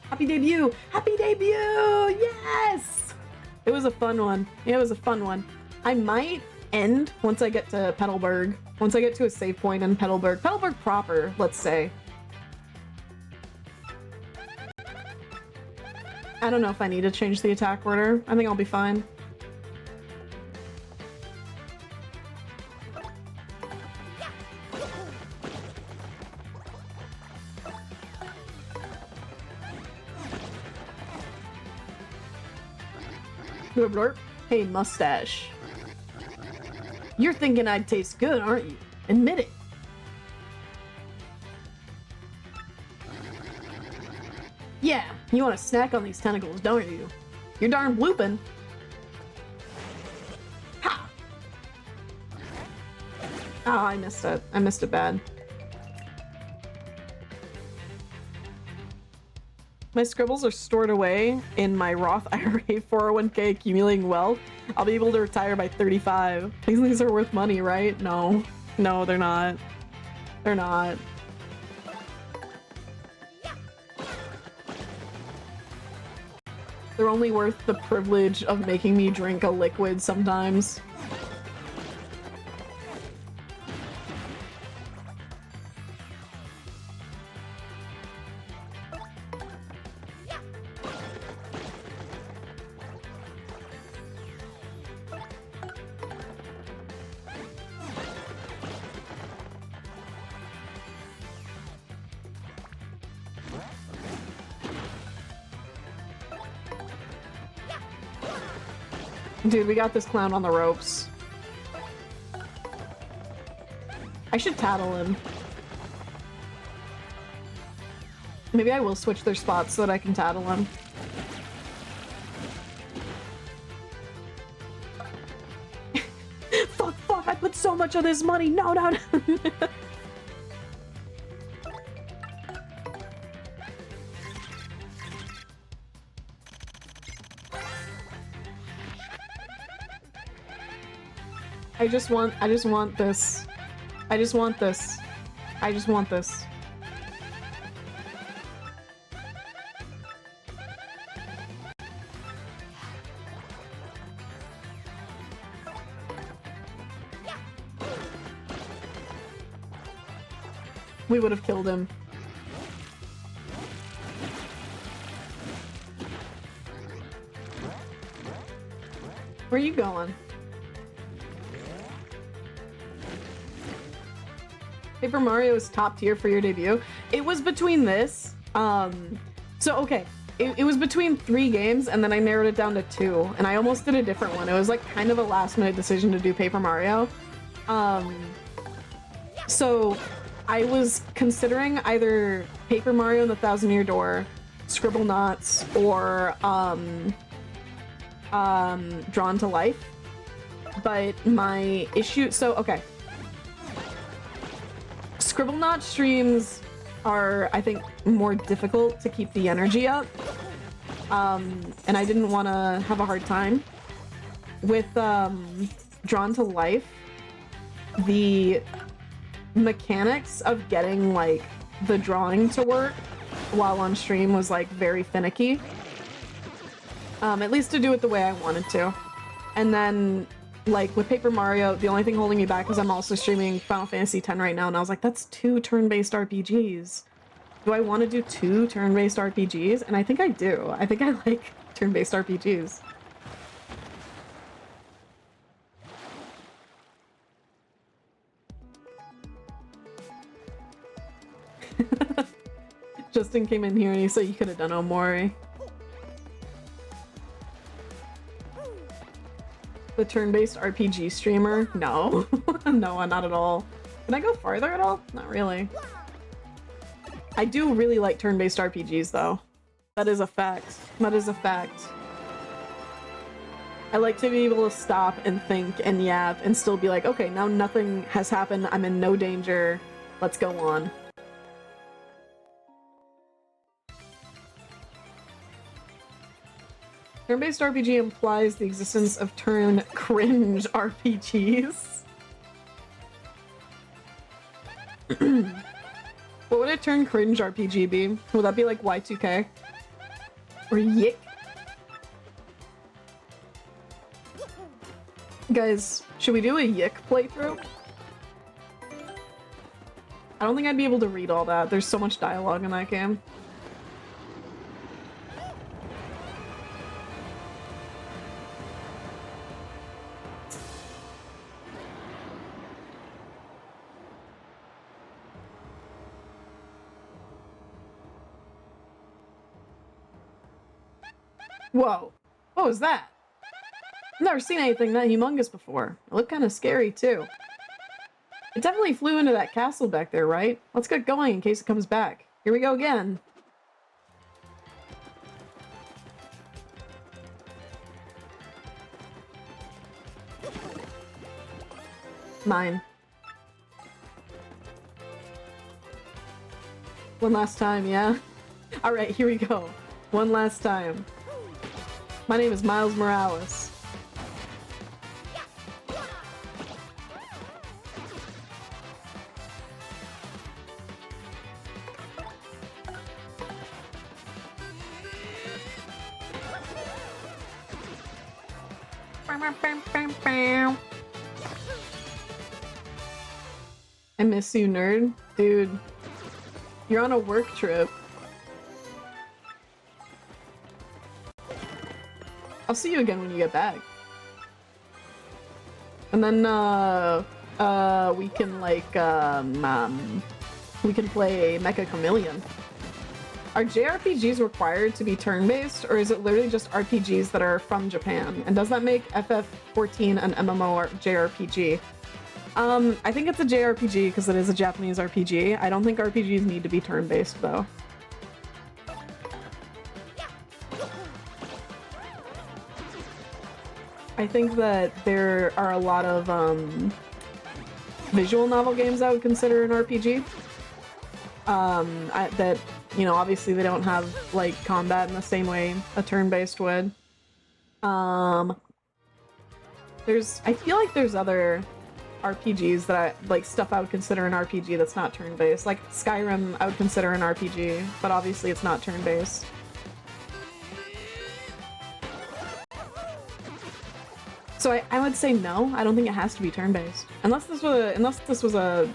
Happy debut! Happy debut! Yes! It was a fun one. Yeah, it was a fun one. I might end once I get to Petalburg. Once I get to a save point in Petalburg. Petalburg proper, let's say. I don't know if I need to change the attack order. I think I'll be fine. Blurp blurp. Hey, mustache. You're thinking I'd taste good, aren't you? Admit it. Yeah, you want to snack on these tentacles, don't you? You're darn blooping. Ha! Oh, I missed it. I missed it bad. My scribbles are stored away in my Roth IRA 401k accumulating wealth. I'll be able to retire by 35. These things are worth money, right? No. No, they're not. They're not. They're only worth the privilege of making me drink a liquid sometimes. Dude, we got this clown on the ropes. I should tattle him. Maybe I will switch their spots so that I can tattle him. Fuck, I put so much of this money. No, no, no. I just want this. I just want this. I just want this. We would have killed him. Where are you going? Paper Mario is top tier for your debut. It was between this. So okay, it was between 3 games and then I narrowed it down to 2 and I almost did a different one. It was like kind of a last minute decision to do Paper Mario. So I was considering either Paper Mario and the Thousand Year Door, Scribble Knots, or Drawn to Life. But my issue, so okay. Scribble Knot streams are, I think, more difficult to keep the energy up. And I didn't want to have a hard time. With Drawn to Life, the mechanics of getting, like, the drawing to work while on stream was, like, very finicky. At least to do it the way I wanted to. And then, like, with Paper Mario, the only thing holding me back is I'm also streaming Final Fantasy X right now, and I was like, that's 2 turn-based RPGs. Do I want to do 2 turn-based RPGs? And I think I do. I think I like turn-based RPGs. Justin came in here and he said you could have done Omori. The turn-based RPG streamer? No. No, not at all. Can I go farther at all? Not really. I do really like turn-based RPGs though. That is a fact. That is a fact. I like to be able to stop and think and yap and still be like, okay, now nothing has happened. I'm in no danger. Let's go on. Turn-based RPG implies the existence of turn cringe RPGs. What would a turn cringe RPG be? Would that be like Y2K? Or Yick? Guys, should we do a Yick playthrough? I don't think I'd be able to read all that. There's so much dialogue in that game. Whoa. What was that? I've never seen anything that humongous before. It looked kind of scary, too. It definitely flew into that castle back there, right? Let's get going in case it comes back. Here we go again. Mine. One last time, yeah? Alright, here we go. One last time. My name is Miles Morales. I miss you, nerd. Dude, you're on a work trip. I'll see you again when you get back. And then, we can, like, we can play Mecha Chameleon. Are JRPGs required to be turn-based, or is it literally just RPGs that are from Japan? And does that make FF14 an MMO or JRPG? I think it's a JRPG because it is a Japanese RPG. I don't think RPGs need to be turn-based, though. I think that there are a lot of visual novel games I would consider an RPG. That, you know, obviously they don't have like combat in the same way a turn-based would. I feel like there's other RPGs that like stuff I would consider an RPG that's not turn-based. Like Skyrim I would consider an RPG, but obviously it's not turn-based. So I would say no. I don't think it has to be turn-based. Unless this was a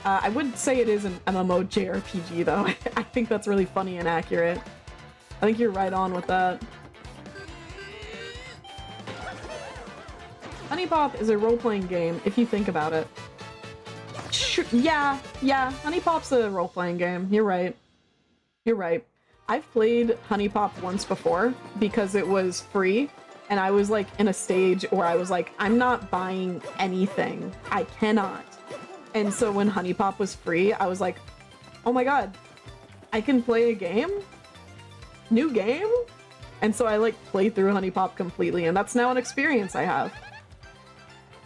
I would say it is an MMO JRPG though. I think that's really funny and accurate. I think you're right on with that. Honey Pop is a role-playing game if you think about it. Yeah, Honey Pop's a role-playing game. You're right. You're right. I've played Honey Pop once before because it was free. And I was like in a stage where I was like, I'm not buying anything. I cannot. And so when Honey Pop was free, I was like, oh my god, I can play a game? New game? And so I like played through Honey Pop completely, and that's now an experience I have.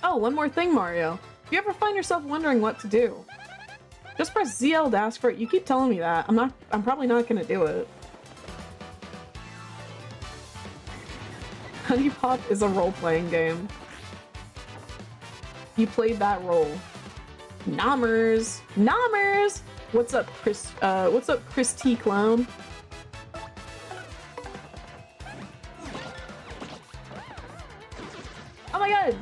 Oh, one more thing, Mario. If you ever find yourself wondering what to do, just press ZL to ask for it. You keep telling me that. I'm probably not gonna do it. Honey Pop is a role-playing game. You played that role. Nommers! Nommers! What's up, Chris T. Clown? Oh my god!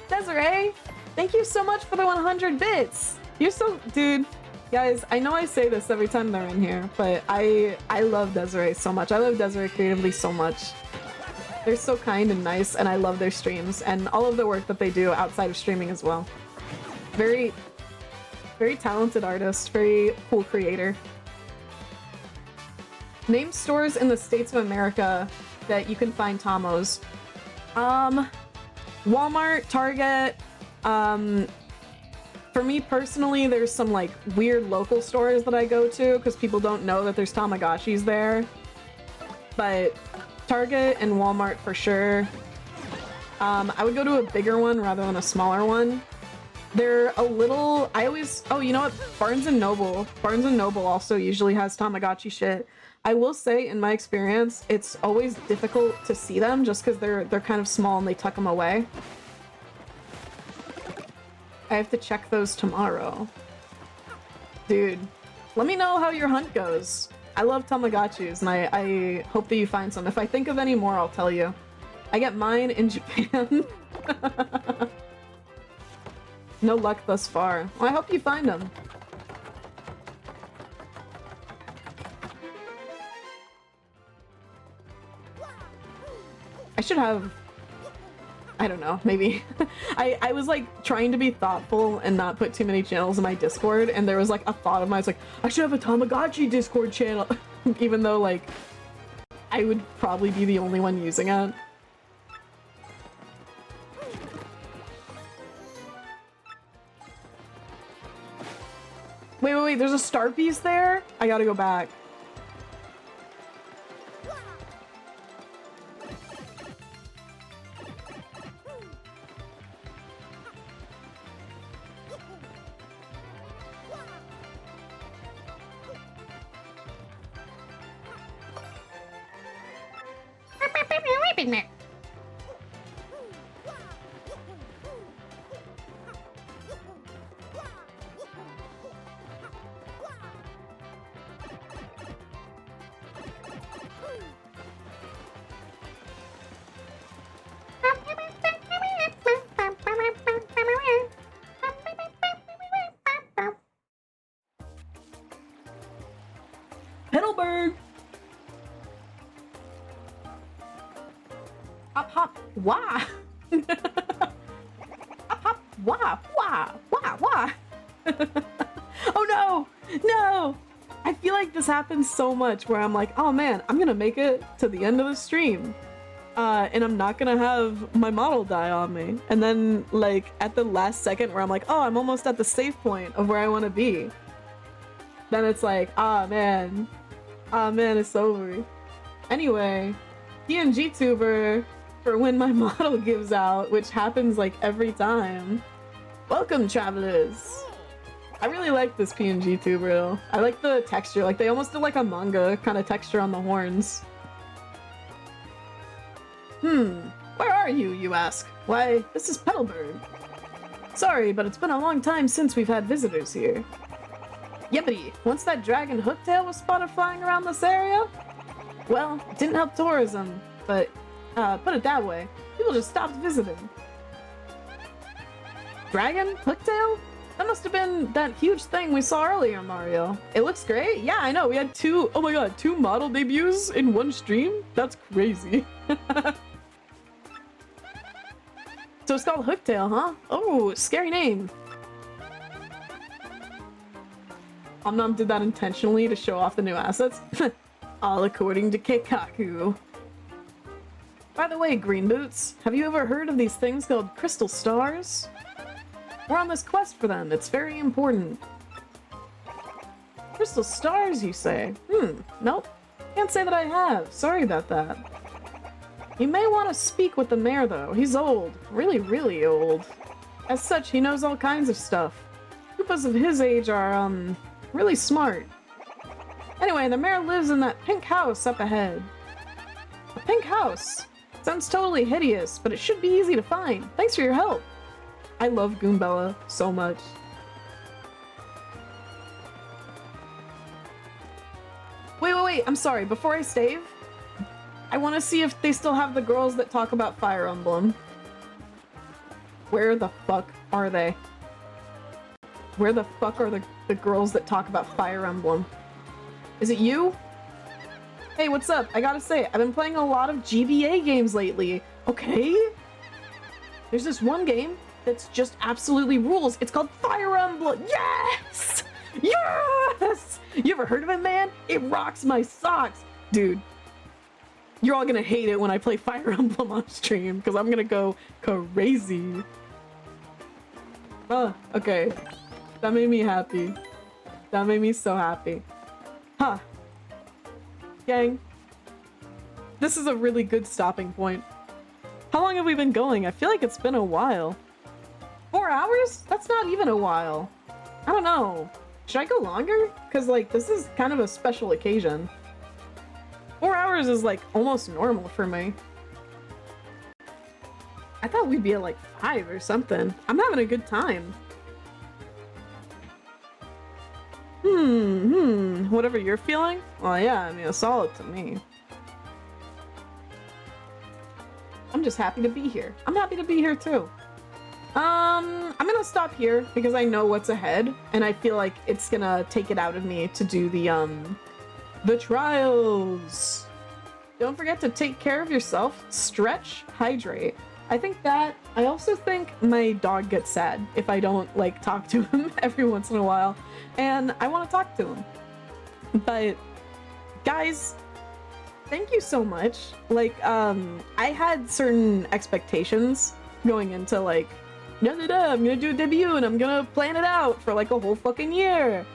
Desiree! Thank you so much for the 100 bits! You're so... Dude, guys, I know I say this every time they're in here, but I love Desiree so much. I love Desiree creatively so much. They're so kind and nice, and I love their streams and all of the work that they do outside of streaming as well. Very Very talented artist, very cool creator. Name stores in the States of America that you can find Tomos. Walmart, Target. For me personally, there's some like weird local stores that I go to because people don't know that there's Tamagotchis there. But Target and Walmart for sure. I would go to a bigger one rather than a smaller one. They're a little, oh, you know what? Barnes & Noble. Barnes & Noble also usually has Tamagotchi shit. I will say, in my experience, it's always difficult to see them just because they're kind of small and they tuck them away. I have to check those tomorrow. Dude, let me know how your hunt goes. I love Tamagotchis, and I hope that you find some. If I think of any more, I'll tell you. I get mine in Japan. No luck thus far. Well, I hope you find them. I should have... I don't know, maybe. I was like trying to be thoughtful and not put too many channels in my Discord, and there was like a thought of mine, I was like, I should have a Tamagotchi Discord channel, even though like I would probably be the only one using it. Wait, there's a star piece there? I gotta go back. Petalburg! Hop hop wah! Hop hop wah wah wah wah! Oh no! No! I feel like this happens so much where I'm like, oh man, I'm gonna make it to the end of the stream. And I'm not gonna have my model die on me. And then like at the last second where I'm like, oh, I'm almost at the save point of where I wanna be. Then it's like, ah man, it's over. Anyway, PNG tuber for when my model gives out, which happens like every time. Welcome, travelers. I really like this PNG tuber though. I like the texture, like they almost did like a manga kind of texture on the horns. Where are you, you ask? Why, this is Petalburg. Sorry, but it's been a long time since we've had visitors here. Yippity! Once that dragon hooktail was spotted flying around this area? Well, it didn't help tourism, but, put it that way, people just stopped visiting. Dragon? Hooktail? That must have been that huge thing we saw earlier, Mario. It looks great. Yeah, I know, we had two model debuts in one stream? That's crazy. So it's called Hooktail, huh? Oh, scary name. Omnom did that intentionally to show off the new assets. All according to Keikaku. By the way, Green Boots, have you ever heard of these things called crystal stars? We're on this quest for them. It's very important. Crystal stars, you say? Nope. Can't say that I have. Sorry about that. You may want to speak with the mayor, though. He's old. Really, really old. As such, he knows all kinds of stuff. Koopas of his age are, really smart. Anyway, the mayor lives in that pink house up ahead. A pink house? Sounds totally hideous, but it should be easy to find. Thanks for your help. I love Goombella so much. Wait, I'm sorry. Before I save, I want to see if they still have the girls that talk about Fire Emblem. Where the fuck are they? Where the fuck are the girls that talk about Fire Emblem? Is it you? Hey, what's up? I gotta say, I've been playing a lot of GBA games lately. Okay? There's this one game that's just absolutely rules. It's called Fire Emblem. Yes! Yes! You ever heard of it, man? It rocks my socks. Dude, you're all gonna hate it when I play Fire Emblem on stream, because I'm gonna go crazy. Oh, okay. That made me happy. That made me so happy. Huh. Gang. This is a really good stopping point. How long have we been going? I feel like it's been a while. 4 hours? That's not even a while. I don't know. Should I go longer? Because, like, this is kind of a special occasion. 4 hours is, like, almost normal for me. I thought we'd be at, like, 5 or something. I'm having a good time. Whatever you're feeling? Well, yeah, I mean, it's all up to me. I'm just happy to be here. I'm happy to be here, too. I'm gonna stop here because I know what's ahead, and I feel like it's gonna take it out of me to do the trials. Don't forget to take care of yourself, stretch, hydrate. I also think my dog gets sad if I don't, like, talk to him every once in a while, and I want to talk to him. But, guys, thank you so much. Like, I had certain expectations going into, like, I'm gonna do a debut and I'm gonna plan it out for, like, a whole fucking year.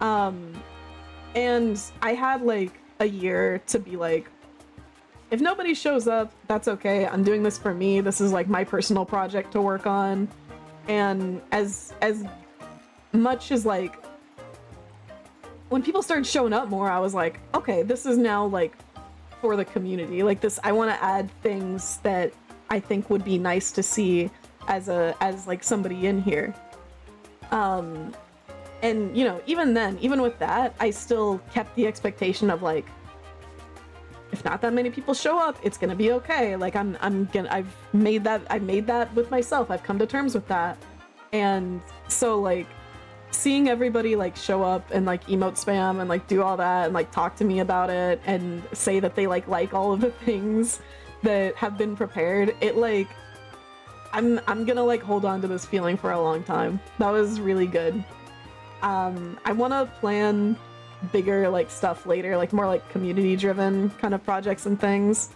And I had, like, a year to be like, if nobody shows up, that's okay. I'm doing this for me. This is, like, my personal project to work on. And as much as, like, when people started showing up more, I was like, okay, this is now, like, for the community. Like, this, I want to add things that I think would be nice to see as like somebody in here. And, you know, even then, even with that, I still kept the expectation of, like, if not that many people show up, it's gonna be okay. Like, I've made that with myself. I've come to terms with that. And so, like, seeing everybody, like, show up and, like, emote spam and, like, do all that and, like, talk to me about it and say that they like all of the things that have been prepared, it, like, I'm gonna, like, hold on to this feeling for a long time. That was really good. I want to plan bigger, like, stuff later, like, more, like, community driven kind of projects and things.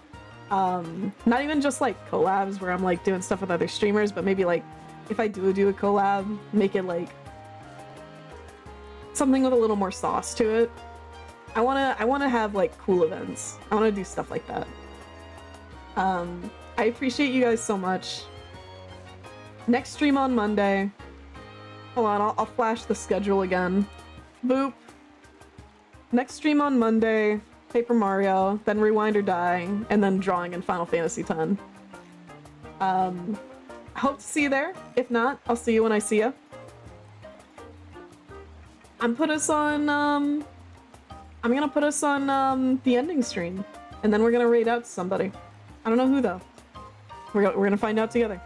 Not even just, like, collabs where I'm, like, doing stuff with other streamers, but maybe, like, if I do a collab, make it, like, something with a little more sauce to it. I wanna have, like, cool events. I wanna do stuff like that. I appreciate you guys so much. Next stream on Monday. Hold on, I'll flash the schedule again. Boop. Next stream on Monday, Paper Mario, then Rewind or Die, and then drawing in Final Fantasy X. I hope to see you there. If not, I'll see you when I see you. I'm gonna put us on the ending stream, and then we're gonna raid out to somebody. I don't know who though. We're gonna find out together.